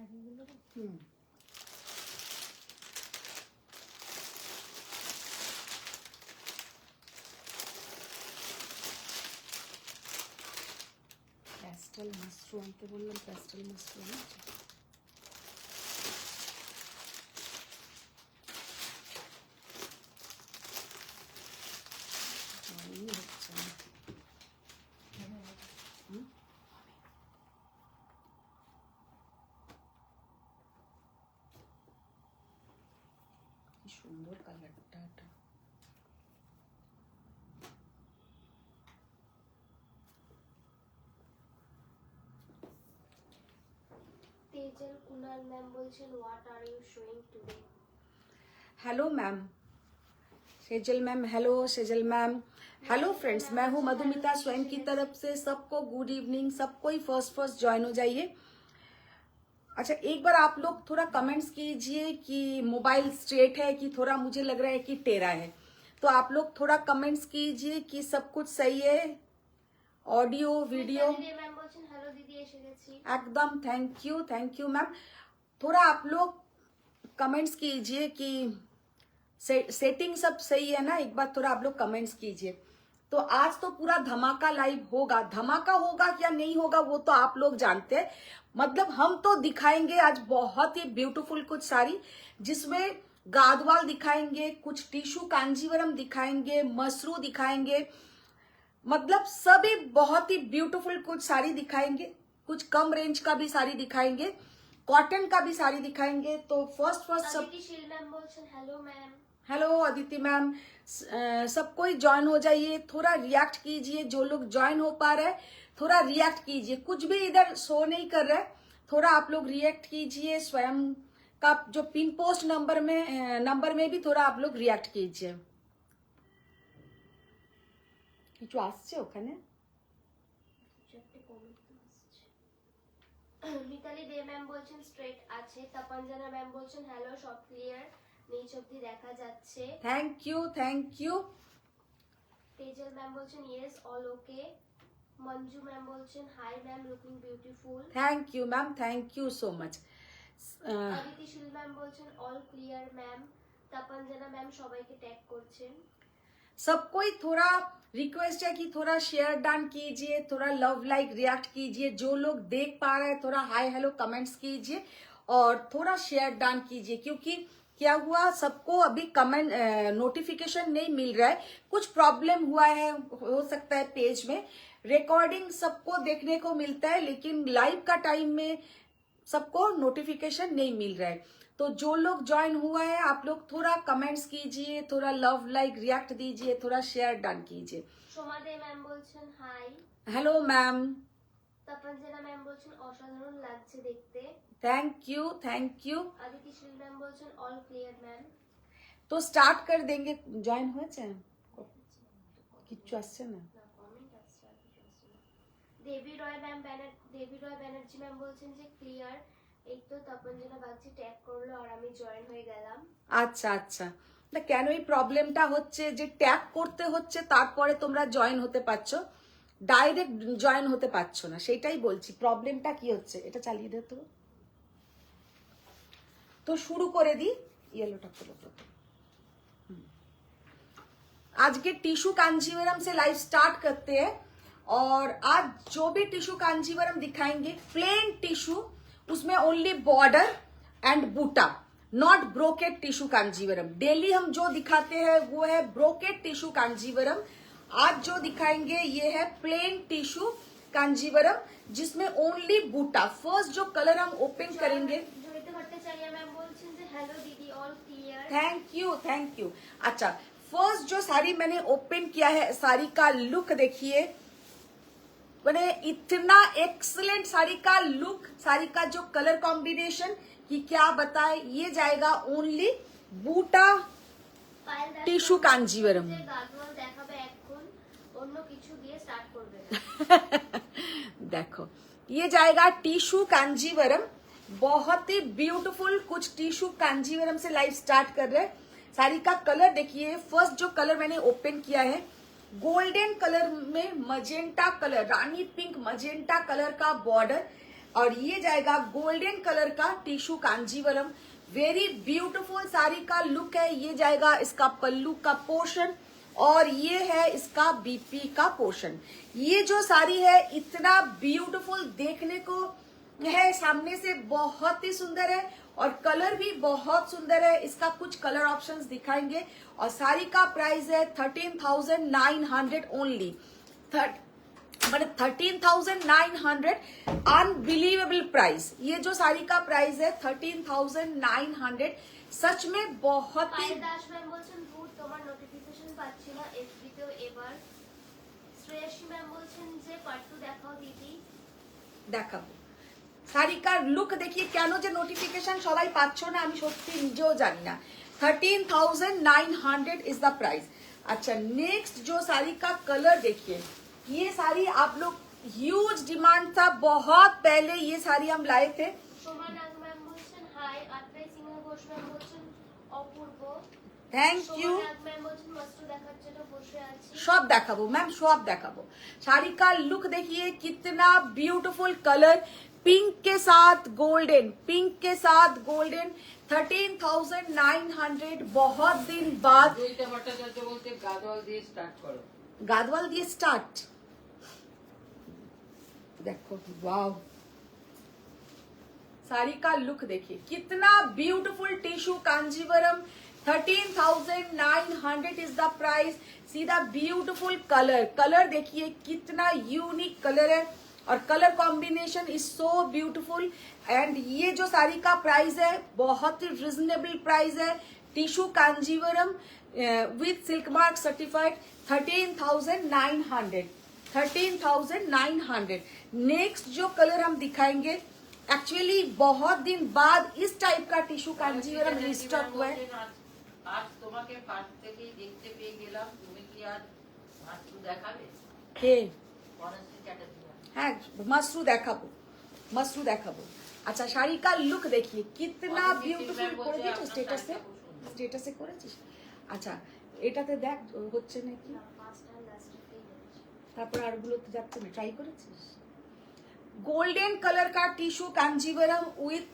Pastel mushroom আনতে বললাম, pastel mushroom হচ্ছে না। কি সুন্দর কালারটা। तेजल कुणाल मैम बोलছেন what are you showing today. Hello ma'am, Sejal ma'am hello, Sejal ma'am hello friends, मैं हूँ मधुमिता स्वयं की तरफ से सबको गुड इवनिंग। सबको ही फर्स्ट ज्वाइन हो जाइए। अच्छा, एक बार आप लोग थोड़ा कमेंट्स कीजिए कि मोबाइल स्ट्रेट है कि थोड़ा मुझे लग रहा है कि टेढ़ा है। तो आप लोग थोड़ा कमेंट्स कीजिए कि सब कुछ सही है, ऑडियो वीडियो। मैम बोलছেন हेलो दीदी এসে গেছি। एकदम थैंक यू मैम। थोड़ा आप लोग कमेंट्स कीजिए कि सेटिंग सब सही है ना। एक बार थोड़ा आप लोग कमेंट्स कीजिए। तो आज तो पूरा धमाका लाइव होगा। धमाका होगा क्या नहीं होगा वो तो आप लोग जानते हैं। मतलब हम तो दिखाएंगे आज बहुत ही ब्यूटीफुल कुछ साड़ी, जिसमें गादवाल दिखाएंगे, कुछ टिश्यू कांजीवरम दिखाएंगे, मसरू दिखाएंगे, मतलब सभी बहुत ही ब्यूटीफुल कुछ साड़ी दिखाएंगे। कुछ कम रेंज का भी साड़ी दिखाएंगे, कॉटन का भी साड़ी दिखाएंगे। तो फर्स्ट सब शील मैम बोलছেন hello ma'am. Hello Aditi ma'am, सबको ही ज्वाइन हो जाइए। थोड़ा रिएक्ट कीजिए, जो लोग ज्वाइन हो पा रहे हैं थोड़ा रिएक्ट कीजिए। कुछ भी इधर शो नहीं कर रहा है, थोड़ा आप लोग रिएक्ट कीजिए। स्वयं का जो पिन पोस्ट नंबर में भी थोड़ा आप लोग रिएक्ट कीजिए। কিছু আসছে ওখানে? মিতালি দে ম্যাম বলছেন স্ট্রেট আছে। তপঞ্জনা ম্যাম বলছেন হ্যালো সব ক্লিয়ার, নিচ অবধি দেখা যাচ্ছে। Thank you. তেজল ম্যাম বলছেন yes all okay. Manju ma'am বলছেন hi ma'am looking beautiful. Thank you ma'am, thank you so much. Aditi Sheel ma'am বলছেন all clear ma'am. Tapanjana ma'am সবাইকে ট্যাগ করছেন। सबको ही थोड़ा रिक्वेस्ट है कि थोड़ा शेयर डन कीजिए, थोड़ा लव लाइक रिएक्ट कीजिए। जो लोग देख पा रहे हैं थोड़ा हाय हेलो कमेंट्स कीजिए और थोड़ा शेयर डन कीजिए। क्योंकि क्या हुआ, सबको अभी कमेंट नोटिफिकेशन नहीं मिल रहा है। कुछ प्रॉब्लम हुआ है, हो सकता है पेज में। रिकॉर्डिंग सबको देखने को मिलता है, लेकिन लाइव का टाइम में सबको नोटिफिकेशन नहीं मिल रहा है। तो जो लोग ज्वाइन हुआ है आप लोग थोड़ा कमेंट्स कीजिए, थोड़ा लव लाइक रिएक्ट दीजिए, थोड़ा शेयर डन कीजिए। সোমা দে ম্যাম বলছেন hi. Hello ma'am. Tapanjana ma'am বলছেন অসাধারণ লাগছে দেখতে। Thank you. Aditi Sheel ma'am বলছেন অল ক্লিয়ার ম্যাম। तो स्टार्ट कर देंगे। ज्वाइन হয়েছে কিচ্ছু আসছে না। দেবী রয় ব্যানার্জি ম্যাম বলছেন যে ক্লিয়ার। এই তো তপঞ্জনা বাগচি ট্যাগ করলো আর আমি জয়েন হয়ে গেলাম। আচ্ছা না, কেন এই প্রবলেমটা হচ্ছে যে ট্যাগ করতে হচ্ছে তারপরে তোমরা জয়েন হতে পারছো, ডাইরেক্ট জয়েন হতে পারছো না, সেটাই বলছি প্রবলেমটা কি হচ্ছে। এটা চালিয়ে দে তো শুরু করে दी। येलोটা खोलो प्रथम। आज के टिश्यू कांजीवरम से लाइव स्टार्ट करते हैं। और आज जो भी टिश्यू कांजीवरम दिखाएंगे प्लेन टिश्यू, उसमें ओनली बॉर्डर एंड बूटा, not brocade tissue Kanjivaram. Daily हम जो दिखाते हैं वो है ब्रोकेट टिश्यू कांजीवरम। आज जो दिखाएंगे ये है प्लेन टिश्यू कांजीवरम, जिसमें ओनली बूटा। फर्स्ट जो कलर हम ओपन करेंगे। Thank you. अच्छा, फर्स्ट जो साड़ी मैंने ओपन किया है, साड़ी का लुक देखिए, मैंने इतना एक्सीलेंट साड़ी का लुक, साड़ी का जो कलर कॉम्बिनेशन कि क्या बताए। ये जाएगा ओनली बूटा टिश्यू कांजीवरम। देखो ये जाएगा टिश्यू कांजीवरम, बहुत ही ब्यूटीफुल कुछ टिश्यू कांजीवरम से लाइव स्टार्ट कर रहे हैं। साड़ी का कलर देखिए, फर्स्ट जो कलर मैंने ओपन किया है गोल्डन कलर में मजेंटा कलर, रानी पिंक मजेंटा कलर का बॉर्डर, और ये जाएगा गोल्डन कलर का tissue Kanjivaram, very beautiful sari का लुक है। ये जाएगा इसका पल्लू का पोर्शन और ये है इसका बीपी का पोर्शन। ये जो साड़ी है इतना ब्यूटीफुल देखने को है, सामने से बहुत ही सुंदर है और कलर भी बहुत सुंदर है। इसका कुछ कलर ऑप्शंस दिखाएंगे और साड़ी का प्राइस है 13,900 ओनली। 13,900 unbelievable price. ये जो साड़ी का प्राइस है 13,900, सच में बहुत ही। দাস ম্যাম বলছেন গুড, তোমার নোটিফিকেশন পাচ্ছি না এফবিতেও এবার। শ্রেয়সী ম্যাম বলছেন যে পার্ট 2 দেখাও দিদি। দেখাবো। শাড়িকার লুক দেখিয়ে কেন যে নোটিফিকেশন সবাই পাচ্ছ না আমি সত্যি নিজেও জানি না। 13,900 इज द प्राइस। अच्छा, नेक्स्ट जो साड़ी का कलर देखिए, ये साड़ी आप लोग ह्यूज डिमांड था, बहुत पहले ये साड़ी हम लाए थे। সোমা নাগ ম্যাম বলছেন হাই। আত্রাই সিংহ ঘোষ ম্যাম বলছেন অপূর্ব। Thank you. Soma Nag ma'am বলছেন মস্ত দেখার জন্য বসে আছি। सब देखाबो मैम, सब देखाबो। साड़ी का लुक देखिए कितना ब्यूटीफुल कलर, पिंक के साथ गोल्डन, पिंक के साथ गोल्डन। 13,900 बहुत दिन बाद। জয়িতা ভট্টাচার্য বলতে গাদওয়াল দিয়ে স্টার্ট করো। गादवाल दिए स्टार्ट। देखो वाव, साड़ी का लुक देखिए कितना beautiful tissue Kanjivaram. 13,900 is the price. See the beautiful colour, colour देखिए कितना यूनिक कलर है और colour combination is so beautiful. And ये जो साड़ी का प्राइस है बहुत ही रिजनेबल प्राइस है। Tissue Kanjivaram with silk mark certified 13,900। 13,900। Next जो कलर हम दिखाएंगे, एक्चुअली बहुत दिन बाद इस टाइप का टिश्यू कांजीवरम रिस्टॉक हुआ है। আজ তোমাকে ফার্স্ট থেকেই দেখতে পেয়ে গেলাম, তুমি কি আজ মাস্টু দেখাবে? কে? বনশ্রী চ্যাটার্জি। হ্যাঁ, মাশরু দেখাবো, মাশরু দেখাবো। আচ্ছা, শাড়ি का লুক देखिए कितना ब्यूटीफुल করে দিয়েছো স্ট্যাটাসে, স্ট্যাটাসে করেছিস। আচ্ছা, এটাতে দেখ হচ্ছে নাকি, পাঁচটা লাস্টে হয়েছে। তারপর আরগুলোতে যাচ্ছে না, ট্রাই করেছিস। गोल्डन कलर का टिश्यू कांजीवरम विथ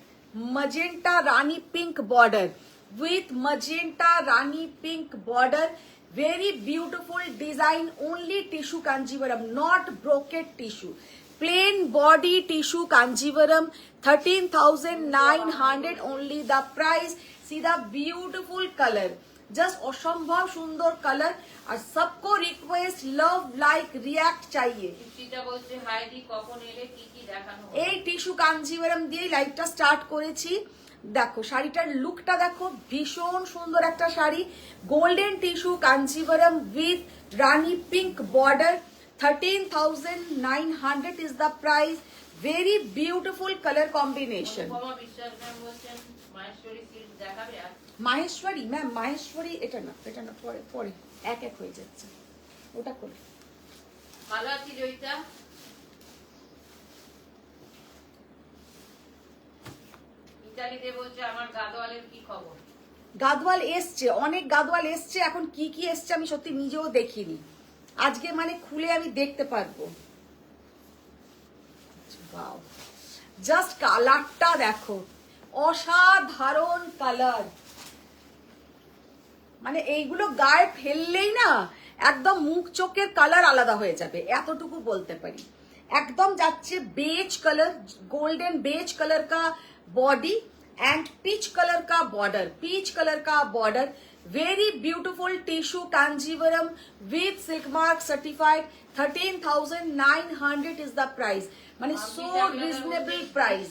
मजेंटा रानी पिंक बॉर्डर, विथ मजेंटा रानी pink border. Very beautiful design, only tissue Kanjivaram, not brocade tissue, plain body tissue Kanjivaram. 13,900 only the price. See the beautiful colour, just असंभव सुंदर colour. और सबको request love like react चाहिए। সুচিতা বলছে high দি, কখন এলে, কি কি দেখানো হলো? এই টিস্যু কাঞ্জিভারাম দিয়ে লাইভটা স্টার্ট করেছি। দেখো শাড়িটার লুকটা দেখো, ভীষণ সুন্দর একটা sari. Golden tissue Kanjivaram with Rani pink border. 13,900 is the price. Very beautiful colour combination. Anupama বিশ্বাস ম্যাম বলছেন মাহেশ্বরী সিল্ক দেখাবে আজ? মাহেশ্বরী ম্যাম, মাহেশ্বরী এটা না, এটা না, পরে পরে এক এক হয়ে যাচ্ছে, ওটা করে। ভালো আছি জয়িতা। ইতালিতে বলছে আমার গাদওয়ালের কি খবর? গাদওয়াল এসছে, অনেক গাদওয়াল এসছে, এখন কি কি এসছে আমি সত্যি নিজেও দেখিনি। আজকে মানে খুলে আমি দেখতে পারবো। জাস্ট কালারটা দেখো, অসাধারণ কালার। মানে এইগুলো গায়ে ফেললেই না একদম মুখ চোখের কালার আলাদা হয়ে যাবে, এতটুকু বলতে পারি। एकदम যাচ্ছে beige colour, golden beige colour का बॉडी एंड पीच कलर का बॉर्डर, पीच कलर का border. Very beautiful tissue Kanjivaram with silk mark certified. 13,900 is the price. মানে সো রিজনেবল প্রাইস।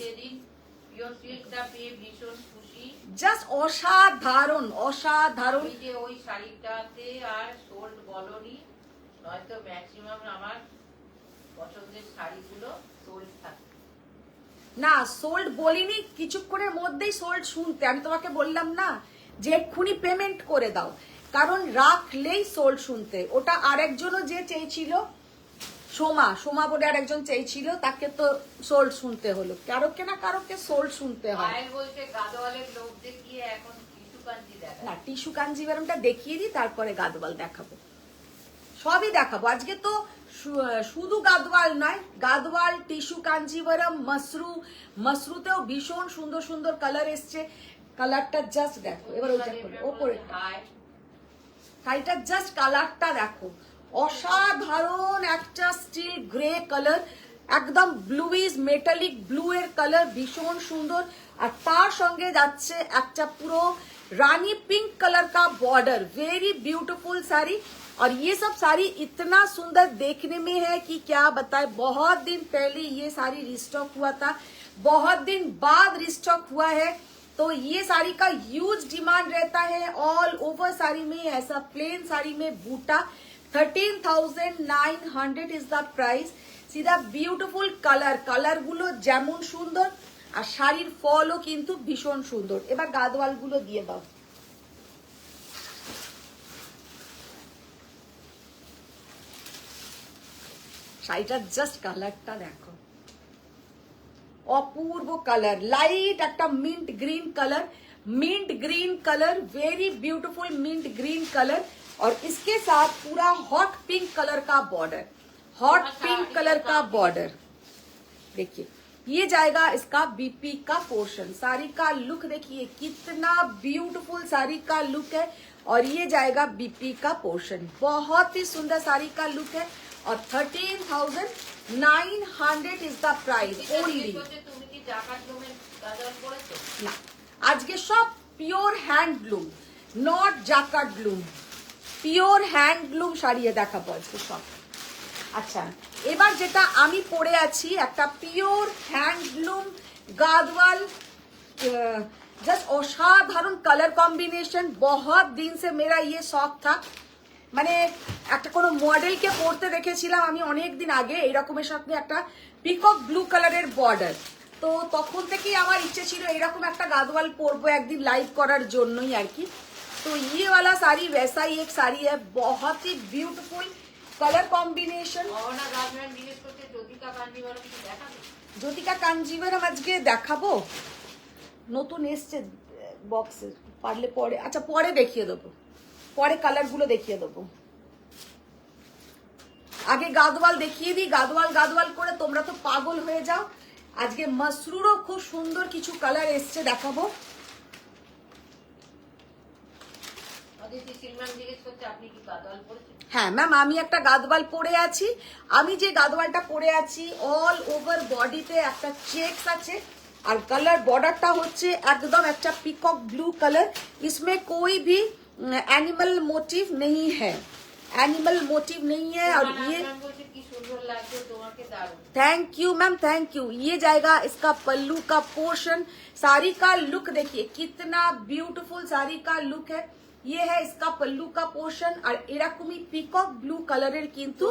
পিওর সিল্কটা পেয়ে ভীষণ খুশি। জাস্ট অসাধারণ, অসাধারণ। আমি যে ওই শাড়িটাতে আর সোল্ড বলনি, নয়তো ম্যাক্সিমাম আমার পছন্দের শাড়িগুলো সোল্ড থাকে না। সোল্ড বলিনি, কিছুক্ষণের মধ্যেই সোল্ড শুনতে। আমি তোমাকে বললাম না যে এক্ষুনি পেমেন্ট করে দাও, কারণ রাখলেই সোল্ড শুনতে। ওটা আরেকজনও যে চেয়েছিল, সোমা বলে আরেকজন চেয়েছিল, তাকে তো সোল্ড শুনতে হলো। কারোকে না কারোকে সোল্ড শুনতে হয়। পায়েল বলছে গাদওয়ালের লোক দেখিয়ে এখন টিস্যু কাঞ্জি দেখা। না, টিস্যু কাঞ্জিভারামটা দেখিয়ে দিই, তারপরে গাদওয়াল দেখাবো। সবই দেখাবো আজকে তো। শুধু গাদওয়াল নয়, গাদওয়াল, টিস্যু কাঞ্জিভারম, মসরুতেও ভীষণ সুন্দর সুন্দর কালার এসছে। কালারটা জাস্ট দেখো, এবার ওইটা করো, ওপরে শাড়িটার জাস্ট কালারটা দেখো, অসাধারণ একটা স্টিল গ্রে কালার, একদম ব্লুইজ মেটালিক ব্লু এর কালার, ভীষণ সুন্দর। আর তার সঙ্গে যাচ্ছে একটা পুরো रानी पिंक कलर का बॉर्डर, वेरी ब्यूटीफुल साड़ी। और ये सब साड़ी इतना सुंदर देखने में है कि क्या बताए। बहुत दिन पहले ये साड़ी रिस्टॉक हुआ था, बहुत दिन बाद रिस्टॉक हुआ है, तो ये साड़ी का ह्यूज डिमांड रहता है। ऑल ओवर साड़ी में ऐसा प्लेन साड़ी में बूटा 13,900 इज द प्राइस। सीधा ब्यूटीफुल कलर, कलर गुलो যেমন সুন্দর আর শাড়ির ফলও কিন্তু ভীষণ সুন্দর। এবার গাদওয়াল গুলো দিয়ে দাও। শাড়িটার জাস্ট কালারটা দেখো, অপূর্ব কালার, লাইট একটা mint green colour, mint green colour, very beautiful mint green colour. और इसके साथ पूरा हॉट पिंक कलर का बॉर्डर, हॉट पिंक कलर का बॉर्डर। देखिए ये जाएगा इसका बीपी का पोर्शन। साड़ी का लुक देखिए कितना ब्यूटीफुल साड़ी का लुक है। और ये जाएगा बीपी का पोर्शन, बहुत ही सुंदर साड़ी का लुक है। और 13,900 इज द प्राइस ओनली। না, আজকে সব pure handloom, not jacquard loom, pure handloom sari দেখাবো আজকে সব। আচ্ছা, এবার যেটা আমি পরে আছি একটা পিওর হ্যান্ডলুম গাদওয়াল, जस्ट অসাধারণ কালার কম্বিনেশন। बहुत दिन से मेरा ये शौक था, মানে একটা কোনো মডেলকে পরতে দেখেছিলাম আমি অনেক দিন আগে এরকমের সাথে একটা পিকক ব্লু কালারের বর্ডার, তো তখন থেকেই আমার ইচ্ছে ছিল এরকম একটা গাদওয়াল পরবো একদিন লাইভ করার জন্যই আর কি। तो ये वाला साड़ी वैसा ही एक साड़ी है, बहुत ही beautiful colour combination. Jyotika Kanjivaram আজকে দেখাবো, নতুন এসছে বক্সে, পারলে পরে, আচ্ছা পরে দেখিয়ে দেবো, পরে কালার গুলো দেখিয়ে দেবো। আগে গাদওয়াল দেখিয়ে দিই, গাদওয়াল গাদওয়াল করে তোমরা তো পাগল হয়ে যাও। আজকে মসরুরও খুব সুন্দর কিছু কালার এসছে দেখাবো। হ্যাঁ ম্যাম, আমি একটা গাদওয়াল পরে আছি। আমি যে গাদওয়ালটা পরে আছি অল ওভার বডিতে একটা চেকস আছে, আর কালার বর্ডারটা হচ্ছে একদম একটা পিকক ব্লু कलर। इसमें कोई भी एनिमल मोटिव नहीं है, एनिमल मोटिव नहीं है। और ये thank you ma'am, thank you. ये जाएगा इसका पल्लू का पोर्शन। साड़ी का लुक देखिए कितना ब्यूटीफुल साड़ी का लुक है। ये है इसका पल्लू का पोर्शन। और এরকমই পিকক ব্লু কালারের কিন্তু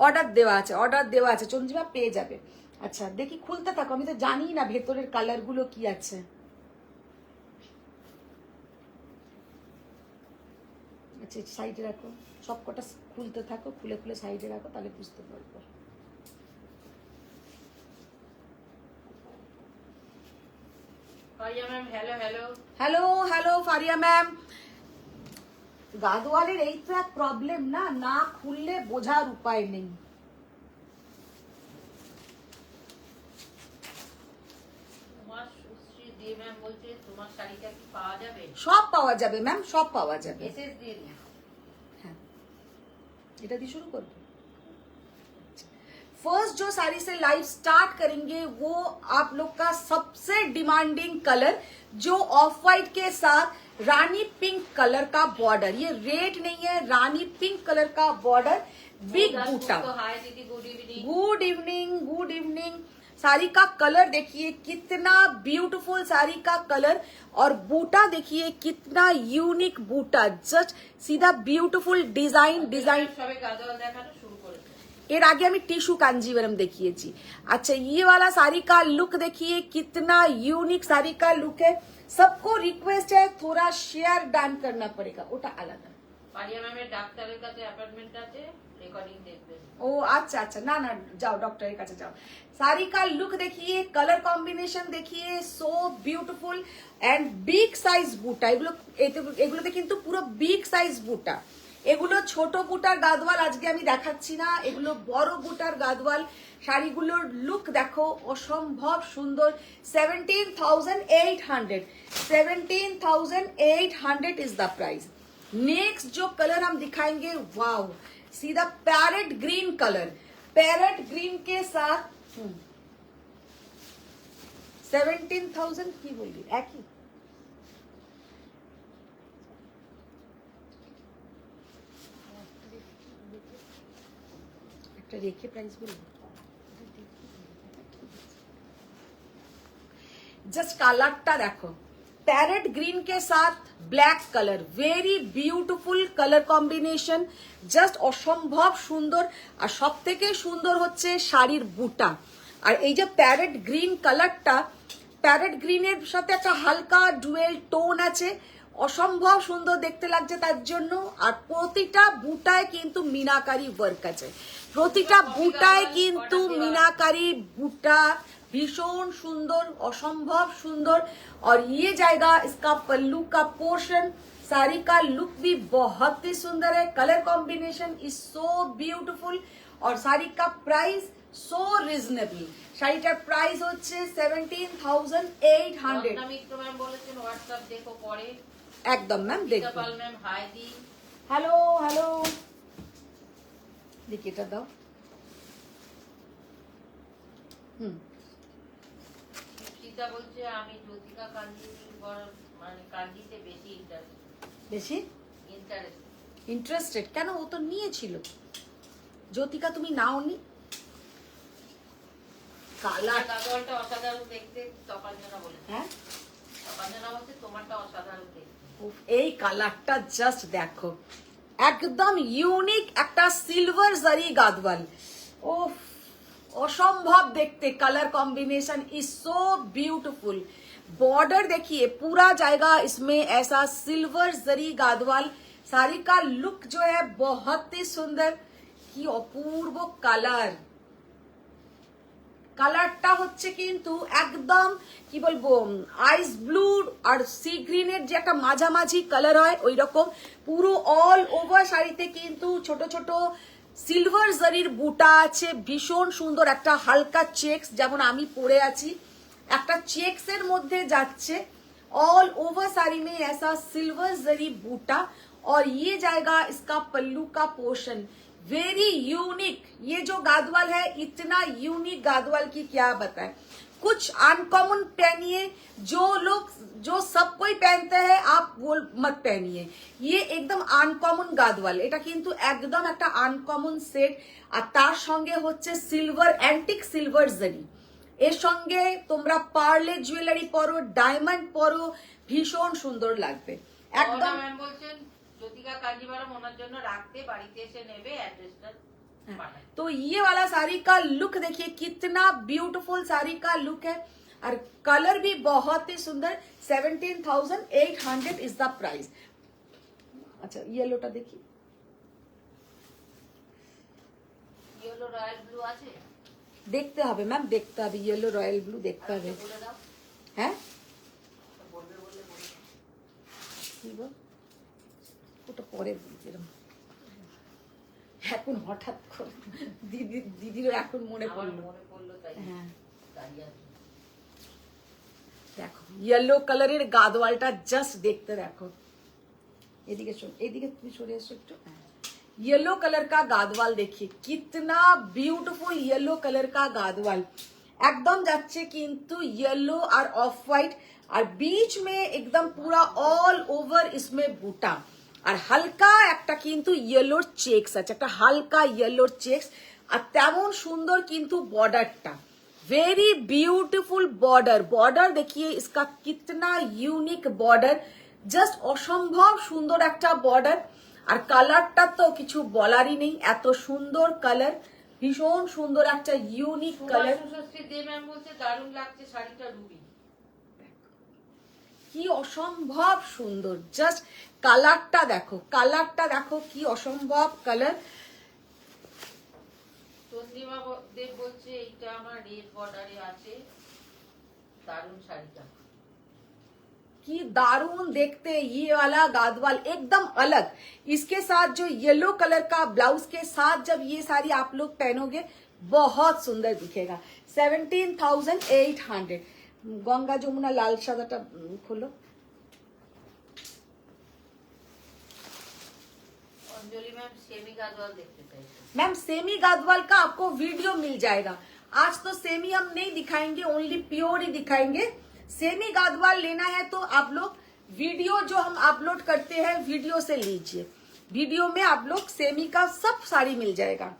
অর্ডার দেওয়া আছে, অর্ডার দেওয়া আছে, চঞ্জিমা পেয়ে যাবে। আচ্ছা দেখি খুলতে থাকো, আমি তো জানি না ভেতরের কালার গুলো কি আছে। আচ্ছা সাইডে রাখো, সবকটা খুলতে থাকো, খুলে খুলে সাইডে রাখো, তাহলে বুঝতে পারবো। Hello hello Fariya ma'am. গাদওয়ালের এই তো এক প্রবলেম না, না খুললে বোঝার উপায় নেই। সব পাওয়া যাবে ম্যাম, সব পাওয়া যাবে। হ্যাঁ এটা দিয়ে শুরু করবো। फर्स्ट जो साड़ी से लाइव स्टार्ट करेंगे वो आप लोग का सबसे डिमांडिंग कलर, जो ऑफ वाइट के साथ रानी पिंक कलर का बॉर्डर। ये रेड नहीं है, रानी पिंक कलर का border, big buta. Good evening, good evening. Sari का कलर देखिए कितना ब्यूटीफुल साड़ी का कलर, और बूटा देखिए कितना यूनिक बूटा, जस्ट सीधा ब्यूटीफुल डिजाइन डिजाइन। এর আগে আমি টিস্যু কাঞ্জিভারম দেখিয়েছি। अच्छा ये वाला साड़ी का लुक देखिए कितना यूनिक साड़ी का लुक है। सबको रिक्वेस्ट है थोड़ा शेयर डान करना पड़ेगा, ওটা আলাদা। পারিয়া ম্যামের ডাক্তারের কাছে অ্যাপয়েন্টমেন্ট আছে, রেকর্ডিং দেখবেন। ओ अच्छा अच्छा, ना ना जाओ डॉक्टर के काছে जाओ। साड़ी का लुक देखिए, कलर कॉम्बिनेशन देखिए, सो ब्यूटीफुल एंड बिग साइज বুটা। এগুলোতে কিন্তু পুরো বিগ সাইজ বুটা। এগুলো ছোট বুটার গাদওয়াল আজকে আমি দেখাচ্ছি না, এগুলো বড় বুটার গাদওয়াল। শাড়িগুলোর লুক দেখো, অসম্ভব সুন্দর। 17,800 17,800 इज द प्राइस। नेक्स्ट जो कलर हम दिखाएंगे, wow, see the parrot green colour. Parrot green के साथ 17,000 की बोली एक ही। একটা রেখে প্রাইস বলবো, जस्ट कलरটা দেখো, पैरेट ग्रीन के साथ black colour, very beautiful colour combination, just অসম্ভব সুন্দর। আর সব থেকে সুন্দর হচ্ছে শাড়ির বুটা। আর এই যে প্যারেট গ্রিন কালারটা, প্যারেট গ্রিনের সাথে একটা হালকা ডুয়েল টোন আছে, অসম্ভব সুন্দর দেখতে লাগছে তার জন্য। আর প্রতিটা বুটায় কিন্তু মিনাকারি ওয়ার্ক আছে, প্রতিটা বুটায় কিন্তু মিনাকারি বুটা, भीषण सुंदर, असंभव सुंदर। और ये जाएगा इसका पल्लू का पोर्शन। साड़ी का लुक भी बहुत ही सुंदर है, colour combination is so beautiful. और साड़ी का प्राइस सो रिजनेबल। শাড়িটার প্রাইস হচ্ছে 17,800। মিত্র ম্যাম বলেছেন হোয়াটসঅ্যাপ দেখো পরে। একদম ম্যাম, দেখো। পাল ম্যাম হাই দি। হ্যালো হ্যালো, দেখি এটা দাও। সীতা বলছে আমি জ্যোতিকা কাঞ্জি মানে কাঞ্জিতে বেশি বেশি ইন্টারেস্ট ইন্টারেস্টেড। কেন, ও তো নিয়েছিল। জ্যোতিকা তুমি নাওনি? কালার গাদওয়ালটা অসাধারণ দেখতে, তপাঞ্জনা বলে। হ্যাঁ, তপাঞ্জনা বলছে তোমারটা অসাধারণ দেখতে। উফ, এই কালারটা জাস্ট দেখো, একদম ইউনিক একটা সিলভার জারি গাদওয়াল। উফ, অসম্ভব দেখতে, colour combination is so beautiful. Border देखिए, पूरा जाएगा इसमें ऐसा सिल्वर जरी गादवाल। साड़ी का लुक जो है बहुत ही सुंदर, কি অপূর্ব কালার। কালারটা হচ্ছে কিন্তু একদম কি বলবো, আইস ব্লু আর সি গ্রিনের যে একটা মাঝামাঝি কালার হয় ওই রকম। পুরো অল ওভার শাড়িতে কিন্তু ছোট ছোট সিলভার জারির বুটা আছে, ভীষণ সুন্দর। একটা হালকা চেক্স, যেমন আমি পরে আছি, একটা চেক্স এর মধ্যে যাচ্ছে। ऑल ओवर साड़ी में ऐसा सिल्वर जरी बूटा। और ये जाएगा इसका पल्लू का पोर्शन, वेरी यूनिक। ये जो गादवाल है, इतना यूनिक गादवाल की क्या बताएं। कुछ अनकॉमन पहनिए, जो सब कोई पहनते हैं आप वो मत पहनिए। ये एकदम अनकॉमन गादवाल, এটা কিন্তু একদম একটা আনকমন সেট। আর তার সঙ্গে হচ্ছে সিলভার, অ্যান্টিক সিলভার জারি। এর সঙ্গে তোমরা পার্লে জুয়েলারি পরো, ডায়মন্ড পরো, ভীষণ সুন্দর লাগবে একদম। ম্যাম বলছেন জ্যোতিকা কাঞ্জিভারম ওনার জন্য রাখতে, বাড়িতে এসে নেবে, অ্যাড্রেসটা পাঠায়। तो ये वाला साड़ी का लुक देखिए, कितना ब्यूटीफुल साड़ी का लुक है। और कलर भी बहुत ही सुंदर। 17,800 इज द प्राइस। अच्छा, येलोटा देखिए, ইয়েলো রয়্যাল ব্লু আছে, দেখতে হবে ম্যাম, দেখতে হবে। ইয়েলো রয়্যাল ব্লু দেখতে হবে। বলে দাও। হ্যাঁ, বলবে বলে বলে কি গো, ওটা পরে বলছিলাম। এখন হঠাৎ করে দিদিরও এখন মনে আমার পড়লো। মনে পড়লো তাই হ্যাঁ, দাঁড়িয়ে আছি। দেখো ইয়েলো কালারের গাদওয়ালটা জাস্ট দেখতে দেখো। এদিকে এদিকে তুমি সরে এসো একটু। येलो कलर का गादवाल देखिए, कितना ब्यूटीफुल येलो कलर का गादवाल। एकदम যাচ্ছে কিন্তু येलो और ऑफ व्हाइट, और बीच में एकदम पूरा ऑल ओवर इसमें बूटा। আর হালকা একটা কিন্তু ইয়েলোর চেকস আছে, একটা হালকা ইয়েলোর চেকস। আর তেমন সুন্দর কিন্তু বর্ডারটা, वेरी ब्यूटीफुल बॉर्डर। बॉर्डर देखिए इसका कितना यूनिक बॉर्डर, জাস্ট অসম্ভব সুন্দর একটা বর্ডার। আর কালারটা তো কিছু বলারই নেই, এত সুন্দর কালার, ভীষণ সুন্দর একটা ইউনিক কালার। সুশ্রী দে ম্যাম বলছে দারুণ লাগছে শাড়িটা রুবি। কি অসম্ভব সুন্দর, জাস্ট কালারটা দেখো কি অসম্ভব কালার। চন্দ্রিমা দেব বলছে এইটা আমার রেড বর্ডারে আছে, দারুণ শাড়িটা। कि दारुण देखते ये वाला गादवाल एकदम अलग, इसके साथ जो येलो कलर का ब्लाउज के साथ जब ये साड़ी आप लोग पहनोगे बहुत सुंदर दिखेगा। 17,800। गंगा जमुना लाल सादाटा खोलो। अंजलि मैम सेमी गादवाल देखते चाइছে। मैम सेमी गादवाल का आपको वीडियो मिल जाएगा। आज तो सेमी हम नहीं दिखाएंगे, ओनली प्योर ही दिखाएंगे। सेमी गादवाल लेना है तो आप लोग वीडियो जो हम अपलोड करते हैं वीडियो से लीजिए, वीडियो में आप लोग सेमी का सब साड़ी मिल जाएगा।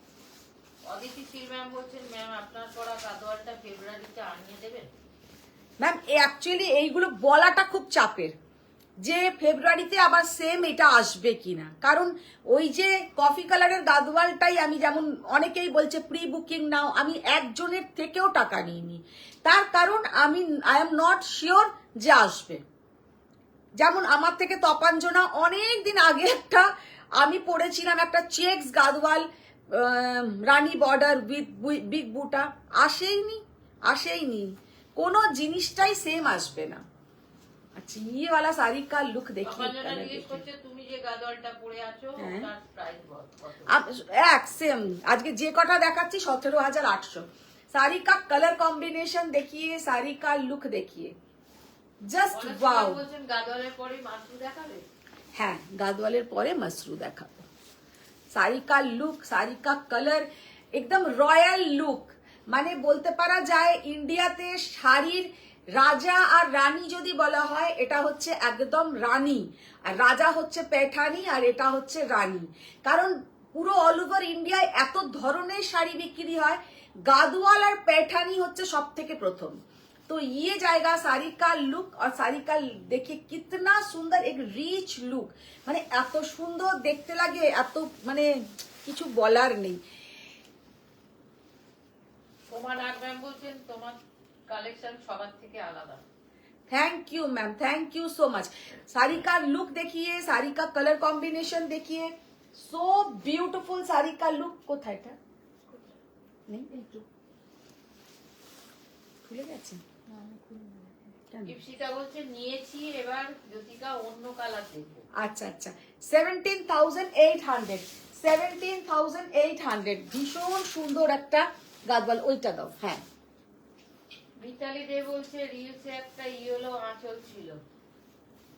অদিতি সিল ম্যাম বলছেন ম্যাম আপনার পরা গাদওয়ালটা ফেব্রুয়ারিতে আনিয়ে দেবেন। ম্যাম অ্যাকচুয়ালি এইগুলো বলাটা খুব চাপের যে ফেব্রুয়ারিতে আবার সেম এটা আসবে কিনা, কারণ ওই যে কফি কালারের গাদওয়ালটাই আমি যেমন অনেকেই বলছে প্রি বুকিং নাও, আমি একজনের থেকেও টাকা নিইনি, তার কারণ আমি আই এম নট শিওর যে আসবে। যেমন আমার থেকে তপাঞ্জনা অনেক দিন আগে একটা আমি পড়েছিলাম একটা checks Gadwal Rani border with big বুটা, আসেইনি কোনো জিনিসটাই সেম আসবে না। আচ্ছা ये वाला साड़ी का लुक देखिए, তপাঞ্জনা জিজ্ঞেস করছে তুমি যে গাদওয়ালটা পরে আছো তার প্রাইস কত? এক সেম আজকে যে কটা দেখাচ্ছি 17,800। साड़ी का कलर कॉम्बिनेशन देखिए, साड़ी का लुक देखिए, জাস্ট ওয়াও। বলছেন গাদওয়ালের পরে মাসরু দেখাবে। হ্যাঁ গাদওয়ালের পরে মাসরু দেখাবো। শাড়ি কা লুক, শাড়ি কা কালার একদম রয়্যাল লুক, মানে বলতে পারা যায় ইন্ডিয়াতে শাড়ির রাজা আর রানী যদি বলা হয় এটা হচ্ছে একদম রানী, আর রাজা হচ্ছে পেঠানি আর এটা হচ্ছে রানী। কারণ পুরো অল ওভার ইন্ডিয়ায় এত ধরনের শাড়ি বিক্রি হয়, গাদওয়াল আর পেঠানি হচ্ছে সব থেকে প্রথম। तो ये जाएगा साड़ी का लुक, और साड़ी का देखिए कितना सुंदर एक रिच लुक, মানে এত সুন্দর দেখতে লাগে, এত মানে কিছু বলার নেই। তোমার নাগ ম্যাম বলছেন তোমার কালেকশন সবার থেকে আলাদা। Thank you ma'am, thank you so much. Sari का लुक देखिए, साड़ी का कलर कॉम्बिनेशन देखिए, सो ब्यूटीफुल। साड़ी का लुक কোথায় এটা নেই, একটু খুলে গেছে। দীপশিকা বলছে নিয়েছি, এবার জ্যোতিকা অন্য কালার দেখবো। আচ্ছা আচ্ছা 17,800, 17,800 ভীষণ সুন্দর একটা গাদওয়াল, ওইটা দাও। হ্যাঁ মিতালি দে বলছে রিলসে একটা ইয়েলো আঁচল ছিল।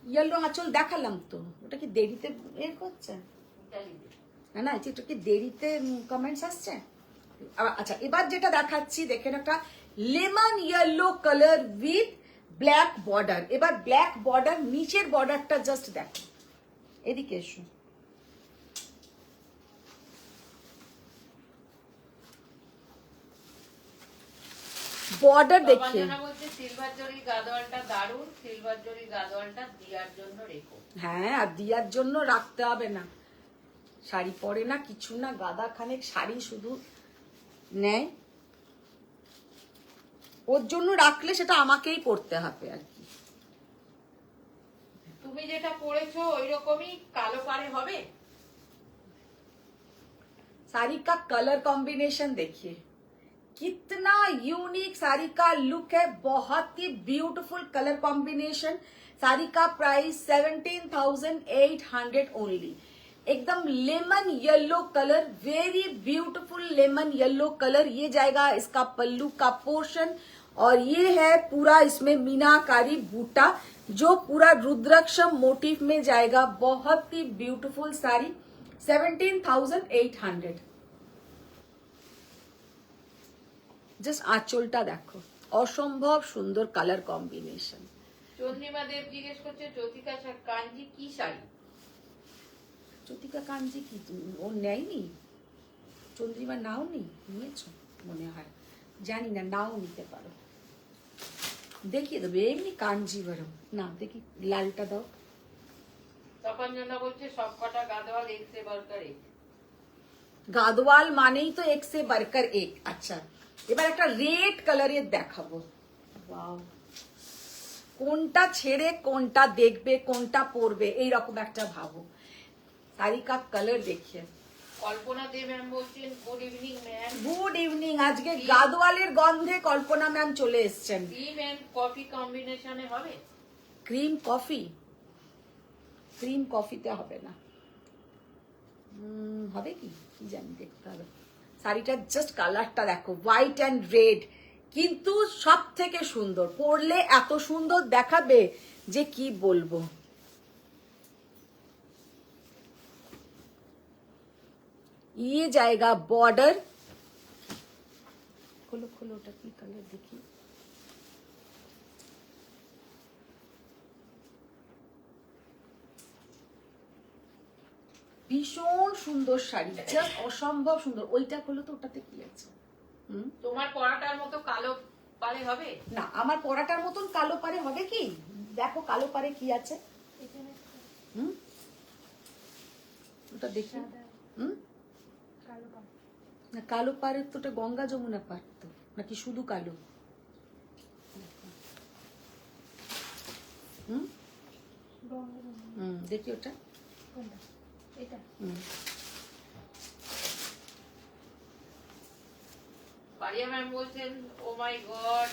ইয়েলো আঁচল দেখালাম তো, ওটা কি দেরিতে এর করছে? মিতালি দে না না এটা কি দেরিতে কমেন্টস আসছে? আচ্ছা এবার যেটা দেখাচ্ছি দেখেন, একটা lemon yellow colour with black border. এবার ব্ল্যাক বর্ডার, নিচের বর্ডারটা জাস্ট দেখো, এদিকে এসো। বর্ডার দেখিয়ে। তপাঞ্জনা বলছে সিলভার জরি গাদওয়ালটা দারুণ, সিলভার জরি গাদওয়ালটা দিয়ার জন্য রেখো। হ্যাঁ আর দিয়ার জন্য রাখতে হবে না, শাড়ি পরে না কিছু না, গাদা খানেক শাড়ি শুধু নেয়, ওর জন্য রাখলে সেটা আমাকেই পরতে হবে আর কি। তুমি যেটা পরেছো ওই রকমই কালো পারে হবে। साड़ी का कलर कॉम्बिनेशन देखिए कितना यूनिक साड़ी का लुक है, बहुत ही ब्यूटीफुल कलर कॉम्बिनेशन। साड़ी का प्राइस 17,800 ओनली। एकदम lemon yellow colour, very beautiful lemon yellow colour. ये जाएगा इसका पल्लू का पोर्शन, और ये है पूरा इसमें मीनाकारी बूटा जो पूरा रुद्राक्षम मोटिव में जाएगा। बहुत ही ब्यूटीफुल साड़ी, 17,800। জাস্ট আঁচলটা দেখো, অসম্ভব সুন্দর কালার কম্বিনেশন। চন্দ্রিমা দেব জিজ্ঞেস করছে জ্যোতিকা কাঞ্জি কি শাড়ি? জ্যোতিকা কাঞ্জি কি ও নেয়নি? চন্দ্রিমা নাও নি, নিয়েছো মনে হয়, জানি না, নাও নিতে পারো, দেখিয়ে দেবে এমনি কাঞ্জিভরম। না দেখি লালটা দাও। তপাঞ্জনা বলছে সব কটা গাদওয়াল এক সে বারকার এক। গাদওয়াল মানেই তো এক সে বারকার এক। আচ্ছা এবার একটা রেড কালারের দেখাবো। ওয়াও কোনটা ছেড়ে কোনটা দেখবে, কোনটা পরবে, এইরকম একটা ভাবো। শাড়ি কা কালার দেখিয়ে। কল্পনা দে ম্যাম বলছেন good evening ma'am. Good evening. আজকে গাদওয়ালের গন্ধে কল্পনা ম্যাম চলে এসেছেন। ক্রিম এন্ড কফি কম্বিনেশনে হবে? Cream coffee? ক্রিম কফিতে হবে না। হবে কি কি জানি, দেখতে হবে। শাড়িটার জাস্ট কালারটা দেখো, হোয়াইট অ্যান্ড রেড, কিন্তু সব থেকে সুন্দর। পরলে এত সুন্দর দেখাবে যে কি বলবো। ये जाएगा बॉर्डर। खोलो खोलो, ওটা কি কালার দেখি। ভীষণ সুন্দর শাড়ি, জাস্ট অসম্ভব সুন্দর। ওইটা খোলো তো, ওটাতে কি আছে? তোমার পরাটার মতো কালো পারে হবে না, আমার পরাটার মতন কালো পারে হবে কি? দেখো কালো পারে কি আছে। ওটা দেখি। না, কালো পারে তো ওটা গঙ্গা যমুনা পার তো, নাকি শুধু কালো? দেখি ওটা। পারিয়া ম্যাম বলছেন ও মাই গড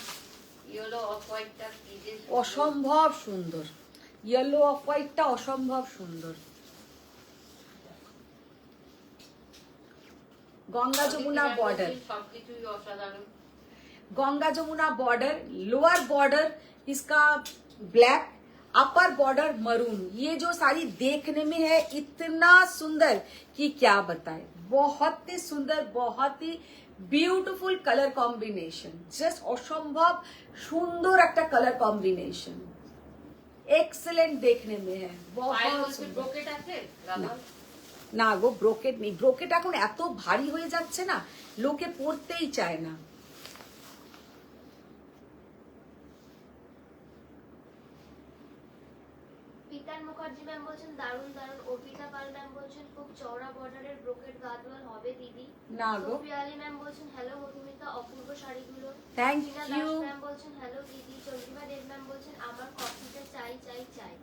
ইয়েলো অফ হোয়াইটটা কি যে সুন্দর। অসম্ভব সুন্দর। ইয়েলো অফ হোয়াইটটা অসম্ভব সুন্দর। गंगा जमुना बॉर्डर, সবকিছুই অসাধারণ। Ganga Jamuna border, lower border इसका ब्लैक, अपर बॉर्डर मरून। ये जो साड़ी देखने में है इतना सुंदर कि क्या बताए। बहुत ही सुंदर, बहुत ही ब्यूटीफुल कलर कॉम्बिनेशन, जस्ट असंभव सुंदर एक कलर कॉम्बिनेशन, एक्सेलेंट देखने में है। बहुत सुंदर। ব্রোকেট আছে গাদওয়াল? না গো, ব্রোকেট নেই। ব্রোকেট এখন এত ভারী হয়ে যাচ্ছে না, লোকে পরতেই চায় না। পিতার মুখার্জি ম্যাম বলছেন দারুণ দারুণ। অর্পিতা পাল ম্যাম বলছেন খুব চওড়া বর্ডারের ব্রোকেট গাদওয়াল হবে দিদি। না গো, সোফিয়া আলী ম্যাম বলছেন হ্যালো মধুমিতা, অপূর্ব শাড়িগুলো। Thank Tina you. Das ma'am বলছেন হ্যালো দিদি। চন্দ্রিমা দেব ম্যাম বলছেন আমার কফিটা চাই চাই চাই।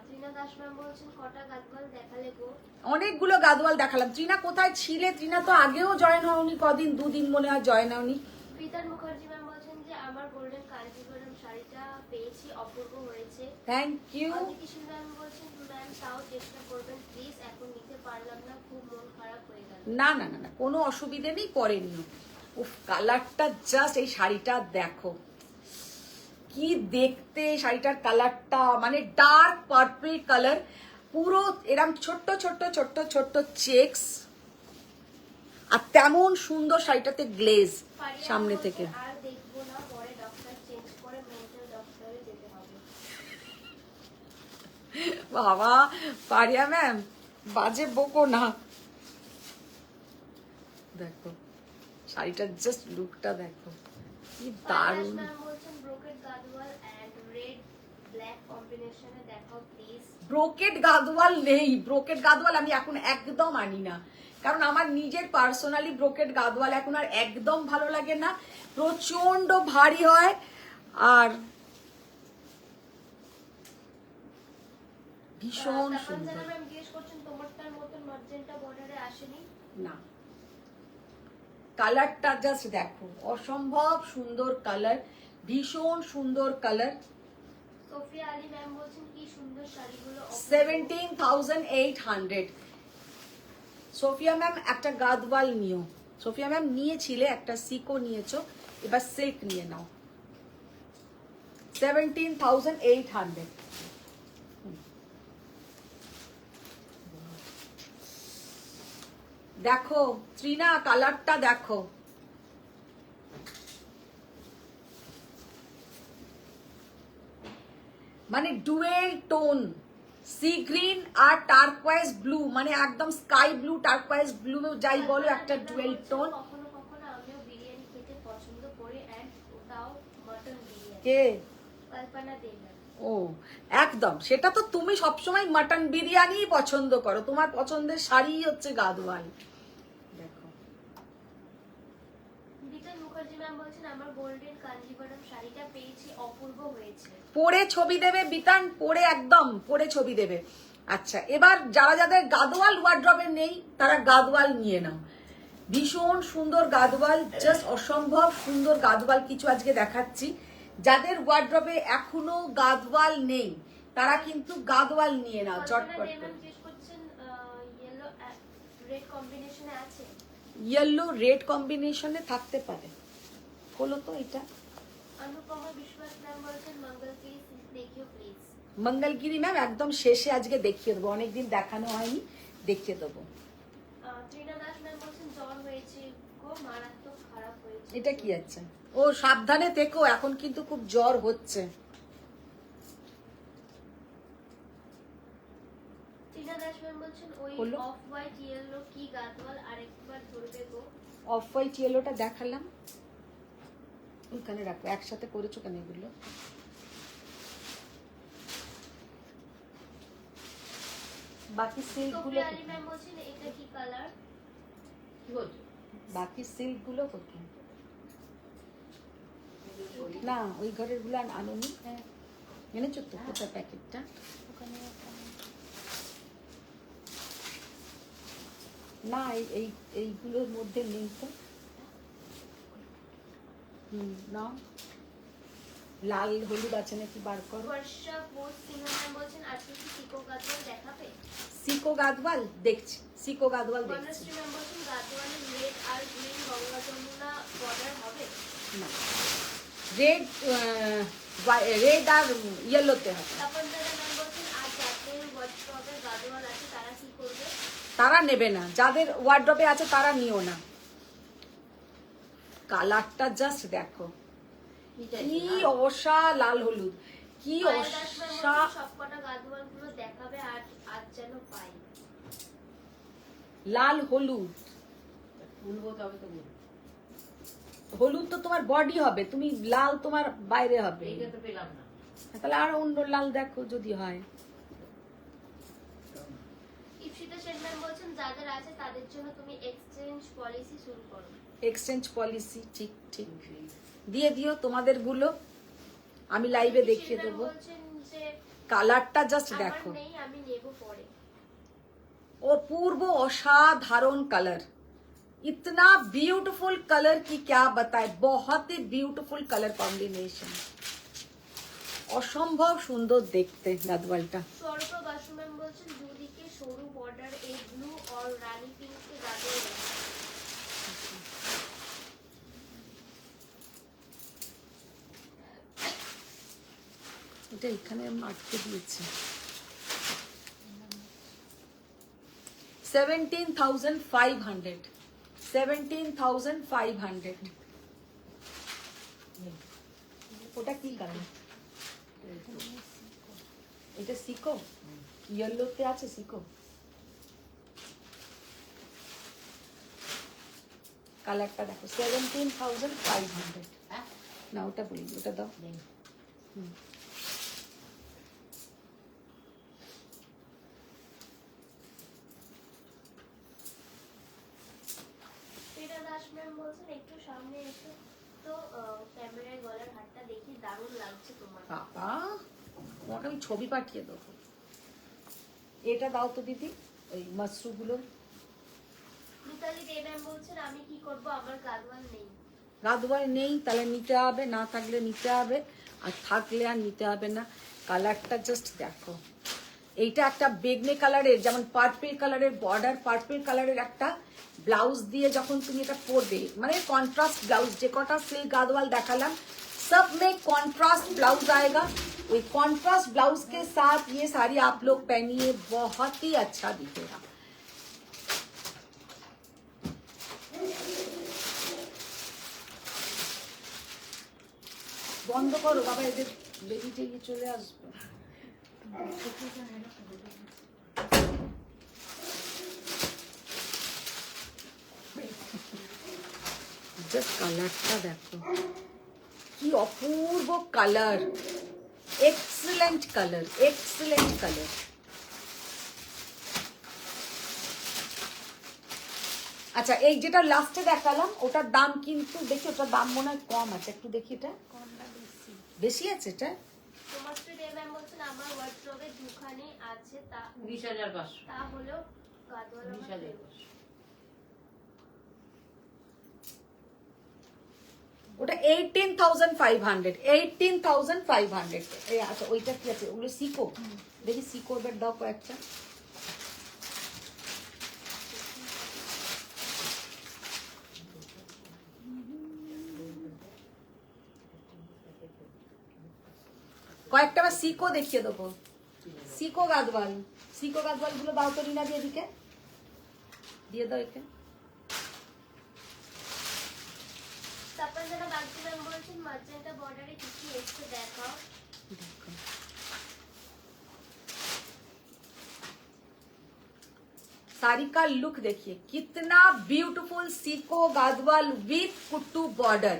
ত্রিনা দাস ম্যাম বলছেন কটা গাদওয়াল দেখালে গো? অনেকগুলো গাদওয়াল দেখালাম। ত্রিনা কোথায় ছিলে? ত্রিনা তো আগেও জয়েন হওনি, কদিন, দুদিন মনে হয় জয়েন হওনি। পিতার মুখার্জি ম্যাম বলছেন যে আমার গোল্ডেন কাঞ্জিভরম শাড়িটা পেয়েছি, অপূর্ব হয়েছে। Thank you. অনিকেশন ম্যাম বলছেন ম্যাম তাও চেষ্টা করবেন প্লিজ, এখন নিতে পারলাম না, খুব মন খারাপ হয়ে গেল। না না না না, কোনো অসুবিধে নেই, পরে নিও। উফ, কালারটা জাস্ট, এই শাড়িটা দেখো কি দেখতে। শাড়িটার কালারটা মানে ডার্ক পার্পল কালার, পুরো এরম ছোট্ট ছোট্ট ছোট্ট ছোট্ট চেকস, আর তেমন সুন্দর শাড়িটাতে গ্লেজ সামনে থেকে। আর দেখবো না, পরে ডক্টর চেঞ্জ করে মেন্টাল ডক্টরে যেতে হবে। বাবা পারিয়া ম্যাম, বাজে বকো না। দেখো শাড়িটার জাস্ট লুকটা দেখো কি দারুণ। ম্যাম বলছেন brocade Gadwal and red black কম্বিনেশনে দেখাও প্লিজ। ব্রোকেট গাদওয়াল নেই, ব্রোকেট গাদওয়াল আমি এখন একদম আনি না, কারণ আমার নিজের পার্সোনালি ব্রোকেট গাদওয়াল এখন আর একদম ভালো লাগে না, প্রচন্ড ভারী হয়। আর ভীষণ সুন্দর। ম্যাম জিজ্ঞেস করছেন তোমারটার মতন ম্যাজেন্টা বর্ডারে আসেনি? না, কালারটা জাস্ট দেখো, অসম্ভব সুন্দর কালার, ভীষণ সুন্দর কালার। সোফিয়া আলী ম্যাম বলছেন কি সুন্দর শাড়িগুলো। 17,800। সোফিয়া ম্যাম একটা গাদওয়াল নিও। সোফিয়া ম্যাম নিয়েছিলে, একটা সিকো নিয়েছো, এবার সিল্ক নিয়ে নাও। 17,800। দেখো ত্রিনা, কালারটা দেখো, মানে ডুয়েল টোন, সি গ্রিন আর টার্কোয়াইজ ব্লু, মানে একদম স্কাই ব্লু টার্কোয়াইজ ব্লু যাই বলো, একটা ডুয়েল টোন। কখনো কখনো আমিও বিরিয়ানি খেতে পছন্দ করি, এন্ড ওটাও মটন বিরিয়ানি। কে? কল্পনা দেব। ও একদম, সেটা তো তুমি সবসময় মাটন বিরিয়ানি পছন্দ করো, তোমার পছন্দের শাড়ি হচ্ছে গাদওয়াল। দেখো মুখার্জি ম্যাম বলছেন আমার গোল্ডেন কাঞ্জিভারম শাড়িটা পেয়েছি, অপূর্ব হয়েছে। পরে ছবি দেবে বিতান, পরে একদম পরে ছবি দেবে। আচ্ছা, এবার যারা যাদের গাদোয়াল ওয়ার্ড্রবে নেই তারা গাদোয়াল নিয়ে নাও। ভীষণ সুন্দর গাদোয়াল, জাস্ট অসম্ভব সুন্দর গাদোয়াল কিছু আজকে দেখাচ্ছি। যাদের ওয়ার্ড্রবে এখনো গাদোয়াল নেই তারা কিন্তু গাদোয়াল নিয়ে নাও চটপট করে। ইয়েলো রেড কম্বিনেশনে আছে? ইয়েলো রেড কম্বিনেশনে থাকতে পারে। হলো তো এটা। অনুপমা বিশ্বাস ম্যাম বলছেন মঙ্গলগিরি দেখিও প্লিজ। মঙ্গলগিরি ম্যাম একদম শেষে আজকে দেখিয়ে দেবো, অনেকদিন দেখানো হয়নি, দেখিয়ে দেবো। ত্রিনা দাস ম্যাম বলছেন জ্বর হয়েছে গো, মারাত্মক খারাপ হয়েছে। এটা কি আছে? ও সাবধানে থেকো, এখন কিন্তু খুব জ্বর হচ্ছে। ত্রিনা দাস ম্যাম বলছেন ওই হলো? অফ হোয়াইট ইয়েলো কি গাদওয়াল আরেকবার ধরবে গো। অফ হোয়াইট ইয়েলোটা দেখালাম, ওইখানে রাখো। একসাথে করেছো কেন এগুলো? বাকি সিল্ক গুলো সোফিয়া আলী ম্যাম বলছেন এটা কি কালার? কি বলছো? বাকি সিল্ক গুলো কোথায়? না ওই ঘরের গুলো আনুনি। এনেছো তো? কোথায় প্যাকেটটা? না এইগুলোর মধ্যে নেই তো। না লাল হলুদ আছে নাকি বার করো। বর্ষা বোস সিংহ ম্যাম বলছেন আজকে কি সিকো গাদওয়াল দেখাবে? সিকো গাদওয়াল দেখছি, সিকো গাদওয়াল দেখছি। বনশ্রী ম্যাম বলছেন গাদওয়ালের রেড আর গ্রিন গঙ্গা যমুনা বর্ডার হবে না, রেড আর ইয়েলোতে হবে। তপন দাদা ম্যাম বলছেন আজ যাদের ওয়ার্ড্রবে গাদওয়াল আছে তারা কি করবে? তারা নেবে না, যাদের ওয়ার্ড্রবে আছে তারা নিও না। কালারটা জাস্ট দেখো, কি অসা লাল হলুদ, কি অসা। সবকটা গাদওয়াল গুলো দেখাবে আর আজ যেন পাই। লাল হলুদ, বলবো তবে তো বলবো। হলুদ তো তোমার বডি হবে, তুমি লাল তোমার বাইরে হবে। এইটা তো পেলাম না। তাহলে আর অন্য লাল দেখো যদি হয়। ইপসিতা সেন ম্যাম বলছেন যাদের আছে তাদের জন্য তুমি এক্সচেঞ্জ পলিসি শুরু করো। এক্সচেঞ্জ পলিসি, ঠিক ঠিক দিয়ে দিও তোমাদের গুলো, আমি লাইভে দেখিয়ে দেবো। বলছেন যে কালারটা জাস্ট আমার দেখো, নেই আমি নেব পরে। অপূর্ব অসাধারণ কালার, इतना ब्यूटीफुल कलर की क्या बताए, बहुत ही ब्यूटीफुल कलर कॉम्बिनेशन, অসম্ভব সুন্দর দেখতে গাদওয়ালটা। স্বরূপ বাসু ম্যাম বলছেন দুদিকে সরু বর্ডার এই ব্লু আর রানী পিঙ্কে গাদওয়াল। এটা এখানে আটকে দিয়েছে। 17,500, 17,500। ওটা কি কালার? এটা সিকো, ইয়েলোতে আছে সিকো। কালারটা দেখো, 17,500। হ্যাঁ না ওটা বলি, ওটা দাও। নেই। ত্রিনা দাস ম্যাম বলছেন একটু সামনে এসে তো ক্যামেরায় গলার হারটা দেখি দারুণ লাগছে তোমার। বাবা, তোমাকে আমি ছবি পাঠিয়ে দেবো। এটা দাও তো দিদি, ওই মাশরুমগুলো। মিতালি দে ম্যাম বলছেন আমি কি করব আমার গাদওয়াল নেই। গাদওয়াল নেই তাহলে নিতে হবে, না থাকলে নিতে হবে, আর থাকলে আর নিতে হবে না। কালারটা জাস্ট দেখো, এইটা একটা বেগনি কালারের, যেমন পার্পল কালারের বর্ডার, পার্পল কালারের একটা ব্লাউজ দিয়ে যখন তুমি এটা পরবে, মানে कॉन्ट्रास्ट ब्लाउज, যে কটা সিল্ক गादवाल দেখালাম सब में कॉन्ट्रास्ट ब्लाउज आएगा। वही कॉन्ट्रास्ट ब्लाउज के साथ ये साड़ी आप लोग पहनिए, बहुत ही अच्छा दिखेगा। বন্ধ করো বাবা, এদের বেরিয়ে টেরিয়ে চলে আসবে। জাস্ট কালারটা দেখো, কি অপূর্ব colour, excellent colour, excellent colour. আচ্ছা এই যেটা লাস্টে দেখালাম ওটার দাম কিন্তু দেখি, ওটার দাম মনে হয় কম আছে, একটু দেখি এটা কোনটা বেশি? বেশি আছে এটা। তোমাশ্রী দেব ম্যাম বলছেন আমার ওয়ার্ড্রোবে দুখানি আছে, তা 20,500। তা হলো গাদওয়াল আমার 20,500। ওটা 18,500, 18,500। এই আচ্ছা ওইটা কি আছে, ওগুলো সিকো, দেখি সিকো এবার দাও কয়েকটা। কয়েকটা আবার সিকো দেখিয়ে দেবো, সিকো গাদওয়াল, সিকো গাদওয়াল গুলো দাও তো রিনা দিয়ে, এদিকে দিয়ে দাও একে। তারপর যারা বাগচি ম্যাম বলছেন মার্জেন্টা বর্ডারে কি কি এসছে দেখাও। साड़ी का लुक देखिए कितना beautiful Sico Gadwal with kuttu border.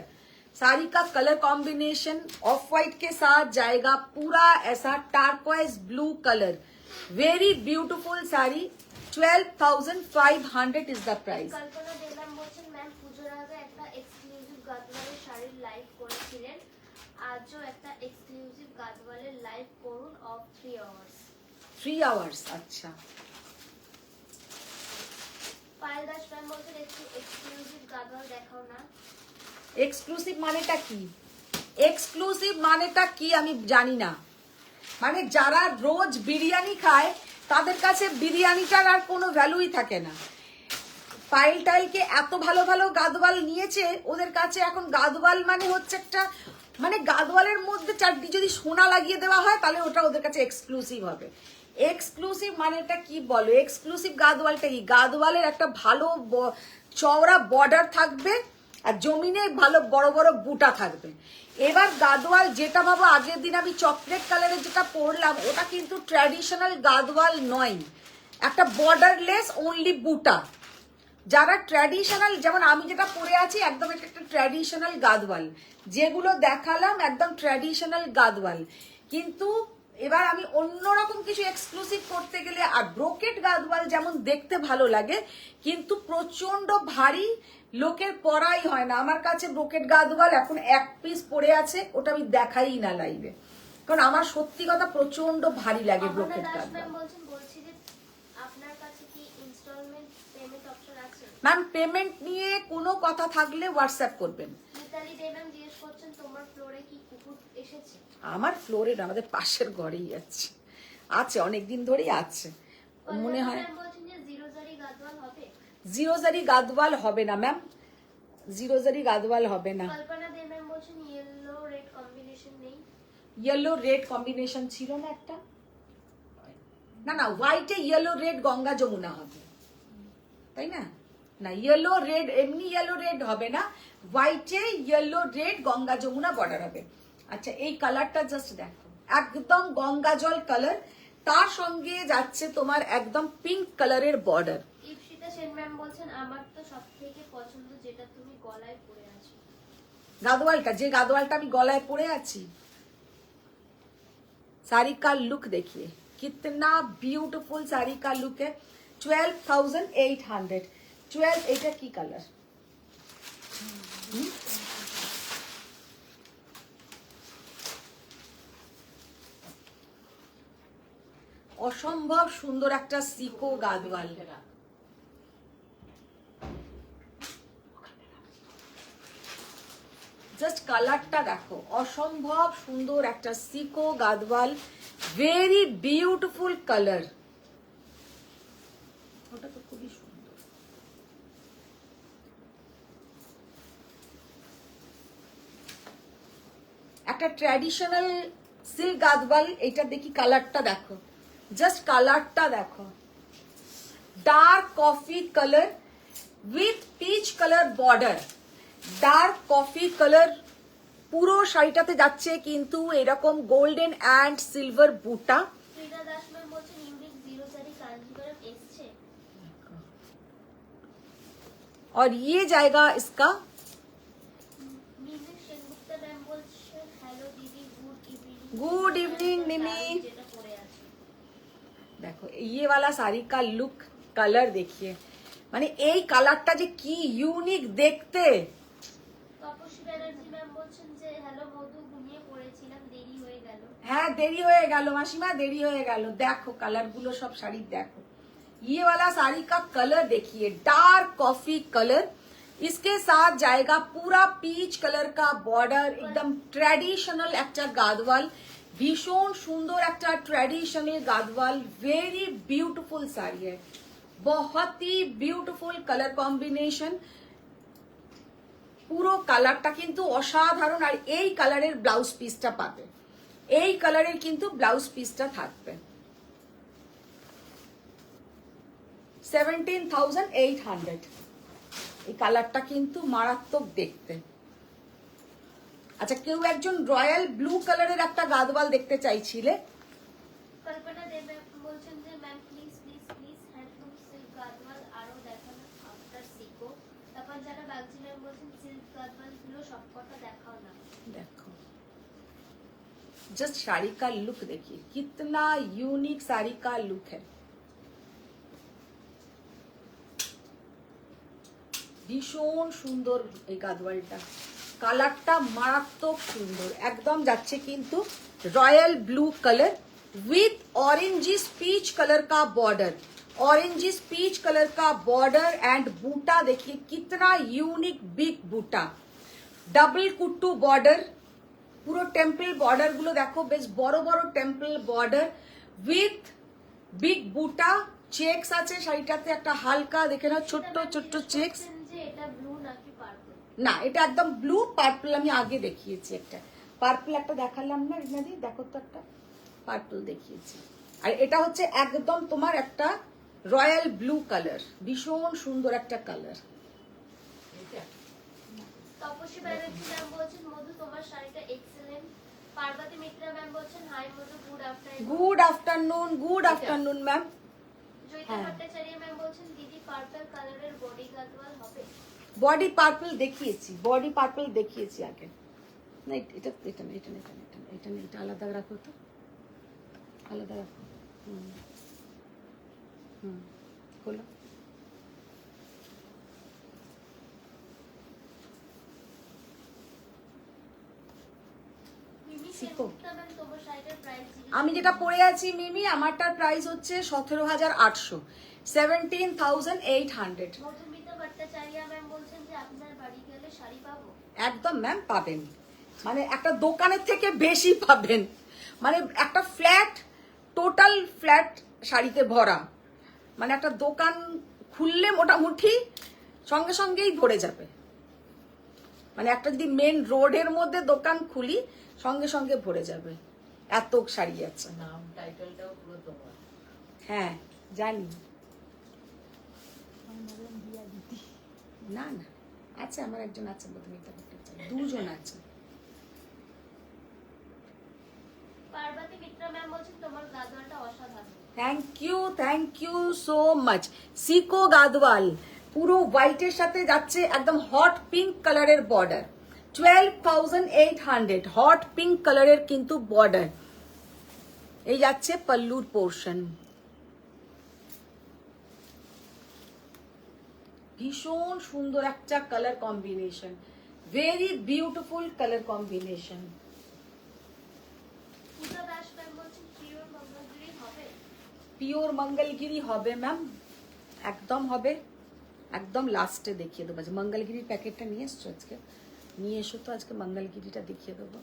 Sari का कलर कॉम्बिनेशन ऑफ व्हाइट के साथ जाएगा, पूरा ऐसा turquoise blue colour, very beautiful sari. 12,500 is the price. Kalpana Deb ma'am বলছেন ম্যাম পুজোর আগে একটা এক্সক্লুসিভ গাদওয়ালের শাড়ির লাইভ করেছিলেন, আজও একটা এক্সক্লুসিভ গাদওয়ালের লাইভ করুন অফ 3 আওয়ার্স। 3 आवर्स। अच्छा পায়েল দাস ম্যাম বলছেন একটু এক্সক্লুসিভ গাদওয়াল দেখাও না। এক্সক্লুসিভ মানেটা কি, এক্সক্লুসিভ মানেটা কি আমি জানি না। মানে যারা রোজ বিরিয়ানি খায় তাদের কাছে বিরিয়ানিটার আর কোনো ভ্যালুই থাকে না। পাইল টাইলকে এত ভালো ভালো গাদওয়াল নিয়েছে, ওদের কাছে এখন গাদওয়াল মানে হচ্ছে একটা, মানে গাদওয়ালের মধ্যে চারটি যদি সোনা লাগিয়ে দেওয়া হয় তাহলে ওটা ওদের কাছে এক্সক্লুসিভ হবে। এক্সক্লুসিভ মানেটা কি বলো, এক্সক্লুসিভ গাদওয়ালটা কি, গাদওয়ালের একটা ভালো চওড়া বর্ডার থাকবে আর জমিনে ভালো বড় বড় বুটা থাকবে। এবার গাদওয়াল যেটা ভাবো, আগের দিন আমি চকলেট কালারের যেটা পরলাম ওটা কিন্তু ট্র্যাডিশনাল গাদওয়াল নয়, একটা বর্ডারলেস অনলি বুটা। যারা ট্র্যাডিশনাল, যেমন আমি যেটা পরে আছি একদম একটা ট্র্যাডিশনাল গাদওয়াল, যেগুলো দেখালাম একদম ট্র্যাডিশনাল গাদওয়াল। কিন্তু এবার আমি অন্যরকম কিছু এক্সক্লুসিভ করতে গেলে, আর ব্রোকেট গাদওয়াল যেমন দেখতে ভালো লাগে কিন্তু প্রচন্ড ভারী, লোকের পরাই হয় না। আমার কাছে ব্রোকেট গাদওয়াল এখন এক পিস পড়ে আছে, ওটা আমি দেখাই না লাইভে, কারণ আমার সত্যি কথা প্রচন্ড ভারী লাগে ব্রোকেট দাস গাদওয়াল। ম্যাম বলছেন বলছি যে আপনার কাছে কি ইনস্টলমেন্ট পেমেন্ট অপশন আছে? ম্যাম পেমেন্ট নিয়ে কোনো কথা থাকলে হোয়াটসঅ্যাপ করবেন। মিতালি দেব ম্যাম জিজ্ঞেস করছেন তোমার ফ্লোরে কি কুকুর এসেছে? আমার ফ্লোরে আমাদের পাশের ঘরেই আছে, আছে অনেকদিন ধরেই আছে। মনে হয় ম্যাম বলছেন যে জিরো জারি গাদওয়াল হবে? জিরো জারি গাদওয়াল হবে না ম্যাম, জিরো জারি গাদওয়াল হবে না। কল্পনা দেব ম্যাম বলছেন ইয়েলো রেড কম্বিনেশন নেই? ইয়েলো রেড কম্বিনেশন ছিল না একটা, না না হোয়াইটে ইয়েলো রেড গঙ্গা যমুনা হবে, তাই না? না ইয়েলো রেড, এমনি ইয়েলো রেড হবে না, হোয়াইটে yellow red Ganga Jamuna border হবে। আচ্ছা এই কালারটা জাস্ট দেখো, একদম গঙ্গা জল কালার, তার সঙ্গে যাচ্ছে তোমার একদম পিঙ্ক কালারের বর্ডার। ইপসিতা সেন ম্যাম বলছেন আমার তো সবথেকে পছন্দ যেটা তুমি গলায় পরে আছো। গাদওয়ালটা, যে গাদওয়ালটা আমি গলায় পরে আছি। साड़ी का लुक देखिए कितना ब्यूटीफुल साड़ी का लुक है। 12,800। 12 এটা কি কালার, অসম্ভব সুন্দর একটা সিকো গাদওয়াল। জাস্ট কালারটা দেখো, অসম্ভব সুন্দর একটা সিকো গাদওয়াল, ভেরি বিউটিফুল কালার। ওটা তো খুবই সুন্দর। একটা ট্র্যাডিশনাল সিল্ক গাদওয়াল, এইটা দেখি কালারটা দেখো, জাস্ট কালারটা দেখো, dark coffee colour with peach colour border, dark coffee colour পুরো শাড়িটাতে যাচ্ছে কিন্তু এরকম গোল্ডেন অ্যান্ড সিলভার বুটা। শ্রীদা দাস ম্যাম বলছেন ইউনিক জিরো জারি কাঞ্জিভরম এসছে। और ये जाएगा इसका। মিমি সেনগুপ্তা ম্যাম বলছেন হ্যালো দিদি, गुड इवनिंग मिमी। যেটা পরে আছে देखो ये वाला साड़ी का लुक कलर देखिए, মানে এই কালারটা যে কি ইউনিক দেখতে। তপস্বী ব্যানার্জি ম্যাম বলছেন যে হ্যালো মধু, ঘুমিয়ে পড়েছিলাম, দেরি হয়ে গেল। হ্যাঁ দেরি হয়ে গেল মাসিমা, দেরি হয়ে গেল। দেখো কালার গুলো সব শাড়ির দেখো। ये वाला साड़ी का कलर देखिए, डार्क कॉफी कलर, इसके साथ जाएगा पूरा पीच कलर का बॉर्डर, एकदम ट्रेडिशनल একটা গাদওয়াল, ভীষণ সুন্দর একটা traditional Gadwal, very beautiful sari है, बहुत ही ब्यूटीफुल कलर कॉम्बिनेशन। পুরো কালারটা কিন্তু অসাধারণ। আর এই কালারের ব্লাউজ পিসটা পাবে, এই কালারের কিন্তু ব্লাউজ পিসটা থাকবে। 17,800। এই কালারটা কিন্তু মারাত্মক দেখতে। আচ্ছা, কেউ একজন রয়্যাল ব্লু কালারের একটা গাদওয়াল দেখতে চাইছিলে। কল্পনা দেব বলছেন যে ma'am please please please handloom silk Gadwal আরো দেখানো আফটার সিকো। তারপর যারা বাগজি ম্যাম বলছেন সিল্ক গাদওয়াল গুলো সবকটা দেখাও না। देखो जस्ट साड़ी का लुक देखिए, कितना यूनिक साड़ी का लुक है। ভীষণ সুন্দর এই গাদওয়ালটা, কালারটা মারাত্মক সুন্দর, একদম যাচ্ছে কিন্তু royal blue colour with orangish peach colour का बॉर्डर, ऑरेंजिस पीच कलर का बॉर्डर एंड बूटा देखिए कितना यूनिक बिग बूटा, ডাবল কুট্টু বর্ডার, পুরো টেম্পল বর্ডার গুলো দেখো বেশ বড় বড় টেম্পল বর্ডার উইথ বিগ বুটা, চেকস আছে শাড়িটাতে, একটা হালকা দেখে নাও ছোট্ট ছোট্ট চেকস। যে এটা ব্লু নাকি পার্পল? না, এটা একদম ব্লু, পার্পল আমি আগে দেখিয়েছি, একটা পার্পল একটা দেখালাম না রিনাদি, দেখো তো একটা পার্পল দেখিয়েছি। আর এটা হচ্ছে একদম তোমার একটা রয়্যাল ব্লু কালার, ভীষণ সুন্দর একটা কালার। তপস্বী ব্যানার্জি ম্যাম বলছেন মধু তোমার শাড়িটা এক্সেলেন্ট। পার্বতী মিত্রা ম্যাম বলছেন hi Madhu, good afternoon. Good afternoon, good afternoon ma'am. Joyita Bhattacharya ma'am বলছেন দিদি পার্পল কালারের বডি গাদওয়াল হবে? বডি পার্পল দেখিয়েছি, বডি পার্পল দেখিয়েছি আগে। না এটা এটা না, এটা না, এটা না, এটা না, এটা না, এটা আলাদা রাখো তো, আলাদা রাখো। হুম হুম খোলো। মিমি শিখো। সেনগুপ্তা ম্যাম তোমার শাড়িটার প্রাইস আমি যেটা পরে আছি মিমি, আমারটার প্রাইস হচ্ছে 17,800, 17,800। মধুমিতা ভট্টাচার্য ম্যাম বলছেন যে আপনার বাড়ি গেলে শাড়ি পাবো? একদম ম্যাম পাবেন, মানে একটা দোকানের থেকে বেশি পাবেন, মানে একটা ফ্ল্যাট, টোটাল ফ্ল্যাট শাড়িতে ভরা, মানে একটা দোকান খুললে মোটামুটি সঙ্গে সঙ্গেই ভরে যাবে। মানে একটা যদি মেন রোডের মধ্যে দোকান খুলি সঙ্গে সঙ্গে ভরে যাবে, এত শাড়ি আছে। নাম টাইটেলটাও পুরো তোমার। হ্যাঁ জানি, না না আছে, আমার একজন আছে মধুমিতা ভট্টাচার্য, দুজন আছে। পার্বতী মিত্রা ম্যাম বলছেন তোমার গাদওয়ালটা অসাধারণ। Thank you so much. Sico Gadwal পুরো হোয়াইটের সাথে যাচ্ছে, একদম হট পিঙ্ক কালারের বর্ডার, 12,800 হট পিঙ্ক কালারের কিন্তু বর্ডার। এই যাচ্ছে পল্লুর পোর্শন, ভীষণ সুন্দর একটা colour combination, very beautiful colour combination. Puja Das ma'am বলছেন পিওর মঙ্গলগিরি হবে? পিওর মঙ্গলগিরি হবে ম্যাম, একদম হবে, একদম লাস্টে দেখিয়ে দেবো। মঙ্গলগিরির প্যাকেটটা নিয়ে এসছো আজকে, নিয়ে এসো তো আজকে মঙ্গলগিরিটা দেখিয়ে দেবো।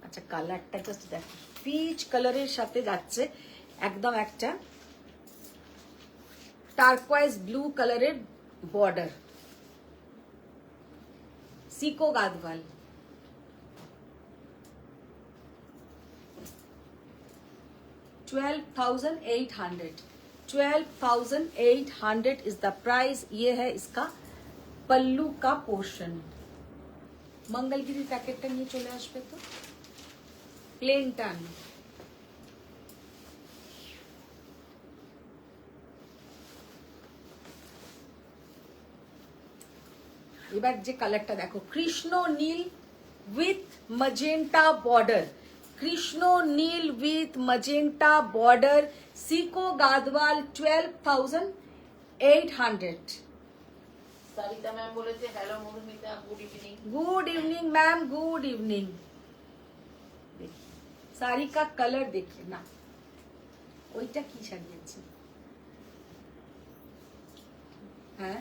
আচ্ছা কালারটা জাস্ট দেখো, পিচ কালারের সাথে যাচ্ছে একদম একটা টার্কোয়াইজ ব্লু কালারের border, Sico Gadwal. $12,800 is the price. ये है इसका पल्लू का पोर्शन। मंगलगिरी पैकेटটা নিয়ে চলে আসবে তো, প্লেনটা আনো। এবার যে কালারটা দেখো, কৃষ্ণ নীল উইথ ম্যাজেন্টা বর্ডার, কৃষ্ণ নীল with magenta border, Sico Gadwal 12,800। Sarita ma'am বলেছে hello Madhumita good evening. Good evening ma'am, good evening. देखिए साड़ी का कलर देखिए ना, ওইটা কি সাজিয়েছে, হ্যাঁ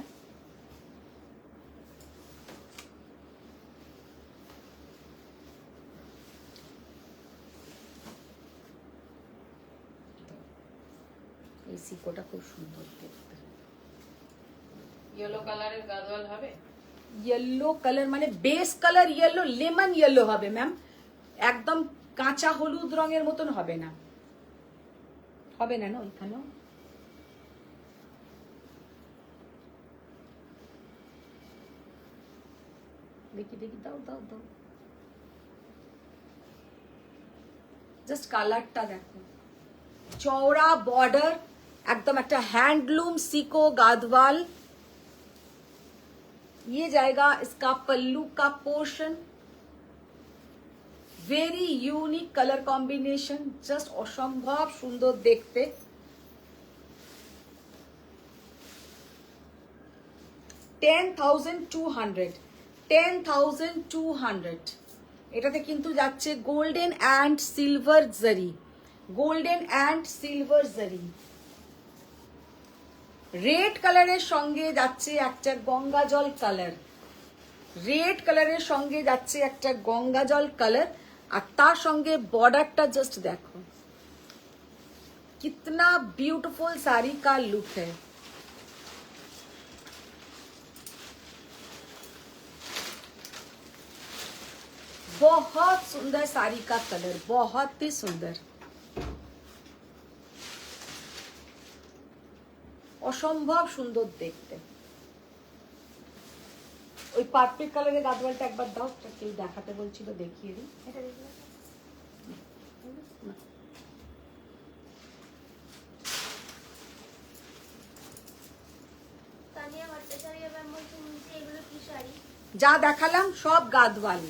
এই সিকোটা খুব সুন্দর দেখতে। ইয়েলো কালারের গাদওয়াল হবে? ইয়েলো কালার মানে base colour yellow, lemon yellow হবে ম্যাম, একদম কাঁচা হলুদ রঙের মতন হবে না, হবে না না ওইখানেও। দেখি দেখি, দাও দাও দাও, জাস্ট কালারটা দেখো, চওড়া বর্ডার, একদম একটা हैंडलूम सीको गादवाल। ये जाएगा इसका पल्लू का portion, very unique colour combination, just असंभव सुंदर देखते। 10,200 10,200 এটাতে কিন্তু যাচ্ছে গোল্ডেন অ্যান্ড সিলভার জারি, গোল্ডেন অ্যান্ড সিলভার জারি। রেড কালারের সঙ্গে যাচ্ছে একটা গঙ্গা জল কালার, রেড কালারের সঙ্গে যাচ্ছে একটা গঙ্গা জল কালার, আর তার সঙ্গে বর্ডারটা জাস্ট দেখো, कितना ब्यूटीफुल साड़ी का लुक है। बहुत सुंदर साड़ी का कलर, बहुत ही सुंदर, অসম্ভব সুন্দর দেখতে। ওই পার্পল কালারের গাদওয়ালটা একবার দাও, কেউ দেখাতে বলছিল, দেখিয়ে দিই। এটা দেখবে তানিয়া ভট্টাচার্য ম্যাম বলছেন নিচে এগুলো কি শাড়ি? যা দেখালাম সব গাদওয়াল,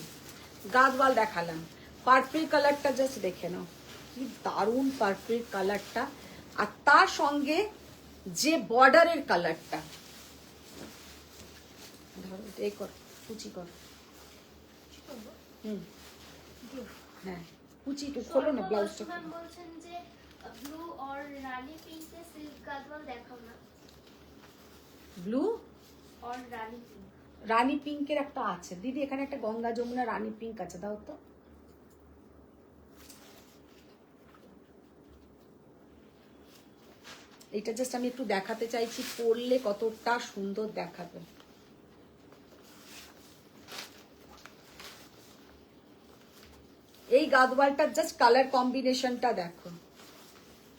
গাদওয়াল দেখালাম। পার্পল কালারটা জাস্ট দেখে নাও, কি দারুণ পার্পল কালারটা, আর তার সঙ্গে যে বর্ডারের কালারটা, ধরো এই কর, কুচি কর, হ্যাঁ কুচি একটু খোলো না ব্লাউজটা। ম্যাম বলছেন যে ব্লু আর রানী পিঙ্কে সিল্ক গাদওয়াল দেখাও না। ব্লু আর রানী পিঙ্ক, রানী পিঙ্কের একটা আছে দিদি, এখানে একটা গঙ্গা যমুনা রানী পিঙ্ক আছে, দাও তো। এটা জাস্ট আমি একটু দেখাতে চাইছি, পরলে কতটা সুন্দর দেখাবে। এই গাদওয়ালটার জাস্ট কালার কম্বিনেশনটা দেখো,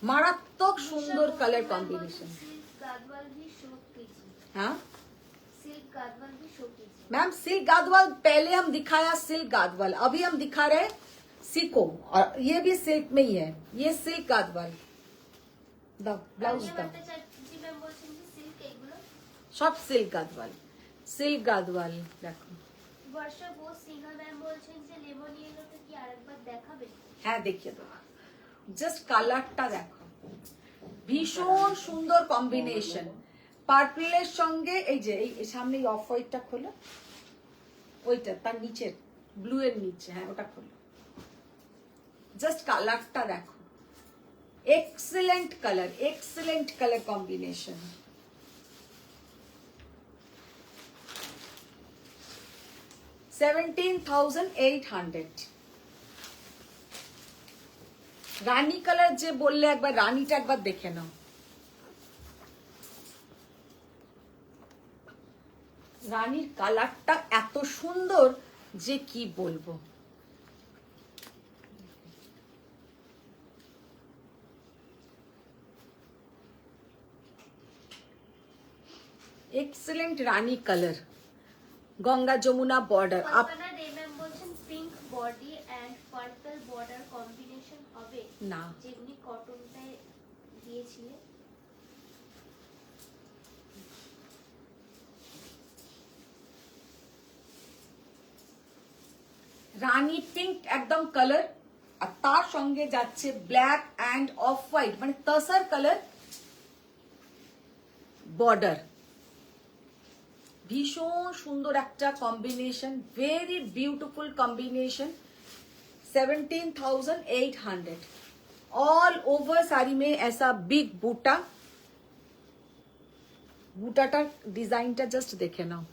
মারাত্মক সুন্দর কালার कॉम्बिनेशन। सिल्क गादवाल भी शो कीजिए। हाँ सिल्क गादवाल भी शो कीजिए। मैम सिल्क गादवाल पहले हम दिखाया, सिल्क गादवाल अभी हम दिखा रहे सिको, और ये भी सिल्क में ही है, ये सिल्क गादवाल। दाओ ब्लाउज তানিয়া दाओ, ভট্টাচার্য ম্যাম বলছেন যে সিল্ক এগুলো। सब सिल्क गादवाल, सिल्क गादवाल देखो। বর্ষা বোস সিনহা ম্যাম বলছেন যে লেমন ইয়েলোটা কি আরেকবার দেখাবে? হ্যাঁ দেখিয়ে দেবো, জাস্ট কালারটা দেখো, ভীষণ সুন্দর কম্বিনেশন, পার্পলের সঙ্গে এই যে এই সামনে অফ হোয়াইটটা খোলো, ওইটা তার নিচের ব্লু এর নিচে, হ্যাঁ ওটা খোলো, জাস্ট কালারটা দেখো, এক্সেলেন্ট কালার কম্বিনেশন। $17,800 রানী কালার যে বললে, একবার রানীটা একবার দেখে নাও, রানীর কালারটা এত সুন্দর যে কি বলবো। এক্সেলেন্ট রানী colour, Ganga Jamuna border. Kalpana De ma'am বলছেন pink body and purple border combination হবে না, যেমনি কটনটায় দিয়েছিলে। রানী পিঙ্ক একদম কালার, আর তার সঙ্গে যাচ্ছে ব্ল্যাক অ্যান্ড অফ হোয়াইট, মানে তসর কালার বর্ডার, ভীষণ সুন্দর একটা combination, very beautiful combination. 17,800 all over sari में ऐसा बिग बूटा, বুটাটার ডিজাইনটা জাস্ট দেখে নাও,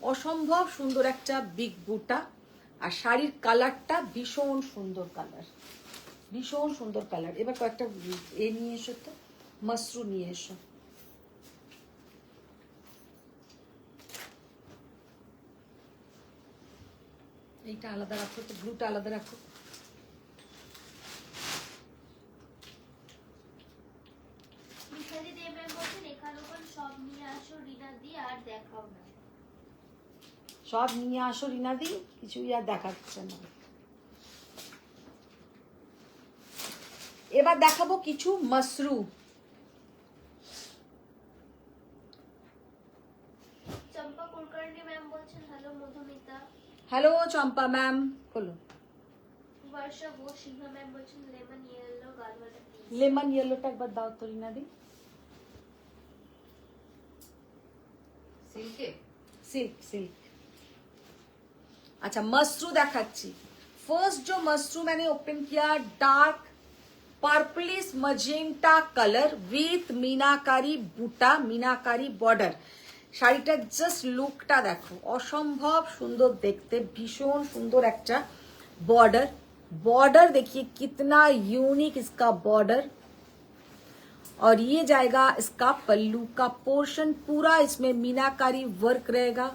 অসম্ভব সুন্দর একটা বিগ বুটা। আর শাড়ির কালারটা ভীষণ সুন্দর কালার, ভীষণ সুন্দর কালার। এবার কয়েকটা এ নিয়ে এসো তো, মাশরু নিয়ে এসো। এইটা আলাদা রাখো তো, ব্লুটা আলাদা রাখো। মিতালি দে ম্যাম বলছেন এখানে ওখানে সব নিয়ে আসো রিনা দি, আর দেখাও না। সব নিয়ে আসো রিনাদি, কিছুই আর দেখাচ্ছে না। এবার দেখাবো কিছু মাশরু। চম্পা কুলকার্নি ম্যাম বলছেন হ্যালো মধুমিতা। হ্যালো চম্পা ম্যাম, বলো। বর্ষা ঘোষ সিংহা ম্যাম বলছেন লেমন ইয়েলো গালওয়াটা প্লিজ। লেমন ইয়েলোটা একবার দাও তো রিনাদি। সিল্কে सिल्क सिल्क। अच्छा मशरू दिखाচ্ছি। फर्स्ट जो मशरू मैंने ओपन किया, dark purplish magenta colour with meenakari बूटा, मीनाकारी बॉर्डर। শাড়িটা জাস্ট লুকটা দেখো, অসম্ভব সুন্দর দেখতে, ভীষণ সুন্দর একটা बॉर्डर। बॉर्डर देखिए कितना यूनिक इसका बॉर्डर। और ये जाएगा इसका पल्लू का पोर्शन, पूरा इसमें मीनाकारी वर्क रहेगा।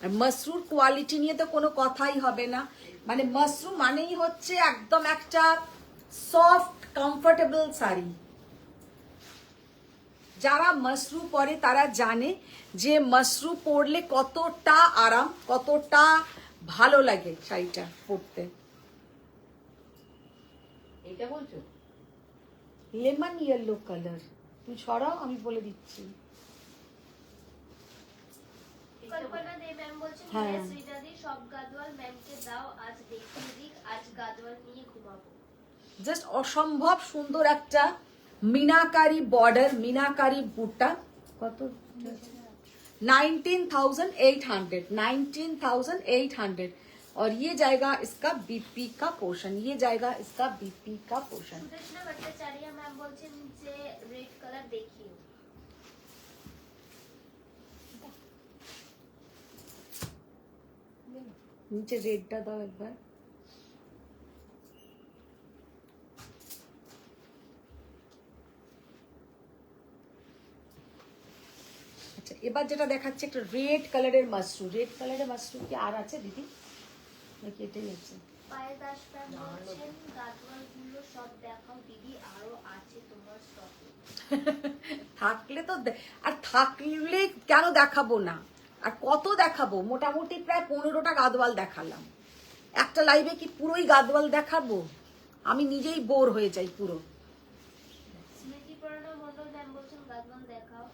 আর মাশরুর কোয়ালিটি নিয়ে তো কোনো কথাই হবে না, মানে মাশরু মানেই হচ্ছে একদম একটা সফট কমফোর্টেবল শাড়ি। যারা মাশরু পরে তারা জানে যে মাশরু পরলে কতটা আরাম, কতটা ভালো লাগে শাড়িটা পরতে। এটা বলছো? লেমন ইয়েলো কালার, তুমি ছড়াও আমি বলে দিচ্ছি। কল্পনা দে ম্যাম বলছেন হ্যাঁ। ইয়েস রিনা দি, সব গাদওয়াল ম্যামকে দাও আজ দেখিয়ে দিক, আজ গাদওয়াল নিয়ে ঘুমাবো। জাস্ট অসম্ভব সুন্দর একটা मीनाकारी बॉर्डर, मीनाकारी बूटा। कत 19,800, 19,800। और ये जाएगा इसका बीपी का पोर्शन, ये जाएगा इसका बीपी का पोर्शन। সুদেশনা ভট্টাচার্য ম্যাম বলছেন যে রেড কালার দেখিও। नीचे रेडটা দাও একবার। আচ্ছা এবার যেটা দেখাচ্ছে একটা রেড কালারের মাশরু। রেড কালারের মাশরু কি আর আছে দিদি নাকি এটাই আছে? পায়েল দাস ম্যাম বলছেন গাদওয়াল গুলো সব দেখাও দিদি, আরো আছে তোমার স্টকে। থাকলে তো আর থাকলে কেন দেখাবো না, আর কত দেখাবো? মোটামুটি প্রায় 15টা গাদওয়াল দেখালাম। একটা লাইভে কি পুরোই গাদওয়াল দেখাবো? আমি নিজেই বোর হয়ে যাই পুরো। স্মৃতি প্রণব মন্ডল ম্যাম বলছেন গাদওয়াল দেখাও।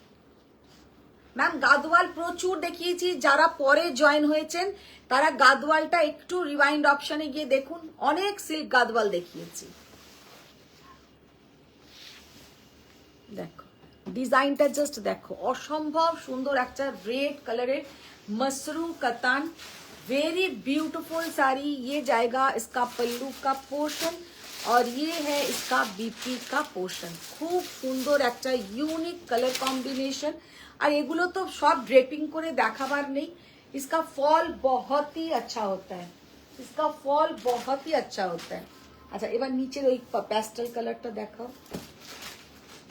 ম্যাম গাদওয়াল প্রচুর দেখিয়েছি, যারা পরে জয়েন হয়েছেন তারা গাদওয়ালটা একটু রিওয়াইন্ড অপশনে গিয়ে দেখুন, অনেক সিল্ক গাদওয়াল দেখিয়েছি। দেখো ডিজাইনটা জাস্ট দেখো, অসম্ভব সুন্দর একটা রেড কালারের मसरू कतान, वेरी ब्यूटीफुल साड़ी। ये जाएगा इसका पल्लू का पोर्शन और ये है इसका बीपी का पोर्शन। खूब सुंदर একটা यूनिक कलर कॉम्बिनेशन। और एगुलो तो सब ड्रेपिंग करे देखाबार नहीं, इसका फॉल बहुत ही अच्छा होता है, इसका फॉल बहुत ही अच्छा होता है। अच्छा এবার নিচের ওই প্যাস্টেল কালারটা দেখাও,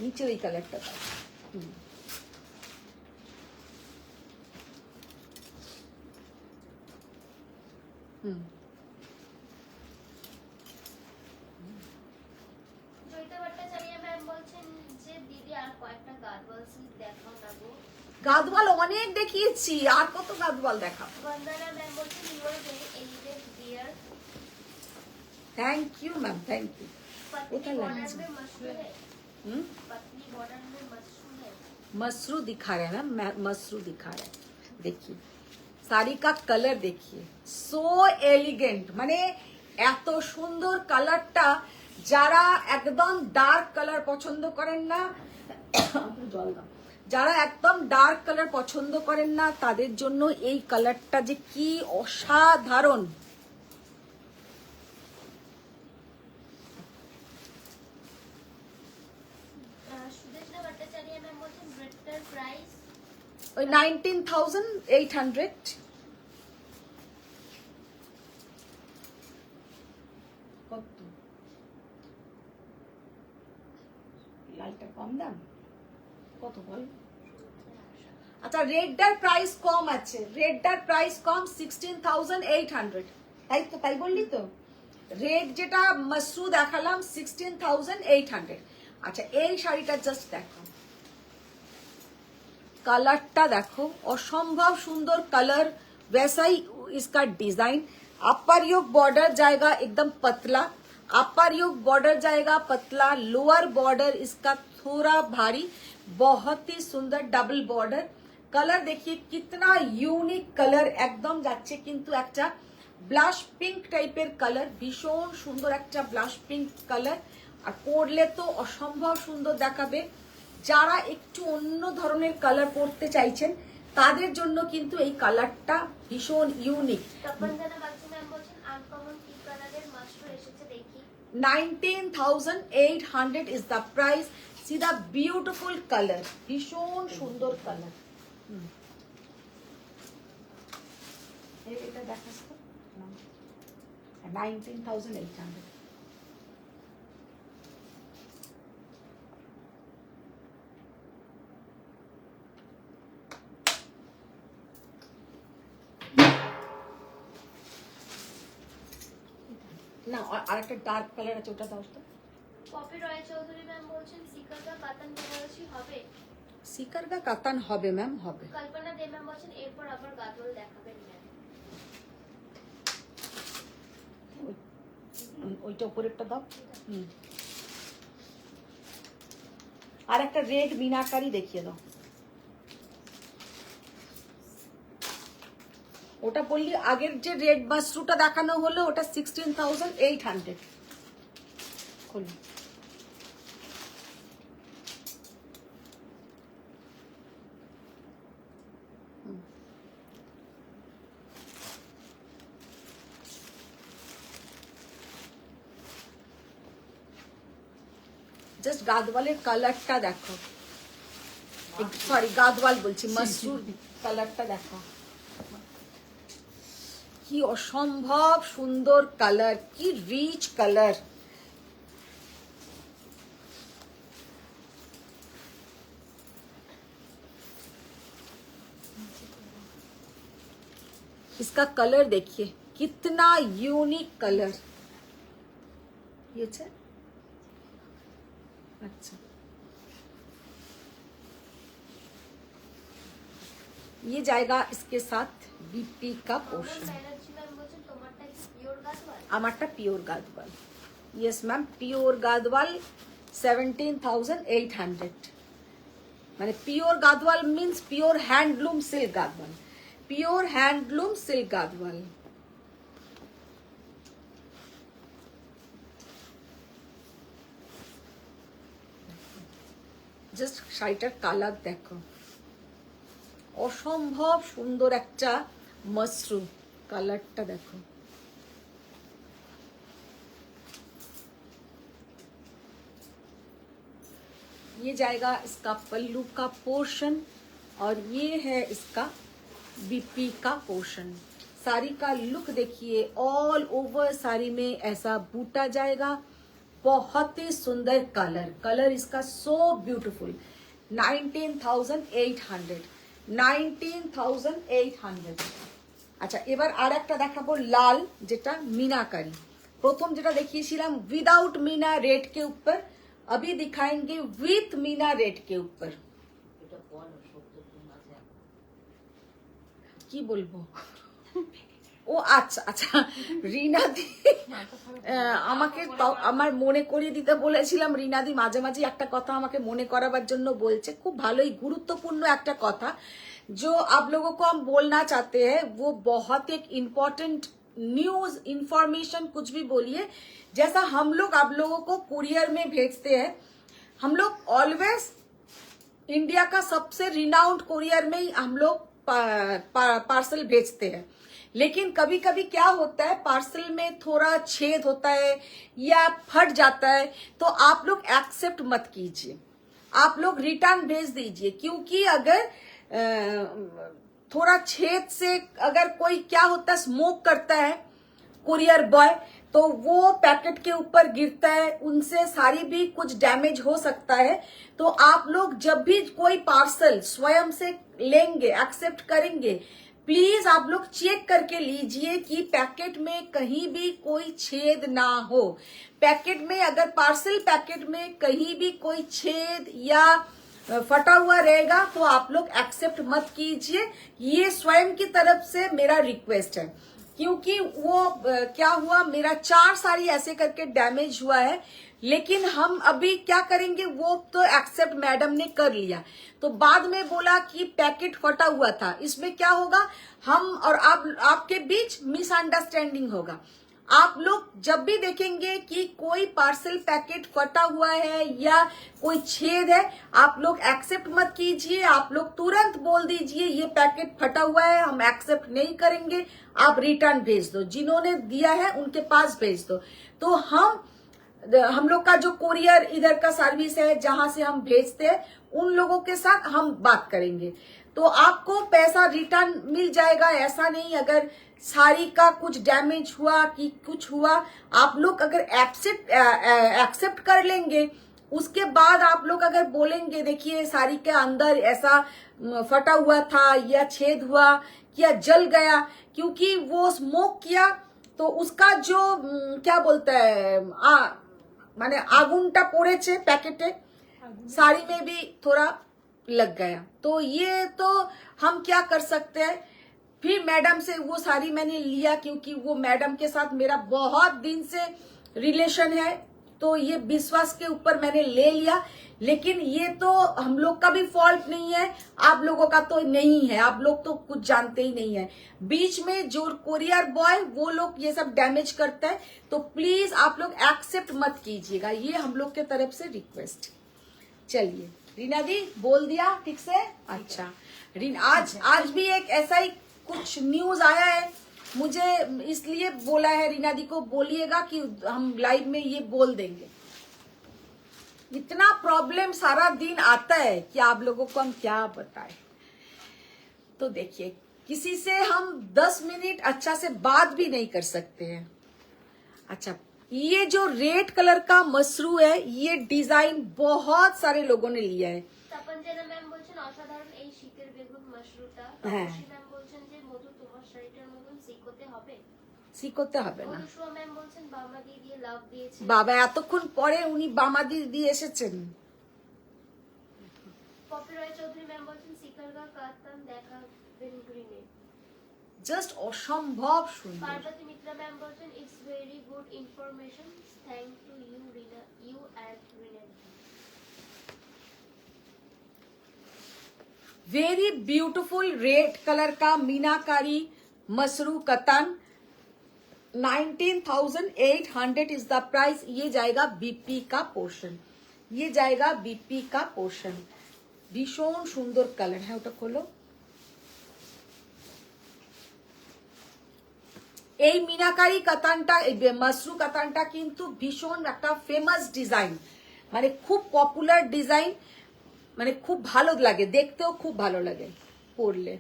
নিচের ওই কালারটা দাও। জয়িতা ভট্টাচার্য ম্যাম বলছেন যে দিদি আর কয়েকটা গাদওয়াল সিল্ক দেখাও না গো। গাদওয়াল অনেক দেখিয়েছি, আর কত গাদওয়াল দেখাবো? বন্দনা ম্যাম বলছেন you are very elegant dear. Thank you ma'am, thank you. पतली उधर बॉर्डर लाइन से। में मशरू है, पतली बॉर्डर में मशरू है। मसरू दिखा रहे हैं ना, मसरू दिखा रहे हैं। देखिए শাড়ি का कलर देखिए, सो एलिगेंट, মানে এত সুন্দর কালারটা যারা একদম ডার্ক কালার পছন্দ করেন না, জল দাও, যারা একদম ডার্ক কালার পছন্দ করেন না তাদের জন্য এই কালারটা যে কি অসাধারণ। সুদেশনা ভট্টাচার্য ম্যাম বলছেন ব্রেডটার প্রাইস ওই 19,800। কত? লালটা কম দাম কত বল? আচ্ছা রেডটার প্রাইস কম আছে, রেডটার প্রাইস কম 16,800। তাই তো, তাই বললি তো? রেড যেটা মাসরু দেখালাম 16,800। আচ্ছা এই শাড়িটা জাস্ট দেখো, कलरটা দেখো, অসম্ভব সুন্দর कलर, वैसा ही इसका डिजाइन। अपर योक बॉर्डर जाएगा एकदम पतला, अपर योक बॉर्डर जाएगा पतला, लोअर बॉर्डर इसका थोड़ा भारी, बहुत ही सुंदर डबल बॉर्डर। कलर देखिए कितना यूनिक कलर, एकदम যাচ্ছে কিন্তু একটা ব্লাশ পিঙ্ক টাইপের কালার, ভীষণ সুন্দর একটা ব্লাশ পিঙ্ক কালার। আর পরলে তো অসম্ভব সুন্দর দেখাবে। যারা একটু অন্য ধরনের কালার পরতে চাইছেন তাদের জন্য কিন্তু এই কালারটা ভীষণ ইউনিক। তপনজানা বাগচি ম্যাম বলছেন আনকমন কি কালারের মাস্টার এসেছে দেখি। 19,800 is the price. See the beautiful color, ভীষণ সুন্দর কালার। এটা দেখাস তো, 19,800। না আর একটা ডার্ক কালার আছে, ওটা দাও তো। পপি রয় চৌধুরী ম্যাম বলছেন সিকারগা কাতান বেনারসি হবে। সিকারগা কাতান হবে ম্যাম, হবে। কল্পনা দে ম্যাম বলছেন এরপর আবার গাদল দেখাবেন ম্যাম। ওইটা উপরেরটা দাও। আর একটা রেড মিনাকারি দেখিয়ে দাও। ওটা বললি আগের যে রেড মাশরুটা দেখানো হলো ওটা 16,800। খোলো। জাস্ট গাদওয়ালের কালারটা দেখো, সরি গাদওয়াল বলছি, মাশরুর কালারটা দেখো, কি অসম্ভব সুন্দর কালার, কি রিচ কালার। इसका कलर देखिए कितना यूनिक कलर। ये अच्छा, ये जाएगा इसके साथ बीपी का पोर्शन। ব্যানার্জি ম্যাম বলছেন তোমারটা কি পিওর গাদওয়াল? আমারটা pure Gadwal. Yes ma'am, pure Gadwal 17,800। মানে pure Gadwal means pure handloom silk Gadwal, pure handloom silk Gadwal. Just শাড়িটার কালার দেখো, অসম্ভব সুন্দর একটা মাশরুম, কালারটা দেখো। ये जाएगा इसका पल्लू का पोर्शन और ये है इसका बीपी का पोर्शन। साड़ी का लुक देखिए, ऑल ओवर साड़ी में ऐसा बूटा जाएगा, बहुत ही सुंदर कलर, कलर इसका सो ब्यूटीफुल। 19,800, 19,800। আচ্ছা এবার আর একটা দেখাবো লাল, যেটা मीनाकारी। প্রথম যেটা দেখিয়েছিলাম विदाउट मीना रेड के ऊपर, अभी दिखाएंगे विथ मीना रेड के ऊपर। এটা বলো সত্য তুমি আছে কি বলবো? ও আচ্ছা আচ্ছা, রিনাদি আমাকে আমার মনে করিয়ে দিতে বলেছিলাম। রিনাদি মাঝে মাঝে একটা কথা আমাকে মনে করাবার জন্য বলছে, খুব ভালোই গুরুত্বপূর্ণ একটা কথা जो आप लोगों को हम बोलना चाहते हैं, वो बहुत एक इम्पोर्टेंट न्यूज इंफॉर्मेशन कुछ भी बोलिए, जैसा हम लोग आप लोगों को कुरियर में भेजते हैं, हम लोग ऑलवेज इंडिया का सबसे रिनाउंड कुरियर में ही हम लोग पार्सल भेजते हैं। लेकिन कभी कभी क्या होता है, पार्सल में थोड़ा छेद होता है या फट जाता है, तो आप लोग एक्सेप्ट मत कीजिए, आप लोग रिटर्न भेज दीजिए। क्योंकि अगर थोड़ा छेद से अगर कोई क्या होता है, स्मोक करता है कुरियर बॉय, तो वो पैकेट के ऊपर गिरता है, उनसे सारी भी कुछ डैमेज हो सकता है। तो आप लोग जब भी कोई पार्सल स्वयं से लेंगे, एक्सेप्ट करेंगे, प्लीज आप लोग चेक करके लीजिए कि पैकेट में कहीं भी कोई छेद ना हो। पैकेट में अगर पार्सल पैकेट में कहीं भी कोई छेद या फटा हुआ रहेगा तो आप लोग एक्सेप्ट मत कीजिए। ये स्वयं की तरफ से मेरा रिक्वेस्ट है। क्योंकि वो क्या हुआ, मेरा 4 साड़ी ऐसे करके डैमेज हुआ है। लेकिन हम अभी क्या करेंगे, वो तो एक्सेप्ट मैडम ने कर लिया, तो बाद में बोला कि पैकेट फटा हुआ था। इसमें क्या होगा, हम और आपके बीच मिसअंडरस्टैंडिंग होगा। आप लोग जब भी देखेंगे कि कोई पार्सल पैकेट फटा हुआ है या कोई छेद है, आप लोग एक्सेप्ट मत कीजिए, आप लोग तुरंत बोल दीजिए ये पैकेट फटा हुआ है, हम एक्सेप्ट नहीं करेंगे, आप रिटर्न भेज दो, जिन्होंने दिया है उनके पास भेज दो। तो हम लोग का जो कुरियर इधर का सर्विस है जहां से हम भेजते हैं, उन लोगों के साथ हम बात करेंगे, तो आपको पैसा रिटर्न मिल जाएगा। ऐसा नहीं अगर साड़ी का कुछ डैमेज हुआ कि कुछ हुआ, आप लोग अगर एक्सेप्ट कर लेंगे, उसके बाद आप लोग अगर बोलेंगे देखिए साड़ी के अंदर ऐसा फटा हुआ था या छेद हुआ या जल गया, क्योंकि वो स्मोक किया तो उसका जो क्या बोलता है माने आगुनटा पड़ेছে पैकेटे, साड़ी में भी थोड़ा लग गया। तो ये तो हम क्या कर सकते हैं। फिर मैडम से वो साड़ी मैंने लिया, क्योंकि वो मैडम के साथ मेरा बहुत दिन से रिलेशन है, तो ये विश्वास के ऊपर मैंने ले लिया। लेकिन ये तो हम लोग का भी फॉल्ट नहीं है, आप लोगों का तो नहीं है, आप लोग तो कुछ जानते ही नहीं है। बीच में जो कुरियर बॉय वो लोग ये सब डैमेज करता है, तो प्लीज आप लोग एक्सेप्ट मत कीजिएगा, ये हम लोग के तरफ से रिक्वेस्ट। चलिए रीना दी बोल दिया ठीक से। अच्छा रीना, आज भी एक ऐसा ही कुछ न्यूज आया है, मुझे इसलिए बोला है, रीना दी को बोलिएगा कि हम लाइव में ये बोल देंगे। इतना प्रॉब्लम सारा दिन आता है कि आप लोगों को हम क्या बताएं। तो देखिए, किसी से हम 10 मिनट अच्छा से बात भी नहीं कर सकते हैं। अच्छा, ये जो रेड कलर का मसरू है, ये डिजाइन बहुत सारे लोगों ने लिया है। তপনজেনা ম্যাম বলছেন অসাধারণ এই শীতের বেগুন মাশরুমটা। হ্যাঁ। তপসী ম্যাম বলছেন যে মধু তোমার শাড়িটার মতন সিকোতে হবে। শিখতে হবে না মধুসুয়া ম্যাম বলছেন বাবা দিয়ে লাভ দিয়েছে। বাবা, এতক্ষণ পরে উনি বামাদি দিয়ে এসেছেন। পপি রয় চৌধুরী ম্যাম বলছেন সিকারগা কাতান দেখাবেন গ্রিনে। জাস্ট অসম্ভব সুন্দর। পার্বতী মিত্রা ম্যাম বলছেন it's very good information, thank to you Rina, you and Rina. Very beautiful red colour का मीनाकारी मसरू कतन, 19,800 इज द प्राइस। ये जाएगा बीपी का पोर्शन, ये जाएगा बीपी का पोर्शन। भीषण सुंदर कलर है, ওটা खोलो। এই মিনাকারি কাতানটা, মসরু কাতানটা কিন্তু ভীষণ একটা ফেমাস ডিজাইন, মানে খুব পপুলার ডিজাইন, মানে খুব ভালো লাগে, দেখতেও খুব ভালো লাগে পরলে।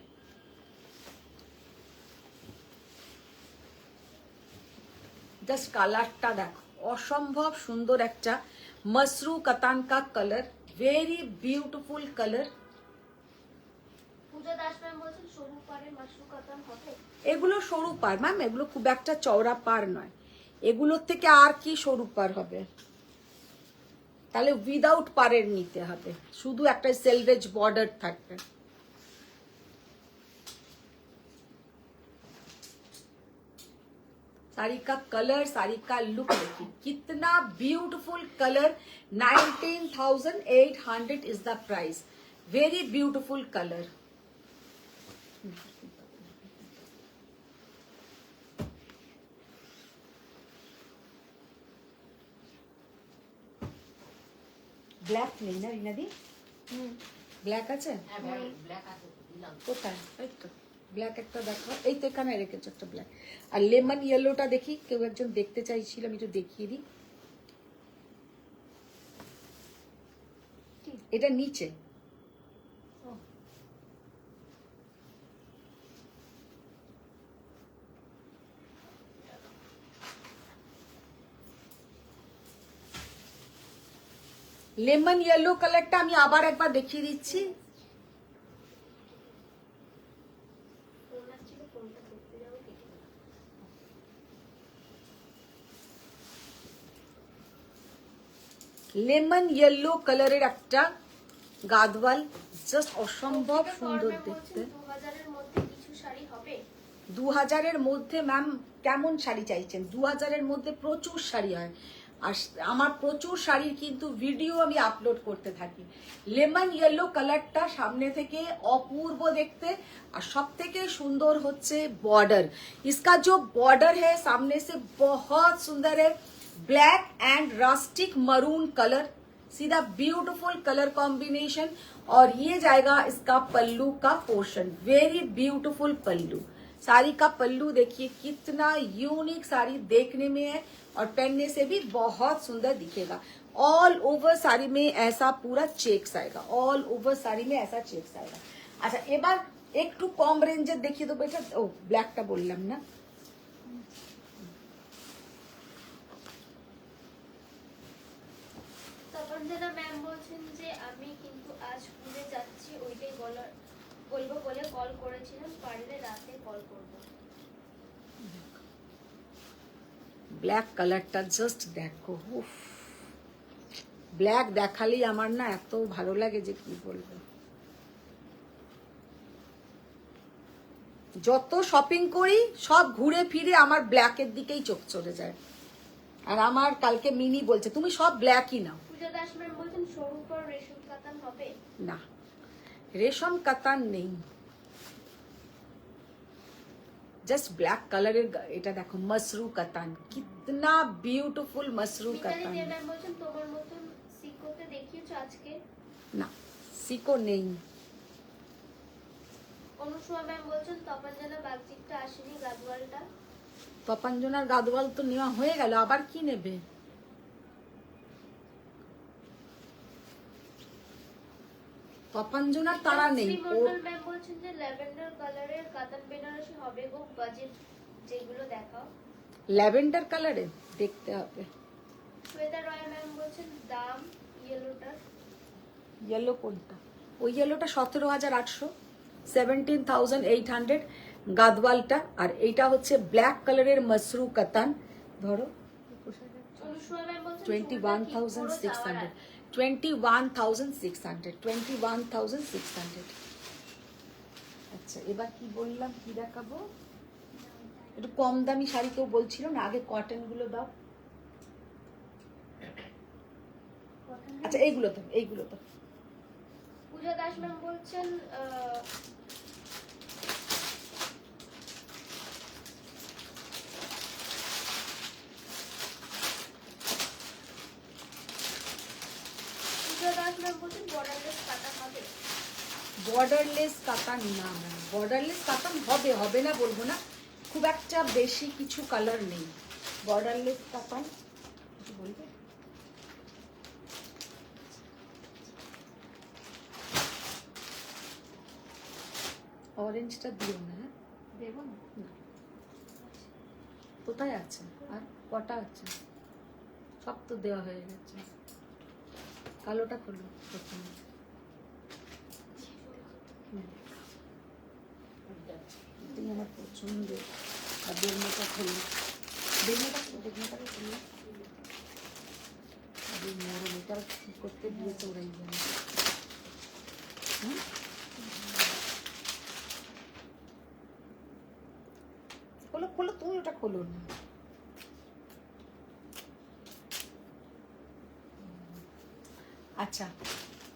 জাস্ট কালারটা দেখো, অসম্ভব সুন্দর একটা মসরু কাতান কা কালার, ভেরি বিউটিফুল কালার। পূজা দাস ম্যাম বলছেন সরু পাড়ে মাশরু কাতান হবে। এগুলো সরু পার ম্যাম, এগুলো খুব একটা চওড়া পার নয়, এগুলোর থেকে আর কি সরু পার হবে, তাহলে উইদাউট পারের নিতে হবে, শুধু একটা সেলভেজ বর্ডার থাকবে। साड़ी का कलर, साड़ी का लुक देखिए कितना beautiful colour. 19,800 is the price, very beautiful colour. Black নেই না রিনাদি? ব্ল্যাক আছে? হ্যাঁ ব্ল্যাক আছে দিলাম। কোথায়? এই তো ব্ল্যাক একটা দেখো, এই তো এখানে রেখেছো একটা ব্ল্যাক। আর লেমন ইয়েলোটা দেখি, কেউ একজন দেখতে চাইছিল, আমি একটু দেখিয়ে দিই। এটা নিচে। লেমন ইয়েলো কালারটা আমি আবার একবার দেখিয়ে দিচ্ছি। ফোন আসছিল, ফোনটা ধরতে যাবো কেটে গেল। লেমন ইয়েলো কালারের একটা গাদওয়াল, জাস্ট অসম্ভব কৌশিকা সুন্দর ফর্মে দেখতে। বলছেন 2000-এর মধ্যে কিছু শাড়ি হবে? 2000-এর মধ্যে ম্যাম কেমন শাড়ি চাইছেন? 2000-এর মধ্যে প্রচুর শাড়ি হয়, আর আমার প্রচুর শাড়ির কিন্তু ভিডিও আমি আপলোড করতে থাকি। লেমন ইয়েলো কালারটা সামনে থেকে অপূর্ব দেখতে, আর সব থেকে সুন্দর হচ্ছে बॉर्डर। इसका जो बॉर्डर है सामने से बहुत सुंदर है, black and rustic maroon colour, सीधा ब्यूटीफुल कलर कॉम्बिनेशन। और ये जाएगा इसका पल्लू का पोर्शन, वेरी ब्यूटीफुल पल्लू। साड़ी का पल्लू देखिए कितना यूनिक साड़ी देखने में है, और पहनने से भी बहुत सुंदर दिखेगा। ऑल ओवर साड़ी में ऐसा पूरा चेक्स आएगा, ऑल ओवर साड़ी में ऐसा चेक्स आएगा। अच्छा এবার একটু কম রেঞ্জের দেখিয়ে দেবো। এটা ও ব্ল্যাকটা বললাম না। তপঞ্জনা ম্যাম বলছেন যে আমি কিন্তু আজ স্কুলে যাচ্ছি, ওইটাই বলবো বলে কল করেছিলাম, পারলে রাতে কল করবো। ব্ল্যাক কালারটা জাস্ট দেখো, উফ, ব্ল্যাক দেখালেই আমার না এত ভালো লাগে যে কি বলবো। যত শপিং করি সব ঘুরে ফিরে আমার ব্ল্যাকের দিকেই চোখ চলে যায়। আর আমার কালকে মিনি বলছে তুমি সব ব্ল্যাকই নাও। পূজা দাস ম্যাম বলছেন সরু পর রেশম কাতান হবে? না, রেশম কাতান নেই, জাস্ট ব্ল্যাক কালারের। এটা দেখো মসরু কাতান, কিতনা বিউটিফুল মসরু মিতালি কাতান। দে ম্যাম বলছেন তোমার মতন সিকোতে দেখিয়েছো আজকে? না, সিকো নেই। অনুসুয়া ম্যাম বলছেন তপঞ্জনা বাগচিকটা আসেনি, গাদওয়ালটা। তপাঞ্জনার গাদওয়াল তো নেওয়া হয়ে গেল, আবার কি নেবে? তপাঞ্জনার তারা নেই। ও মন্ডল ম্যাম বলছেন যে ল্যাভেন্ডার কালারের কাতান বেনারসি হবে গো, বাজেট যেগুলো দেখাও। ল্যাভেন্ডার কালারে দেখতে হবে। শ্বেতা রয় ম্যাম বলছেন দাম ইয়েলোটার। ইয়েলো কোনটা? ওই ইয়েলোটা 17,800, 17,800 গাদওয়ালটা। আর এইটা হচ্ছে ব্ল্যাক কালারের মসরু কাতান। ধরো অনুসুয়া ম্যাম বলছেন 21,600, 21,600, 21,600। আচ্ছা এবার কি বললাম, কি দেখাবো? একটু কম দামি শাড়ি কেউ বলছিল না, আগে কটন গুলো দাও। আচ্ছা এইগুলো তো, এইগুলো তো। পূজা দাস ম্যাম বলছেন বর্ডারলেস কাতান হবে? বর্ডারলেস কাতান না, বর্ডারলেস কাতান হবে, হবে না বলবো না, খুব একটা বেশি কিছু কালার নেই বর্ডারলেস কাতান। কিছু বলবে? অরেঞ্জটা দিও না, হ্যাঁ দেবো না। না। কোথায় আছে আর কটা আছে? সব তো দেওয়া হয়ে গেছে। কালোটা খোলো প্রথমে। এটাই আমার পছন্দ। আর বেগনাটা খোলো, বেগনাটা খোলো। মরণ এটা কি করতে দিয়েছে ওরাই জানে। খোলো খোলো, তুমি ওটা খোলো না। আচ্ছা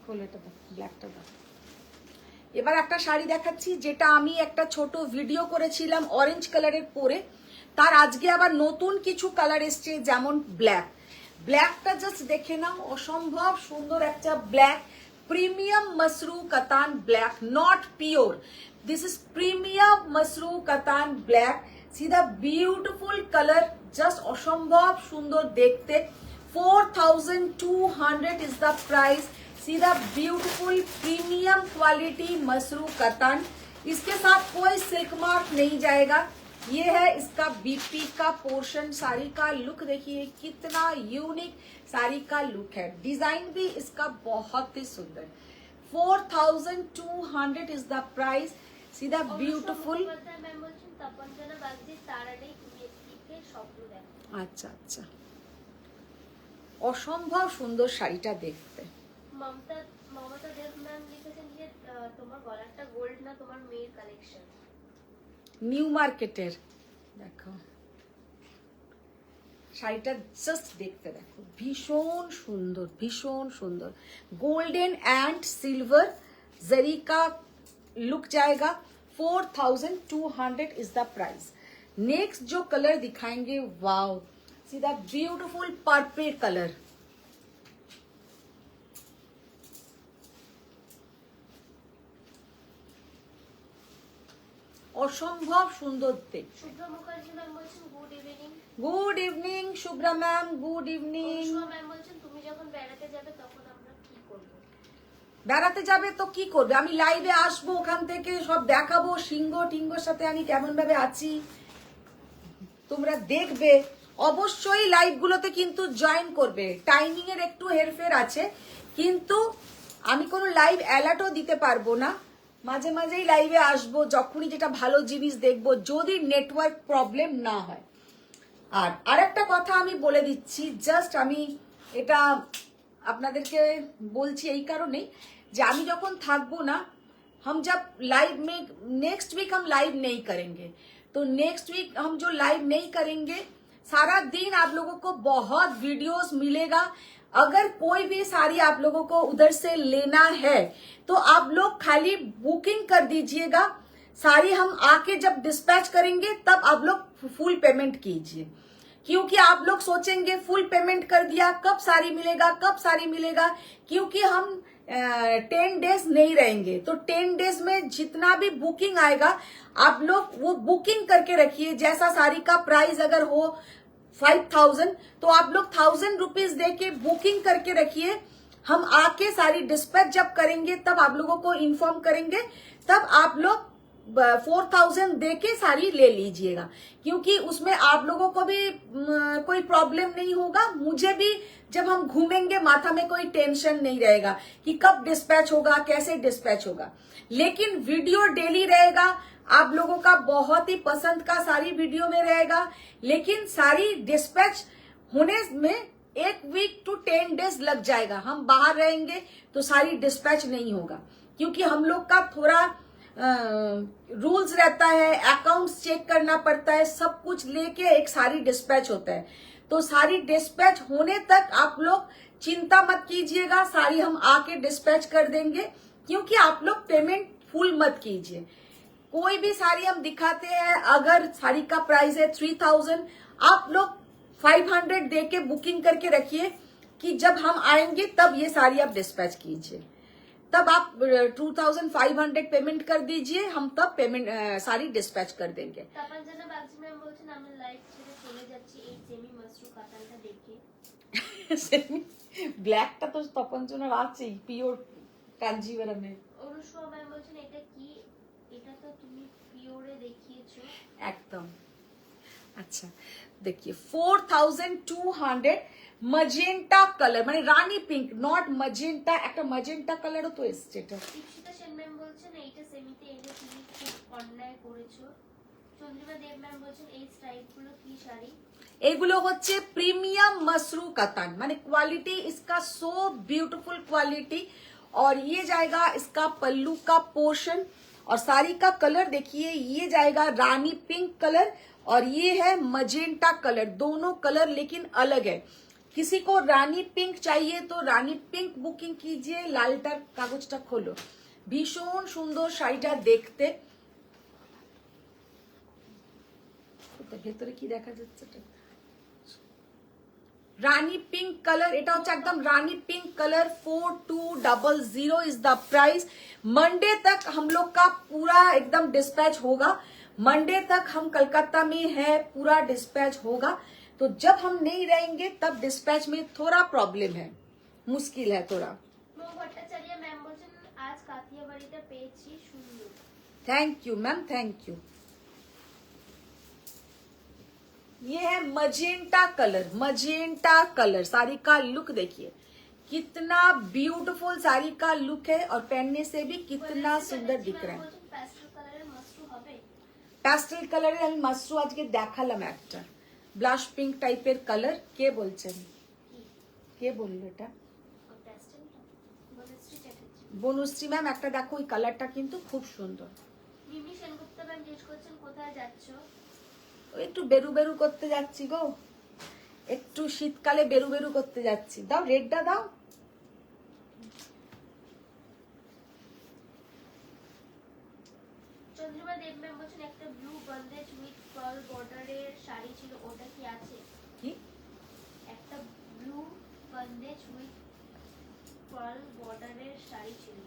খোলো, এটা দাও, ব্ল্যাকটা দাও। এবার একটা শাড়ি দেখাচ্ছি যেটা আমি একটা ছোট ভিডিও করেছিলাম অরেঞ্জ কালারের পরে, তার আজকে আবার নতুন কিছু কালার এসছে, যেমন ব্ল্যাক। ব্ল্যাকটা জাস্ট দেখে নাও, অসম্ভব সুন্দর একটা black, premium mashru katan black, not pure, this is premium mashru katan black. See the beautiful colour, just অসম্ভব সুন্দর দেখতে। 4200 is the price. See the beautiful premium quality Mashru कतन, इसके साथ कोई सिल्क मार्क नहीं जाएगा। ये है इसका बीपी का पोर्शन। साड़ी का लुक देखिए कितना यूनिक साड़ी का लुक है, डिजाइन भी इसका बहुत ही सुंदर। 4200 is the price. See the beautiful। Ma'am বলছেন তপনজনা বাগজি তার আগেই তুমি একটিকে স্বপ্ন দেখো। আচ্ছা আচ্ছা, অসম্ভব সুন্দর শাড়িটা দেখতে। মমতা দেব ম্যাম লিখেছেন যে তোমার গলাটা গোল্ড না, তোমার মেয়ের কালেকশন। নিউ মার্কেটের, দেখো শাড়িটা জাস্ট দেখতে দেখো, ভীষণ সুন্দর, ভীষণ সুন্দর। गोल्डन एंड सिल्वर जरी का लुक जाएगा। 4200 इज द प्राइस। नेक्स्ट जो कलर दिखाएंगे, wow, C the beautiful purple colour, অসম্ভব সুন্দর দেখতে। শুভ্র মুখার্জি ম্যাম বলছেন good evening. Good evening Shubhra ma'am, good evening. Ma'am বলছেন তুমি যখন বেড়াতে যাবে তখন আমরা কি করব? বেড়াতে যাবে তো কি করবে, আমি লাইভে আসবো, ওখান থেকে সব দেখাবো, সিংহ টিঙ্গোর সাথে আমি কেমন ভাবে আছি তোমরা দেখবে। অবশ্যই লাইভগুলোতে কিন্তু জয়েন করবে। টাইমিং এর একটু হেরফের আছে, কিন্তু আমি কোনো লাইভ অ্যালার্টও দিতে পারবো না। মাঝে মাঝেই লাইভে আসবো, যখনই যেটা ভালো জিনিস দেখবো, যদি নেটওয়ার্ক প্রবলেম না হয়। আর আরেকটা কথা আমি বলে দিচ্ছি, জাস্ট আমি এটা আপনাদেরকে বলছি এই কারণেই যে আমি যখন থাকবো না, हम जब लाइव में नेक्स्ट वीक हम लाइव नहीं करेंगे, तो नेक्स्ट वीक हम जो लाइव नहीं करेंगे, सारा दिन आप लोगों को बहुत वीडियोस मिलेगा। अगर कोई भी साड़ी आप लोगों को उधर से लेना है तो आप लोग खाली बुकिंग कर दीजिएगा। साड़ी हम आके जब डिस्पैच करेंगे तब आप लोग फुल पेमेंट कीजिए, क्योंकि आप लोग सोचेंगे फुल पेमेंट कर दिया, कब साड़ी मिलेगा, कब साड़ी मिलेगा, क्योंकि हम 10 डेज नहीं रहेंगे। तो 10 डेज में जितना भी बुकिंग आएगा आप लोग वो बुकिंग करके रखिए। जैसा साड़ी का प्राइस अगर हो 5000 तो आप लोग 1000 रुपीज दे के बुकिंग करके रखिए। हम आके सारी डिस्पैच जब करेंगे तब आप लोगों को इन्फॉर्म करेंगे, तब आप लोग 4000 दे के साड़ी ले लीजिएगा, क्योंकि उसमें आप लोगों को भी कोई प्रॉब्लम नहीं होगा, मुझे भी जब हम घूमेंगे माथा में कोई टेंशन नहीं रहेगा कि कब डिस्पैच होगा, कैसे डिस्पैच होगा। लेकिन वीडियो डेली रहेगा, आप लोगों का बहुत ही पसंद का सारी वीडियो में रहेगा, लेकिन सारी डिस्पैच होने में 1 वीक टू 10 डेज लग जाएगा। हम बाहर रहेंगे तो सारी डिस्पैच नहीं होगा, क्योंकि हम लोग का थोड़ा रूल्स रहता है, अकाउंट्स चेक करना पड़ता है, सब कुछ लेके एक सारी डिस्पैच होता है। तो सारी डिस्पैच होने तक आप लोग चिंता मत कीजिएगा, सारी हम आके डिस्पैच कर देंगे, क्योंकि आप लोग पेमेंट फुल मत कीजिए। कोई भी साड़ी हम दिखाते हैं, अगर साड़ी का प्राइस है 3000, आप लोग 500 दे के बुकिंग करके रखिए कि जब हम आएंगे तब ये साड़ी आप डिस्पैच कीजिए। तब आप 2500 पेमेंट कर दीजिए, हम तब पेमेंट सारी डिस्पैच कर देंगे। তপনজনা বাগজি ম্যাম বলছেন আমি লাইভ ছেড়ে চলে যাচ্ছি এই সেমি মাসরু কাতানটা দেখে। ব্ল্যাকটা তো তপনজনার আছেই, পিওর কাঞ্জিভারমে। অনুষ্কা ম্যাম বলছেন এটা কি, এটা তো তুমি পিওরে দেখিয়েছো। একদম। আচ্ছা देखिए 4200 मजेंटा कलर, মানে রানী পিঙ্ক, নট মজেন্টা, একটা মজেন্টা কালারও তো এসছে এটা। দীপশিতা সেন ম্যাম বলছেন এইটা সেমিতে এনে তুমি খুব অন্যায় করেছো। চন্দ্রিমা দেব ম্যাম বলছেন এই স্ট্রাইপগুলো কি শাড়ি? এগুলো হচ্ছে প্রিমিয়াম मसरू कतान, माने क्वालिटी इसका सो ब्यूटीफुल क्वालिटी। और ये जाएगा इसका पल्लू का पोर्शन, और साड़ी का कलर देखिए, ये जाएगा रानी पिंक कलर और ये है मजेंटा कलर, दोनों कलर लेकिन अलग है। किसी को रानी पिंक चाहिए तो रानी पिंक बुकिंग कीजिए। लालटा कागजটা खोलो, ভীষণ সুন্দর শাড়িটা দেখতে। ভেতরে কি দেখা যাচ্ছে, রানী পিঙ্ক কালার, এটা হচ্ছে একদম rani pink colour 4200 is the price. Monday तक हम लोग का पूरा एकदम डिस्पैच होगा। मंडे तक हम कलकत्ता में है, पूरा डिस्पैच होगा। तो जब हम नहीं रहेंगे तब डिस्पैच में थोड़ा प्रॉब्लम है, मुश्किल है थोड़ा। মো ভট্টাচার্য ম্যাম বলছেন আজ কাথিয়াবাড়িতে পেয়েছি সুন্দর। Thank you ma'am, thank you. ये है magenta colour, magenta colour. Sari का लुक देखिए कितना ब्यूटीफुल साड़ी का लुक है, और पहनने से भी कितना सुंदर दिख रहा है। প্যাস্টেল কালারের মাশরু হবে। প্যাস্টেল কালারের আমি মাশরু আজকে দেখালাম একটা ব্লাশ পিঙ্ক টাইপের কালার। কে বলছেন, কে বললো এটা? প্যাস্টেলটা বনশ্রী চ্যাটার্জি। বনুশ্রী ম্যাম একটা দেখো, ওই কালারটা কিন্তু খুব সুন্দর। মিমি সেনগুপ্তা ম্যাম জিজ্ঞেস করছেন কোথায় যাচ্ছো? ওই একটু বেরু বেরু করতে যাচ্ছি গো, একটু শীতকালে বেরু বেরু করতে যাচ্ছি। দাও রেডটা দাও। চন্দ্রিমা দেব ম্যাম বলছেন একটা ব্লু বন্দেজ উইথ পার্ল বর্ডারের শাড়ি ছিল, ওটা কি আছে? কি একটা ব্লু বন্দেজ উইথ পার্ল বর্ডারের শাড়ি ছিল,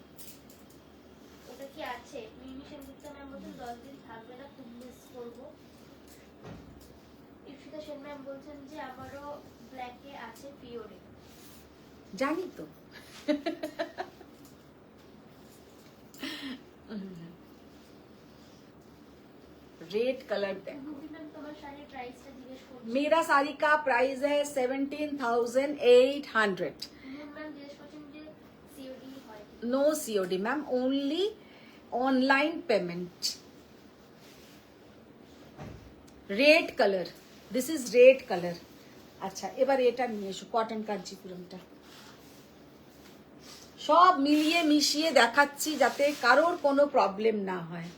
ওটা কি আছে? মিমি সেনগুপ্তা ম্যাম বলছেন 10 দিন থাকবে না, খুব মিস করবো। ইপসিতা সেন ম্যাম বলছেন যে আমারও ব্ল্যাকে আছে পিওরে। জানি তো। रेड कलर देखो। রুবি ম্যাম তোমার শাড়ির প্রাইসটা জিজ্ঞেস করছেন। मेरा साड़ी का प्राइस है 17,800। মুন ম্যাম জিজ্ঞেস করছেন যে সিওডি হয় কি? No COD ma'am, only online payment. Red colour, this is red colour. আচ্ছা এবার এটা নিয়ে এসো, কটন কাঞ্চিপুরমটা। সব মিলিয়ে মিশিয়ে দেখাচ্ছি যাতে কারোর কোনো প্রবলেম না হয়।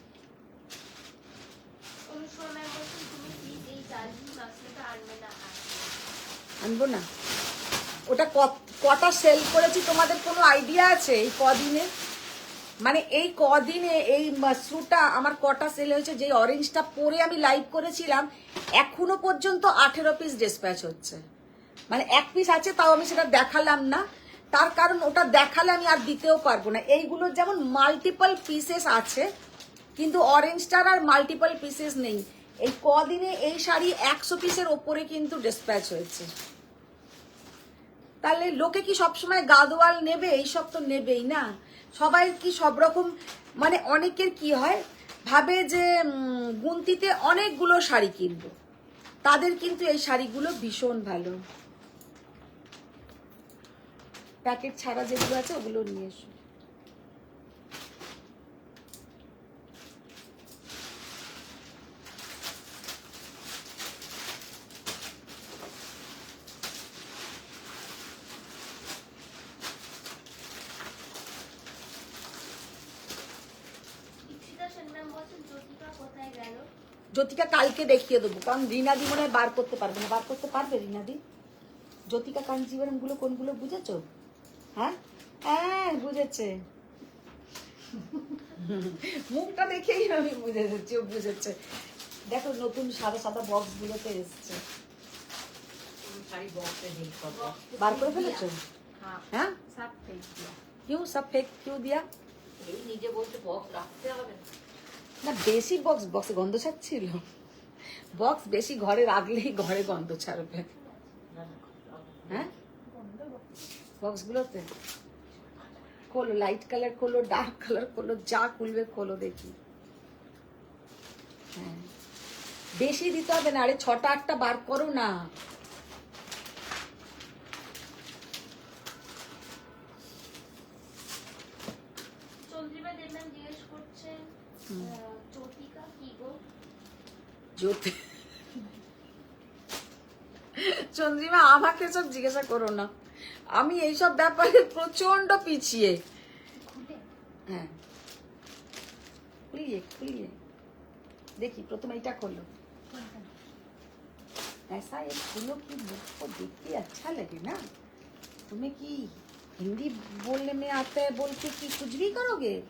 অনুষ্কা ম্যাম বলছেন তুমি প্লিজ এই জালজি মাছটা আনবে না আর। আনবো না? ওটা কটা সেল করেছি তোমাদের কোনো আইডিয়া আছে এই কদিনে? মানে এই কদিনে এই মাশরুটা আমার কটা সেল হয়েছে? যে অরেঞ্জটা পরে আমি লাইভ করেছিলাম এখনো পর্যন্ত 18 পিস ডিসপ্যাচ হচ্ছে। মানে এক পিস আছে, তাও আমি সেটা দেখালাম না, তার কারণ ওটা দেখালে আমি আর দিতেও পারবো না। এইগুলোর যেমন মাল্টিপল পিসেস আছে, কিন্তু অরেঞ্জটার আর মাল্টিপল পিসেস নেই। এই কদিনে এই শাড়ি 100 পিসের ওপরে কিন্তু ডিসপ্যাচ হয়েছে। তাহলে লোকে কি সবসময় গাদোয়াল নেবে? এইসব তো নেবেই না। সবাই কি সব রকম, মানে অনেকের কি হয় ভাবে যে গুনতিতে অনেকগুলো শাড়ি কিনবো, তাদের কিন্তু এই শাড়িগুলো ভীষণ ভালো। প্যাকেট ছাড়া যেগুলো আছে ওগুলো নিয়ে এসো। ইপসিতা সেন ম্যাম বলছেন জ্যোতিকা কোথায় গেল? জ্যোতিকা কালকে দেখিয়ে দেবো, কারণ রিনাদি মনে হয় বার করতে পারবে না। বার করতে পারবে রিনাদি? জ্যোতিকা কাঞ্জিবরম গুলো কোনগুলো বুঝেছো? হ্যাঁ হ্যাঁ বুঝেছে, মুখটা দেখেই আমি বুঝে যাচ্ছি ও বুঝেছে। দেখো নতুন সাদা সাদা বক্স গুলোতে এসছে। শাড়ি বক্সে নেই সব। বার করে ফেলেছো? হ্যাঁ, হ্যাঁ, সব ফেক দিয়া। क्यों सब फेक क्यों दिया? এই নিজে বলতে বক্স রাখতে হবে না। না বেশি বক্সে গন্ধ ছাড়ছিল। বক্স বেশি ঘরে রাখলেই ঘরে গন্ধ ছাড়বে। না, না, হ্যাঁ বক্স গুলোতে খোলো, লাইট কালার খোলো, ডার্ক কালার খোলো, যা খুলবে খোলো দেখি। হ্যাঁ বেশি দিতে হবে না, আরে 6টা 8টা বার করো না। চন্দ্রিমা দেব ম্যাম জিজ্ঞেস করছেন জ্যোতিকা কি গো? জ্যোতি চন্দ্রিমা আমাকে সব জিজ্ঞাসা করো না, আমি এইসব ব্যাপারে প্রচন্ড পিছিয়ে। হ্যাঁ খুলিয়ে খুলিয়ে দেখি, প্রথমে এটা খোলো। ऐसा एक फूलों की बुक को देख के अच्छा लगे ना। तुम्हें की हिंदी बोलने में आता है बोल के कि कुछ भी करोगे?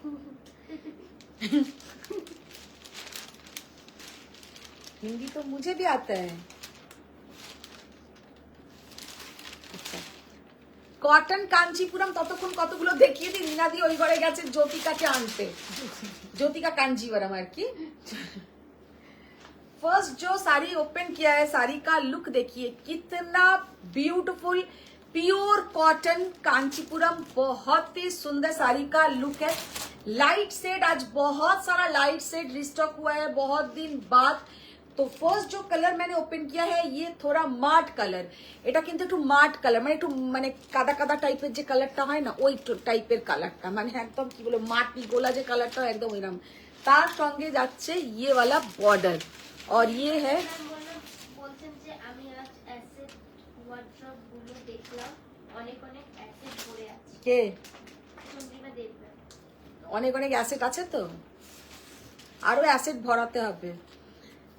हिंदी तो मुझे भी आता है। কটন কাঞ্চিপুরম ততক্ষণ কতগুলো দেখিয়ে দিই। मीनादी ওই ঘরে গেছে জ্যোতিকাকে আনতে, ज्योतिका कांजीवरम আর কি। फर्स्ट जो साड़ी ओपन किया है, साड़ी का लुक देखिए कितना ब्यूटीफुल, प्योर कॉटन कांचीपुरम, बहुत ही सुंदर साड़ी का लुक है। लाइट शेड, आज बहुत सारा लाइट शेड रिस्टॉक हुआ है बहुत दिन बाद। तो फर्स्ट जो कलर मैंने ओपन किया है ये थोड़ा माट कलर, এটা কিন্তু একটু মাট কালার, মানে একটু মানে কাদা কাদা টাইপের যে কালারটা হয় না ওই টাইপের কালারটা, মানে একদম কি বলে মাটি গোলা যে কালারটা একদম ওইরকম। তার সঙ্গে যাচ্ছে ये वाला बॉर्डर और ये है ম্যাম বলছেন যে আমি আজ অ্যাসেট ওয়ার্ড্রপ গুলো দেখলাম, অনেক অনেক অ্যাসেট ভরে আছে। কে চন্দ্রিমা দেবী অনেক অনেক অ্যাসেট আছে, তো আরো অ্যাসেট ভরাতে হবে।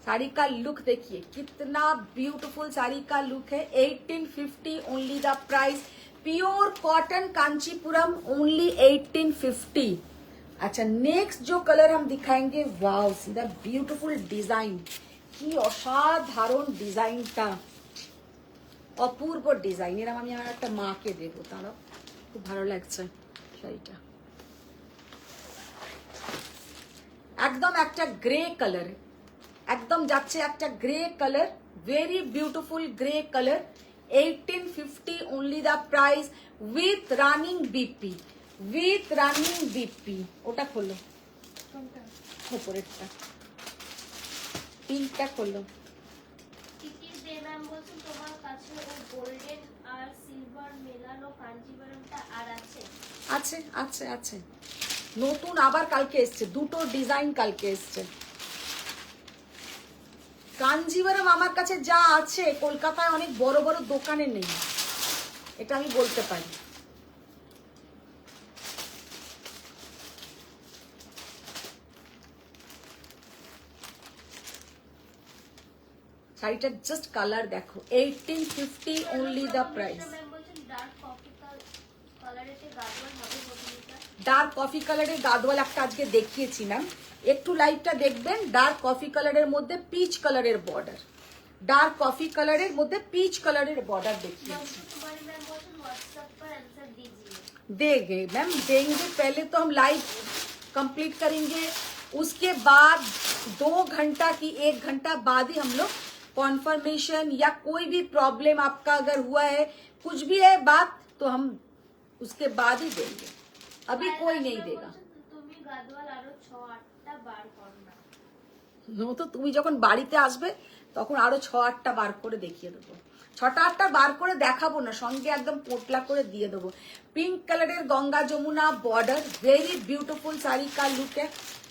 साड़ी का लुक देखिए कितना ब्यूटीफुल साड़ी का लुक है। 1850 only the price, pure cotton Kanchipuram only 1850। अच्छा, नेक्स्ट जो कलर हम दिखाएंगे, वाओ सीधा ब्यूटीफुल डिजाइन, কি অসাধারণ ডিজাইনটা, অপূর্ব ডিজাইন। এরকম আমি আমার একটা মাকে দেবো, তারও খুব ভালো লাগছে শাড়িটা। একদম একটা গ্রে কালার, একদম যাচ্ছে একটা grey colour, very beautiful grey colour. 1850 only the price with running BP, with running BP। ওটা খোলো, উপরেরটা পিঙ্কটা খোলো। তিতির দে ম্যাম বলছেন তোমার কাছে ও গোল্ডেন আর সিলভার মেলানো কাঞ্জিভারমটা আর আছে? আছে আছে আছে, নতুন আবার কালকে এসছে, দুটো ডিজাইন কালকে এসছে। কাঞ্জিভারম আমার কাছে যা আছে কলকাতায় অনেক বড় বড় দোকানে নেই, এটা আমি বলতে পারি। শাড়িটার জাস্ট কালার দেখো, 1850 only the price। ম্যাম বলছেন ডার্ক কফি কালারেতে গাদওয়াল হবে বদলিটা। ডার্ক কফি কালারের গাদওয়াল একটা আজকে দেখিয়েছি ম্যাম, একটু লাইভটা দেখবেন। ডার্ক কফি কালারের মধ্যে পিচ কালারের বর্ডার, डार्क कॉफी कलर मध्य पीच कलर बॉर्डर देखिए। देंगे मैम, देंगे। पहले तो हम लाइव कंप्लीट करेंगे, उसके बाद 2 घंटा की 1 घंटा बाद ही हम लोग कॉन्फर्मेशन या कोई भी प्रॉब्लम आपका अगर हुआ है, कुछ भी है बात, तो हम उसके बाद ही देंगे, अभी कोई नहीं देगा। नो तो তুমি যখন বাড়িতে আসবে তখন আরো 6-8টা বার করে দেখিয়ে দেবো, 6টা-8টা বার করে দেখাবো না, সঙ্গে একদম পোটলা করে দিয়ে দেবো। পিঙ্ক কালারের Ganga Jamuna border, very beautiful sari का लुक है।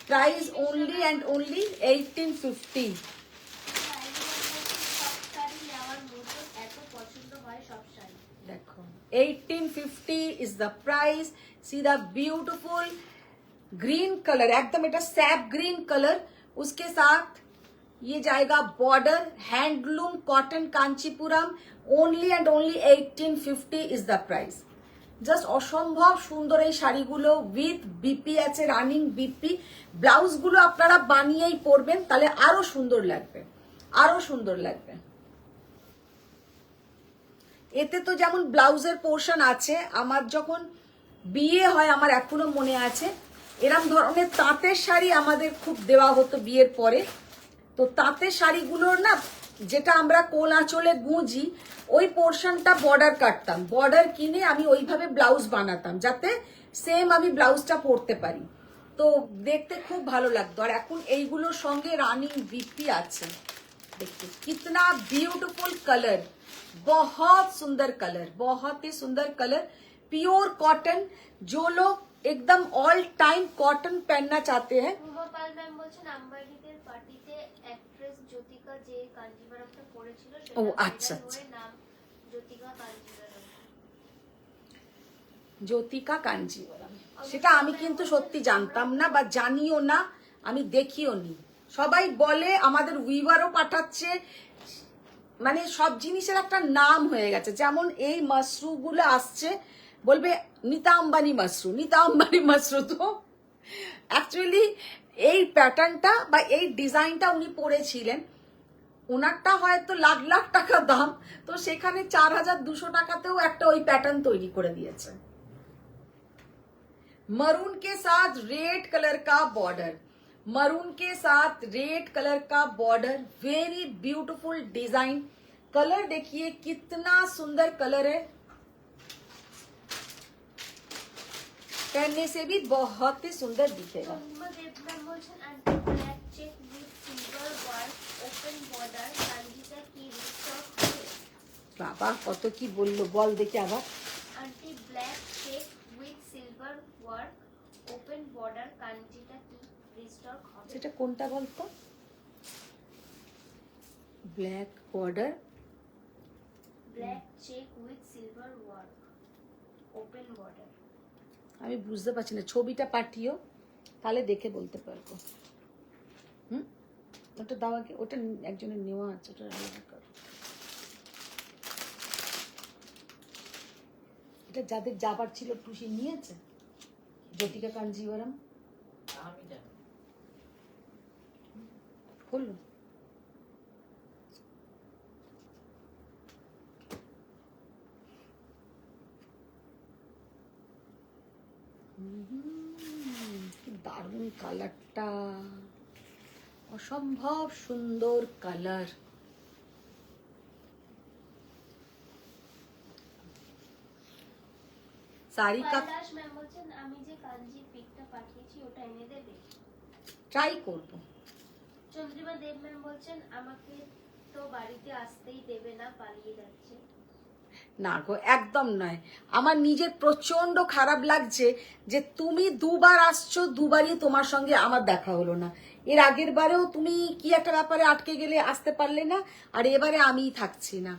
Price only and only 1850। देखो 1850 is the price. See the beautiful green colour, एकदम এটা सैप ग्रीन कलर, उसके साथ ये जाएगा border, handloom cotton Kanchipuram, only and only 1850 is the price. Just অসম্ভব সুন্দর এই শাড়িগুলো, উইথ বিপি আছে, রানিং বিপি। ব্লাউজগুলো আপনারা বানিয়েই পরবেন, তাহলে আরো সুন্দর লাগবে, আরো সুন্দর লাগবে। এতে তো যেমন ব্লাউজের পোর্শন আছে, আমার যখন বিয়ে হয় আমার এখনো মনে আছে, এরম ধরনের তাঁতের শাড়ি আমাদের খুব দেওয়া হতো বিয়ের পরে। তো তাঁতের শাড়িগুলোর না, যেটা আমরা কোল আঁচলে গুঁজি, ওই পোর্শনটা বর্ডার কাটতাম, বর্ডার কিনে আমি ওইভাবে ব্লাউজ বানাতাম, যাতে সেম আমি ব্লাউজটা পরতে পারি। তো দেখতে খুব ভালো লাগতো। আর এখন এইগুলোর সঙ্গে রানিং বিপি আছে, देखिए कितना ब्यूटीफुल कलर, बहुत सुंदर कलर, बहुत ही सुंदर कलर। प्योर कॉटन, जो लोग एकदम ऑल टाइम कॉटन पहनना चाहते हैं। রূপাপাল ম্যাম বলছেন আম্বানিদের পার্টিতে অ্যাক্ট্রেস জ্যোতিকা যে কাঞ্জিভারমটা পরেছিল সেটা আচ্ছা আচ্ছা, নাম জ্যোতিকা কাঞ্জিভারম। জ্যোতিকা কাঞ্জিভারম, সেটা আমি কিন্তু সত্যি জানতাম না, বা জানিও না, আমি দেখিও নি। সবাই বলে, আমাদের উইভারও পাঠাচ্ছে, মানে সব জিনিসের একটা নাম হয়ে গেছে। যেমন এই মাশরুগুলো আসছে, বলবে নীতা আম্বানি মাশরু, নীতা আম্বানি মাশরু। তো অ্যাকচুয়ালি এই প্যাটার্নটা বা এই ডিজাইনটা উনি পরেছিলেন, ওনারটা হয়তো লাখ লাখ টাকা দাম, তো সেখানে 4200 টাকাতেও একটা ওই প্যাটার্ন তৈরি করে দিয়েছে। मरून के साथ रेड कलर का बॉर्डर, मरून के साथ रेड कलर का border, very beautiful design. Colour देखिए कितना सुंदर कलर है, पहनने से भी बहुत ही सुंदर दिखेगा। চন্দ্রিমা দেব ম্যাম বলছেন auntie black check with silver work open border কাঞ্জিটা কি রিস্টক হবে? বাবা কত কি বললো, বল দেখি আবার। Auntie black check with silver work open border কাঞ্জিটা কি রিস্টক হবে? সেটা কোনটা বলতো? Black border, black check with silver work open border. আমি বুঝতে পারছি না, ছবিটা পাঠিও তাহলে দেখে বলতে পারবো। ওটা দাও আগে, ওটা একজনের নেওয়া আছে, ওটা আলাদা করো। এটা যাদের যাবার ছিল টুসি নিয়েছে, জ্যোতিকা কাঞ্জিবরম আমি জানি হলো। কি দারুণ কালারটা, অসম্ভব সুন্দর কালার। শাড়ি কা কৈলাস ম্যাম বলছেন আমি যে কাঞ্জির পিকটা পাঠিয়েছি ওটা এনে দেবে? ট্রাই করবো। চন্দ্রিমা দেব ম্যাম বলছেন আমাকে তো বাড়িতে আসতেই দেবে না, পালিয়ে যাচ্ছে। না গো, একদম নয়। আমার নিজের প্রচন্ড খারাপ লাগছে যে তুমি দুবার আসছো, দুবারই তোমার সঙ্গে আমার দেখা হলো না। এর আগের বারেও তুমি কি একটা ব্যাপারে আটকে গেলে, আসতে পারলে না, আর এবারে আমিই থাকছি না।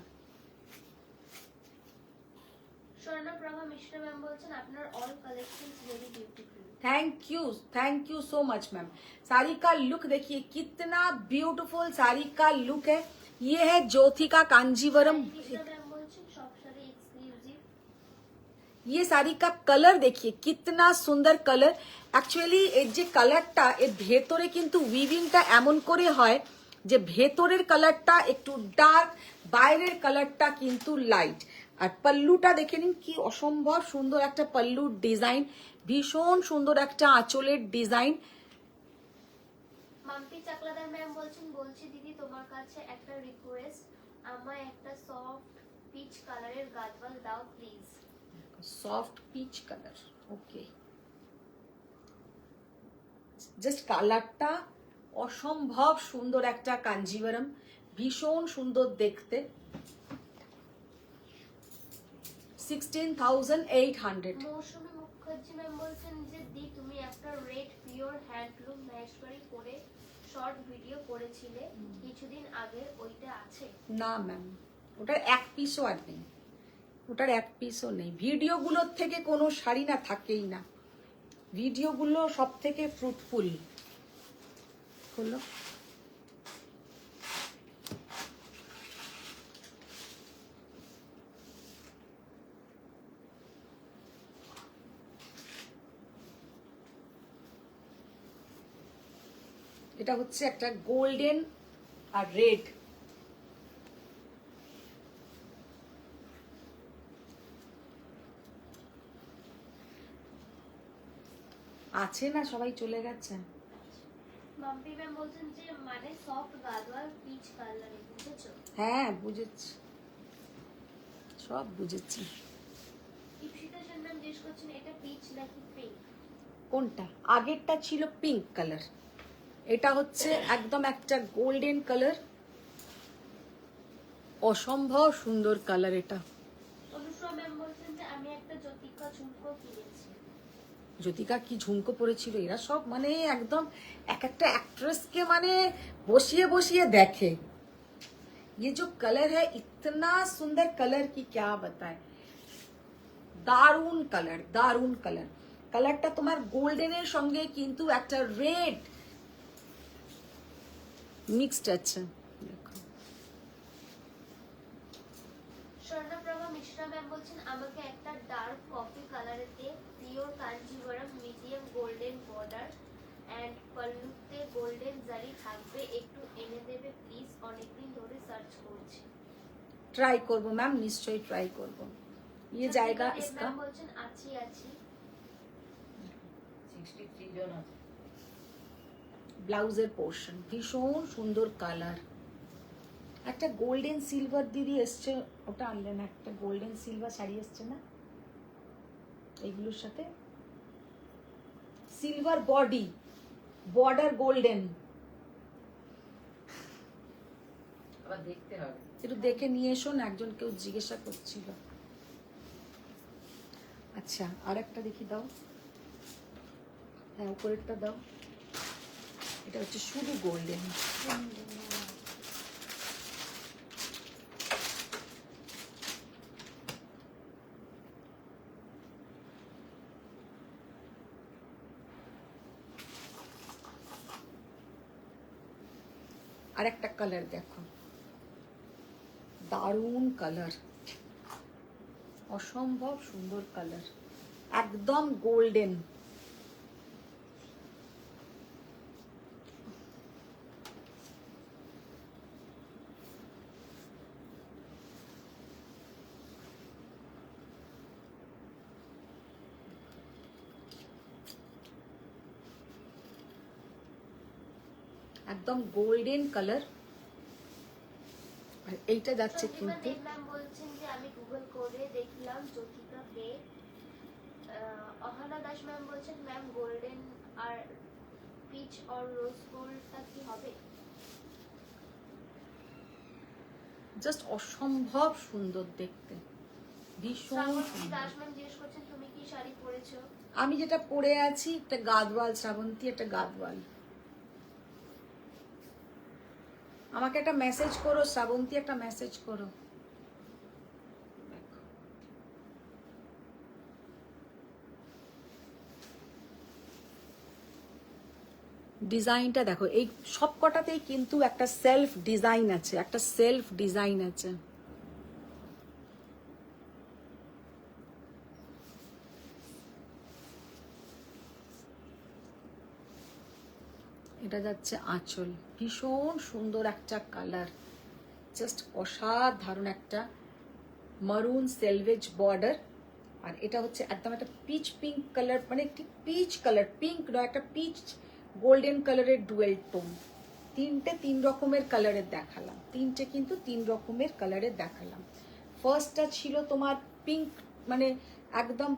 স্বর্ণপ্রভা মিশ্রা ম্যাম বলছেন আপনার all collections very beautiful. Thank you so much ma'am. Sari का लुक देखिए कितना ब्यूटीफुल साड़ी का लुक है। ये है ज्योतिका कांजीवरम। মিশ্রা ম্যাম বলছেন সব শাড়ি এক্সক্লুসিভ। ये साड़ी का कलर देखिए कितना सुंदर कलर। অ্যাকচুয়ালি এর যে কালারটা, এর ভেতরে কিন্তু উইভিংটা এমন করে হয় যে ভেতরের কালারটা একটু ডার্ক, বাইরের কালারটা কিন্তু লাইট। আর পাল্লুটা দেখে নিন কি অসম্ভব সুন্দর একটা পাল্লুর ডিজাইন, ভীষণ সুন্দর একটা আঁচলের ডিজাইন। মাম্পি চাকলাদার ম্যাম বলছেন বলছি দিদি তোমার কাছে একটা রিকোয়েস্ট, আমায় একটা সফট পিচ কালারের গাদওয়াল দাও please. Soft peach colour, okay. Just কালারটা অসম্ভব সুন্দর একটা কাঞ্জিভারম, ভীষণ সুন্দর দেখতে। 16,800। মৌসুমী মুখার্জি ম্যাম বলছেন যে দি তুমি একটা রেড পিওর হ্যান্ডলুম মহেশ্বরী পরে শর্ট ভিডিও করেছিলে কিছুদিন আগে, ওইটা আছে? না ম্যাম, ওটার এক পিসও আর নেই, ওটার এক পিসও নেই। ভিডিওগুলোর থেকে কোনো শাড়ি না থাকেই না, ভিডিওগুলো সব থেকে ফ্রুটফুল হলো। এটা হচ্ছে একটা গোল্ডেন আর রেড, আছে না, সবাই চলে গেছে। মাম্পি ম্যাম বলছেন যে মানে সফট গাদওয়াল পিচ কালারে, বুঝেছো? হ্যাঁ বুঝেছি, সব বুঝেছি। ইপসিতা সেন ম্যাম জিজ্ঞেস করছেন এটা পিচ নাকি পিঙ্ক? কোনটা? আগেরটা ছিল পিঙ্ক কালার, এটা হচ্ছে একদম একটা গোল্ডেন কালার, অসম্ভব সুন্দর কালার এটা। অনুষ্কা ম্যাম বলছেন যে আমি একটা জ্যোতিকা ঝুমকো কিনেছি। জ্যোতিকা কি ঝুমকো পরেছিল, এরা সব মানে একদম এক একটা অ্যাক্ট্রেসকে মানে বসিয়ে বসিয়ে দেখে। ये जो कलर है इतना सुंदर कलर की क्या बताए, দারুন কালার, দারুন কালার। কালারটা তোমার গোল্ডেনের সঙ্গে কিন্তু একটা রেড মিক্সড আছে, দেখো। স্বর্ণপ্রভা মিশ্রা ম্যাম বলছেন আমাকে একটা ডার্ক কফি কালারেতে pure Kanjivaram medium golden border and পল্লুতে গোল্ডেন জারি থাকবে, একটু এনে দেবে প্লিজ, অনেকদিন ধরে সার্চ করছি। ट्राई করব ম্যাম, নিশ্চয়ই ট্রাই করব। ये जाएगा দেব इसका ম্যাম বলছেন আছি আছি। 63 জন আছে। ব্লাউজের পোর্শন ভীষণ সুন্দর কালার, একটা গোল্ডেন সিলভার দিদি এসছে, ওটা আনলেন, একটা গোল্ডেন সিলভার শাড়ি এসছে না এইগুলোর সাথে, সিলভার বডি, বর্ডার গোল্ডেন, আবার দেখতে হবে। একটু দেখে নিয়ে এসো না, একজন কেউ জিজ্ঞাসা করছিল। আচ্ছা আর একটা দেখি দাও, হ্যাঁ উপরেরটা দাও, এটা হচ্ছে শুধু গোল্ডেন। আর একটা কালার দেখো, দারুণ কালার, অসম্ভব সুন্দর কালার, একদম গোল্ডেন। একদম গোল্ডেন কালার, আর এইটা যাচ্ছে সন্দীপা কিন্তু দেব ম্যাম বলছেন যে আমি গুগল করে দেখলাম জ্যোতিকা দে। অহনা দাস ম্যাম বলছেন ম্যাম গোল্ডেন আর পিচ আর রোজ গোল্ডটা কি হবে? জাস্ট অসম্ভব সুন্দর দেখতে, ভীষণ শ্রাবন্তী সুন্দর। দাস ম্যাম জিজ্ঞেস করছেন তুমি কি শাড়ি পরেছো? আমি যেটা পরে আছি একটা গাদওয়াল, শ্রাবন্তী একটা গাদওয়াল। আমাকে একটা মেসেজ করো শ্রাবন্তী, একটা মেসেজ করো। দেখো। ডিজাইনটা দেখো, এই সব কটাতেই কিন্তু একটা সেলফ ডিজাইন আছে, একটা সেলফ ডিজাইন আছে। এটা যাচ্ছে আঁচল, ভীষণ সুন্দর একটা কালার, জাস্ট অসাধারণ একটা মারুন সেলভেজ বর্ডার, আর এটা হচ্ছে একদম একটা পিচ পিঙ্ক কালার, মানে একটি পিচ কালার, পিঙ্ক নয় একটা পিচ গোল্ডেন কালারের ডুয়েল টোন। তিনটে তিন রকমের কালারের দেখালাম, তিনটে কিন্তু তিন রকমের কালারের দেখালাম। ফার্স্টটা ছিল তোমার পিঙ্ক, মানে একদম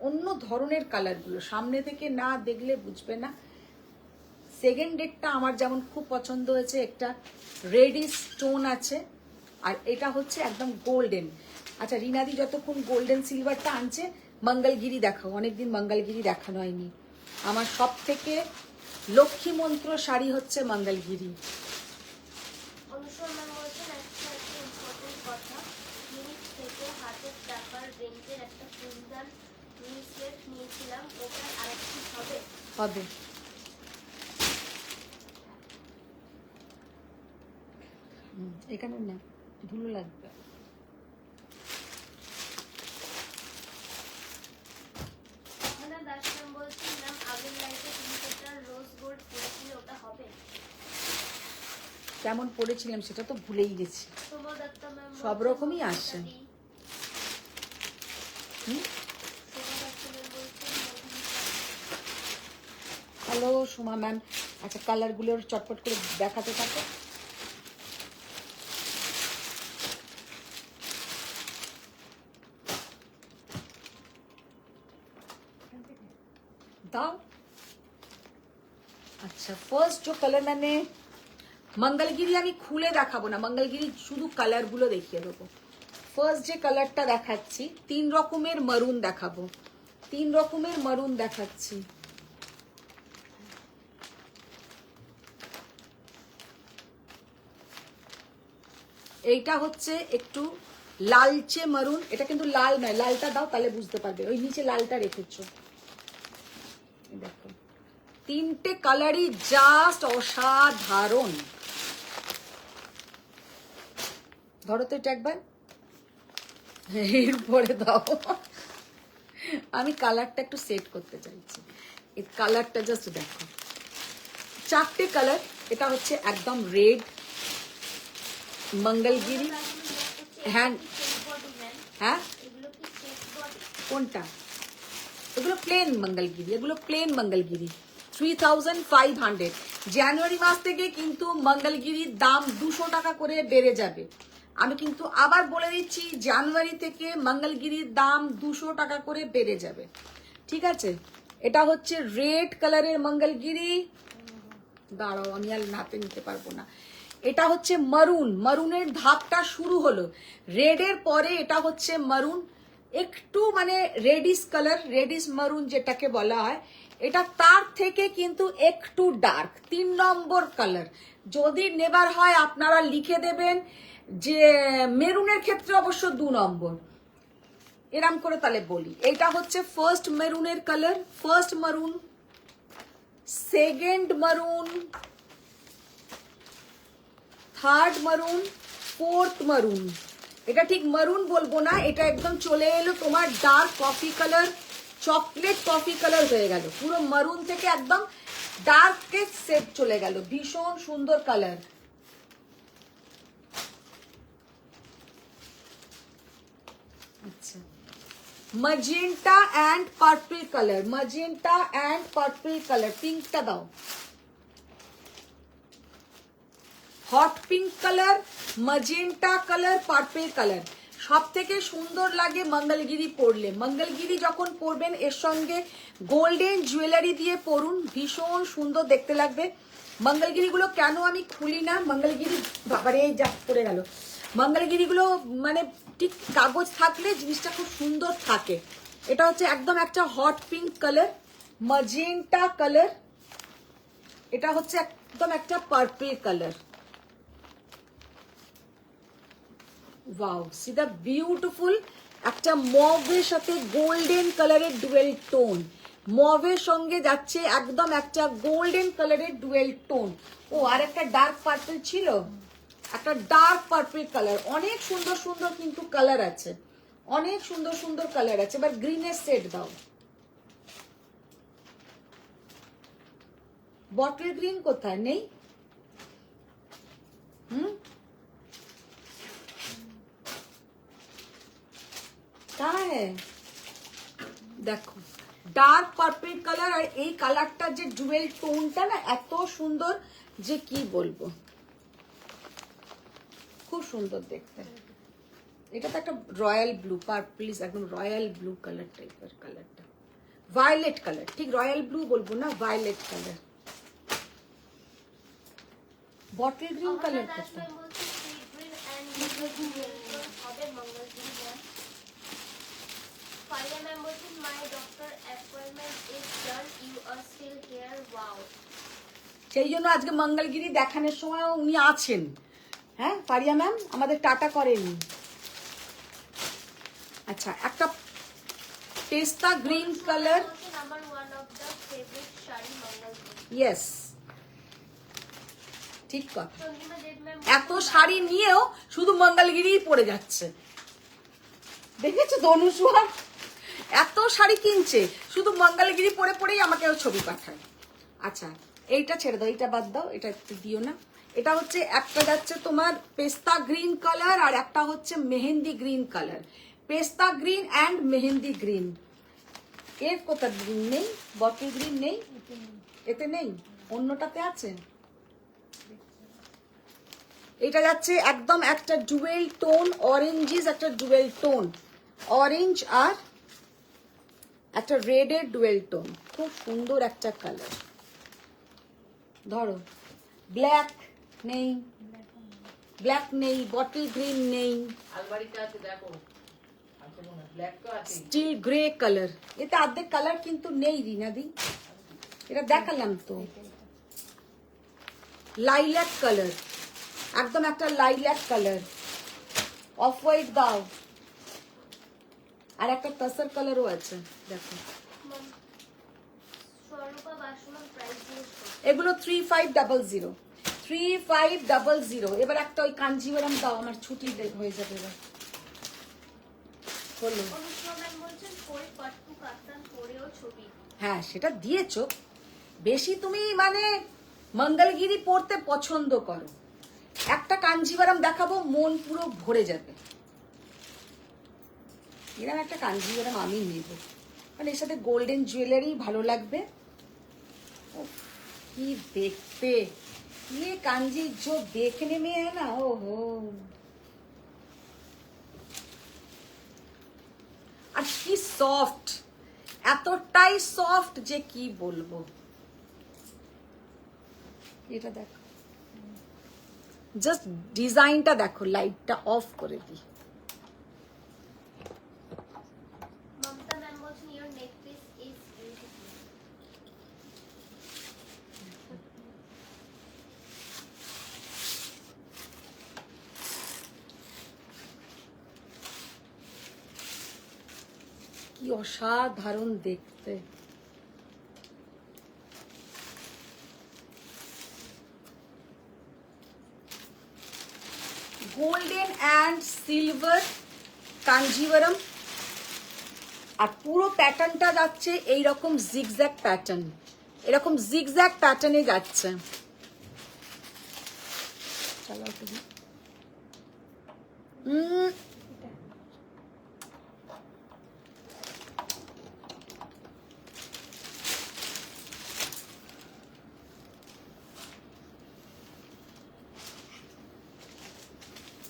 অন্য ধরনের কালারগুলো, সামনে থেকে না দেখলে বুঝবে না। সেকেন্ড ডেটটা আমার যেমন খুব পছন্দ হয়েছে, একটা রেডিশ টোন আছে, আর এটা হচ্ছে একদম গোল্ডেন। আচ্ছা রিনাদি যতক্ষণ গোল্ডেন সিলভারটা আনছে, মঙ্গলগিরি দেখাও, অনেকদিন মঙ্গলগিরি দেখানো হয়নি। আমার সব থেকে লক্ষ্মী মন্ত্র শাড়ি হচ্ছে মঙ্গলগিরি। অনুসর ম্যাম বলছেন একটা ইম্পর্টেন্ট কথা, মিনিট থেকে হাজার টাকার রেঞ্জের একটা ফুলদান ব্রেসলেট নিয়েছিলাম, ওটার আরেকটি হবে? হবে। এখানে না, ধুলো লাগবে। অহনা দাস ম্যাম বলছেন ম্যাম আগের লাইফে তুমি যেটা রোজ গোল্ড পরেছিলে ওটা হবে? কেমন পড়েছিলাম সেটা তো ভুলেই গেছি। সোমা দত্তা ম্যাম সব রকমই আসে। হুম, সোমা দত্তা ম্যাম বলছেন হ্যালো সুমা ম্যাম, আচ্ছা কালারগুলোর চটপট করে দেখাতে থাকো। दाओ। अच्छा फर्स्ट जो कलर मैंने मंगलगिरी আমি খুলে দেখাবো না, मंगलगिरी শুধু কালারগুলো দেখিয়ে দেবো। ফার্স্ট যে কালারটা দেখাচ্ছি, তিন রকমের মারুন দেখাবো, তিন রকমের মারুন দেখাচ্ছি। এইটা হচ্ছে একটু লালচে মারুন, এটা কিন্তু লাল নয়, লালটা দাও তাহলে বুঝতে পারবে, ওই নিচে লালটা রেখেছো। দেখো তিনটে কালারই জাস্ট অসাধারণ। ধরো তো এটা একবার, এরপরে দাও। আমি কালারটা একটু সেট করতে চাইছি, এই কালারটা জাস্ট দেখো, চারটে কালার। এটা হচ্ছে একদম রেড, মঙ্গলগিরি হ্যাঁ হ্যাঁ এগুলো কি চেক বডি? কোনটা? এগুলো প্লেন মঙ্গলগিরি, এগুলো প্লেন মঙ্গলগিরি 3500। জানুয়ারি মাস থেকে কিন্তু মঙ্গলগিরির দাম 200 টাকা করে বেড়ে যাবে। আমি কিন্তু আবার বলে দিচ্ছি, জানুয়ারি থেকে মঙ্গলগিরির দাম 200 টাকা করে বেড়ে যাবে, ঠিক আছে? এটা হচ্ছে রেড কালারের মঙ্গলগিরি। দাঁড়াও, আমি আর নাতে নিতে পারবো না। এটা হচ্ছে মারুন, মারুনের ধাপটা শুরু হলো। রেডের পরে এটা হচ্ছে মারুন, একটু মানে রেডিশ কালার, রেডিশ মারুন যেটাকে বলা হয়। এটা তার থেকে কিন্তু একটু ডার্ক, 3 নম্বর কালার। যদি নেবার হয় আপনারা লিখে দেবেন যে মেরুনের ক্ষেত্রে অবশ্য 2 নম্বর, এরম করে তাহলে বলি। এটা হচ্ছে ফার্স্ট মেরুনের কালার, ফার্স্ট মারুন, সেকেন্ড মারুন, থার্ড মারুন, ফোর্থ মারুন। এটা ঠিক মারুন বলবো না, এটা একদম চলে এলো তোমার dark coffee colour, chocolate coffee colour হয়ে গেল। পুরো মারুন থেকে একদম ডার্ক সেট চলে গেল, ভীষণ সুন্দর কালার। আচ্ছা, magenta and purple color, magenta and purple color, পিঙ্কটা দাও। Hot pink colour, magenta colour, purple colour. সব থেকে সুন্দর লাগে মঙ্গলগিরি পরলে। মঙ্গলগিরি যখন পরবেন এর সঙ্গে গোল্ডেন জুয়েলারি দিয়ে পরুন, ভীষণ সুন্দর দেখতে লাগবে। মঙ্গলগিরিগুলো কেন আমি খুলি না, মঙ্গলগিরি বাবারে যা পড়ে গেল। মঙ্গলগিরিগুলো মানে ঠিক কাগজ থাকলে জিনিসটা খুব সুন্দর থাকে। এটা হচ্ছে একদম একটা hot pink colour, magenta colour. এটা হচ্ছে একদম একটা purple colour. Wow, C the beautiful. একটা মভের সাথে গোল্ডেন কালারের ডুয়েল টোন, মভের সঙ্গে যাচ্ছে একদম একটা গোল্ডেন কালারের ডুয়েল টোন। ও আর একটা ডার্ক পার্পল ছিল, একটা ডার্ক পার্পল কালার। অনেক সুন্দর সুন্দর কিন্তু কালার আছে, অনেক সুন্দর সুন্দর কালার আছে। এবার গ্রিনের সেট দাও। বটল গ্রিন কোথায়? নেই। कहाँ है? দেখো ডার্ক পার্পল কালার, আর এই কালারটা যে ডুয়েল টোনটা না এত সুন্দর যে কি বলবো, খুব সুন্দর দেখতে। এটা তো একটা রয়্যাল ব্লু, পার্পলিশ একদম রয়্যাল ব্লু কালার টাইপের কালারটা, ভায়োলেট কালার, ঠিক রয়্যাল ব্লু বলবো না, violet colour. Bottle green colour কোথায়? Faria ma'am বলছেন my doctor appointment is done, you are still here, wow. সেই জন্য আজকে মঙ্গলগিরি দেখানোর সময় উনি আছেন। হ্যাঁ, ফারিয়া ম্যাম আমাদের টাটা করেনি। আচ্ছা, একটা পেস্তা green colour, number 1 of the favorite sari Mangalagiri. Yes, ঠিক কথা। চন্দ্রিমা দেব ম্যাম এত শাড়ি নিয়েও শুধু মঙ্গলগিরিই পরে যাচ্ছে, দেখেছো তো অনুসুয়া? এত শাড়ি কিনছে, শুধু মঙ্গলগিরি পরে পরেই আমাকে ছবি পাঠায়। আচ্ছা, এইটা ছেড়ে দাও, এইটা বাদ দাও, এটা একটু দিও না। এটা হচ্ছে একটা যাচ্ছে তোমার পেস্তা গ্রিন কালার, আর একটা হচ্ছে মেহেন্দি গ্রিন কালার। পেস্তা গ্রিন অ্যান্ড মেহেন্দি গ্রিন। এর কোথা গ্রিন নেই? বটল গ্রিন নেই, এতে নেই, অন্যটাতে আছে। এটা যাচ্ছে একদম একটা ডুয়েল টোন, অরেঞ্জিস একটা ডুয়েল টোন, অরেঞ্জ আর একটা রেডের ডুয়েল টোন, খুব সুন্দর একটা কালার। ধরো, ব্ল্যাক নেই, ব্ল্যাক নেই, বটল গ্রিন নেই, আলমারিতে আছে দেখো, আছে মনে হয়, ব্ল্যাক তো আছে। Still grey colour. এতে অর্ধেক কালার কিন্তু নেই রিনাদি, এটা দেখালাম তো। লাইল্যাক কালার, একদম একটা লাইল্যাক কালার। অফ হোয়াইট দাও, আর একটা তাসার কালারও আছে দেখো। স্বরূপা বাসুমান প্রাইস জিজ্ঞেস করছে। এগুলো 3500, 3500। এবার একটা ওই কাঞ্জিভারাম দাও, আমার ছুটি হয়ে যাবে এবার। হলো, অনুষ্মা ম্যাম বলছেন পরে পাট্টু কাতান পরেও ছবি। হ্যাঁ সেটা দিয়েছো। বেশি তুমি মানে মঙ্গলগিরি পড়তে পছন্দ করো, একটা কাঞ্জিভারাম দেখাবো, মন পুরো ভরে যাবে। এরকম একটা কাঞ্জিভারাম আমি নেব, মানে এর সাথে গোল্ডেন জুয়েলারি ভালো লাগবে। उफ, কি দেখতে, ये कांजी जो देखने में है ना, ओहो। আর কি সফট, এতটাই সফট যে কি বলবো। এটা দেখো, জাস্ট ডিজাইনটা দেখো, লাইটটা অফ করে দিই। মমতা ম্যাম বলছেন your neck piece is beautiful. কি অসাধারণ দেখতে। গোল্ডেন অ্যান্ড সিলভার কাঞ্জিভারাম, আর পুরো প্যাটার্নটা যাচ্ছে এইরকম জিগজ্যাগ প্যাটার্ন, এরকম জিগজ্যাগ প্যাটার্নে যাচ্ছে। চালাও তুমি।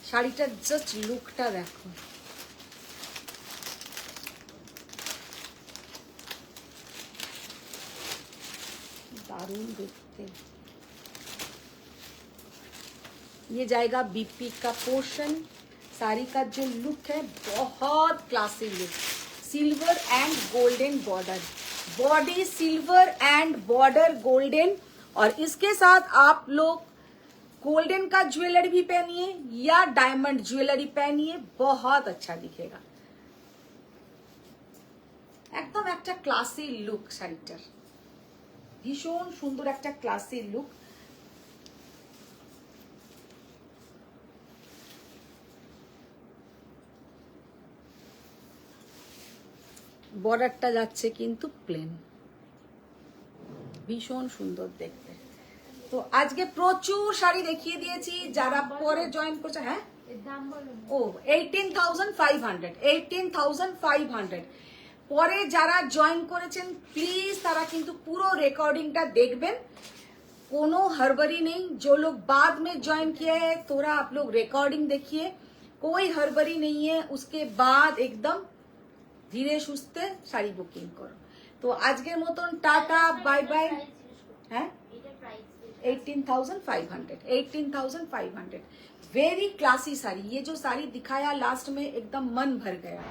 শাড়িটার জাস্ট লুকটা দেখো, दारुण देखते। ये जाएगा बीपी का पोर्शन। साड़ी का जो लुक है बहुत classy look, silver and golden border, body silver and border golden, और इसके साथ आप लोग गोल्डन का ज्वेलरी भी पहनिए या डायमंड ज्वेलरी पहनिए, बहुत अच्छा दिखेगा। एकदम একটা ক্লাসি লুক শাড়িটার, ভীষণ সুন্দর একটা ক্লাসি লুক। বর্ডারটা যাচ্ছে কিন্তু প্লেন, ভীষণ সুন্দর দেখতে। তো আজকে প্রচুর শাড়ি দেখিয়ে দিয়েছি, যারা পরে জয়েন করছে। হ্যাঁ, দাম বলুন। ও 18,500, 18,500। পরে যারা জয়েন করেছেন প্লিজ তারা কিন্তু পুরো রেकॉर्डिंगটা देखबेन, कोनो हड़बड़ी नहीं। जो लोग बाद में ज्वाइन किए हैं थोड़ा आप लोग रिकॉर्डिंग देखिए, कोई हड़बड़ी नहीं है। उसके बाद एकदम धीरे सुस्ते साड़ी बुकिंग करो। तो আজকের মতন টাটা বাই বাই। হ্যাঁ, এটা প্রাইস 18,500, 18,500। वेरी क्लासी साड़ी, ये जो साड़ी दिखाया लास्ट में एकदम मन भर गया,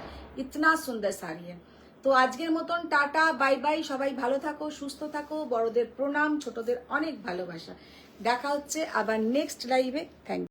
इतना सुंदर साड़ी है। তো আজকের মতন টাটা বাই বাই। সবাই ভালো থাকো, সুস্থ থাকো, বড়দের প্রণাম, ছোটদের অনেক ভালোবাসা। দেখা হচ্ছে আবার নেক্সট লাইভে। Thank you.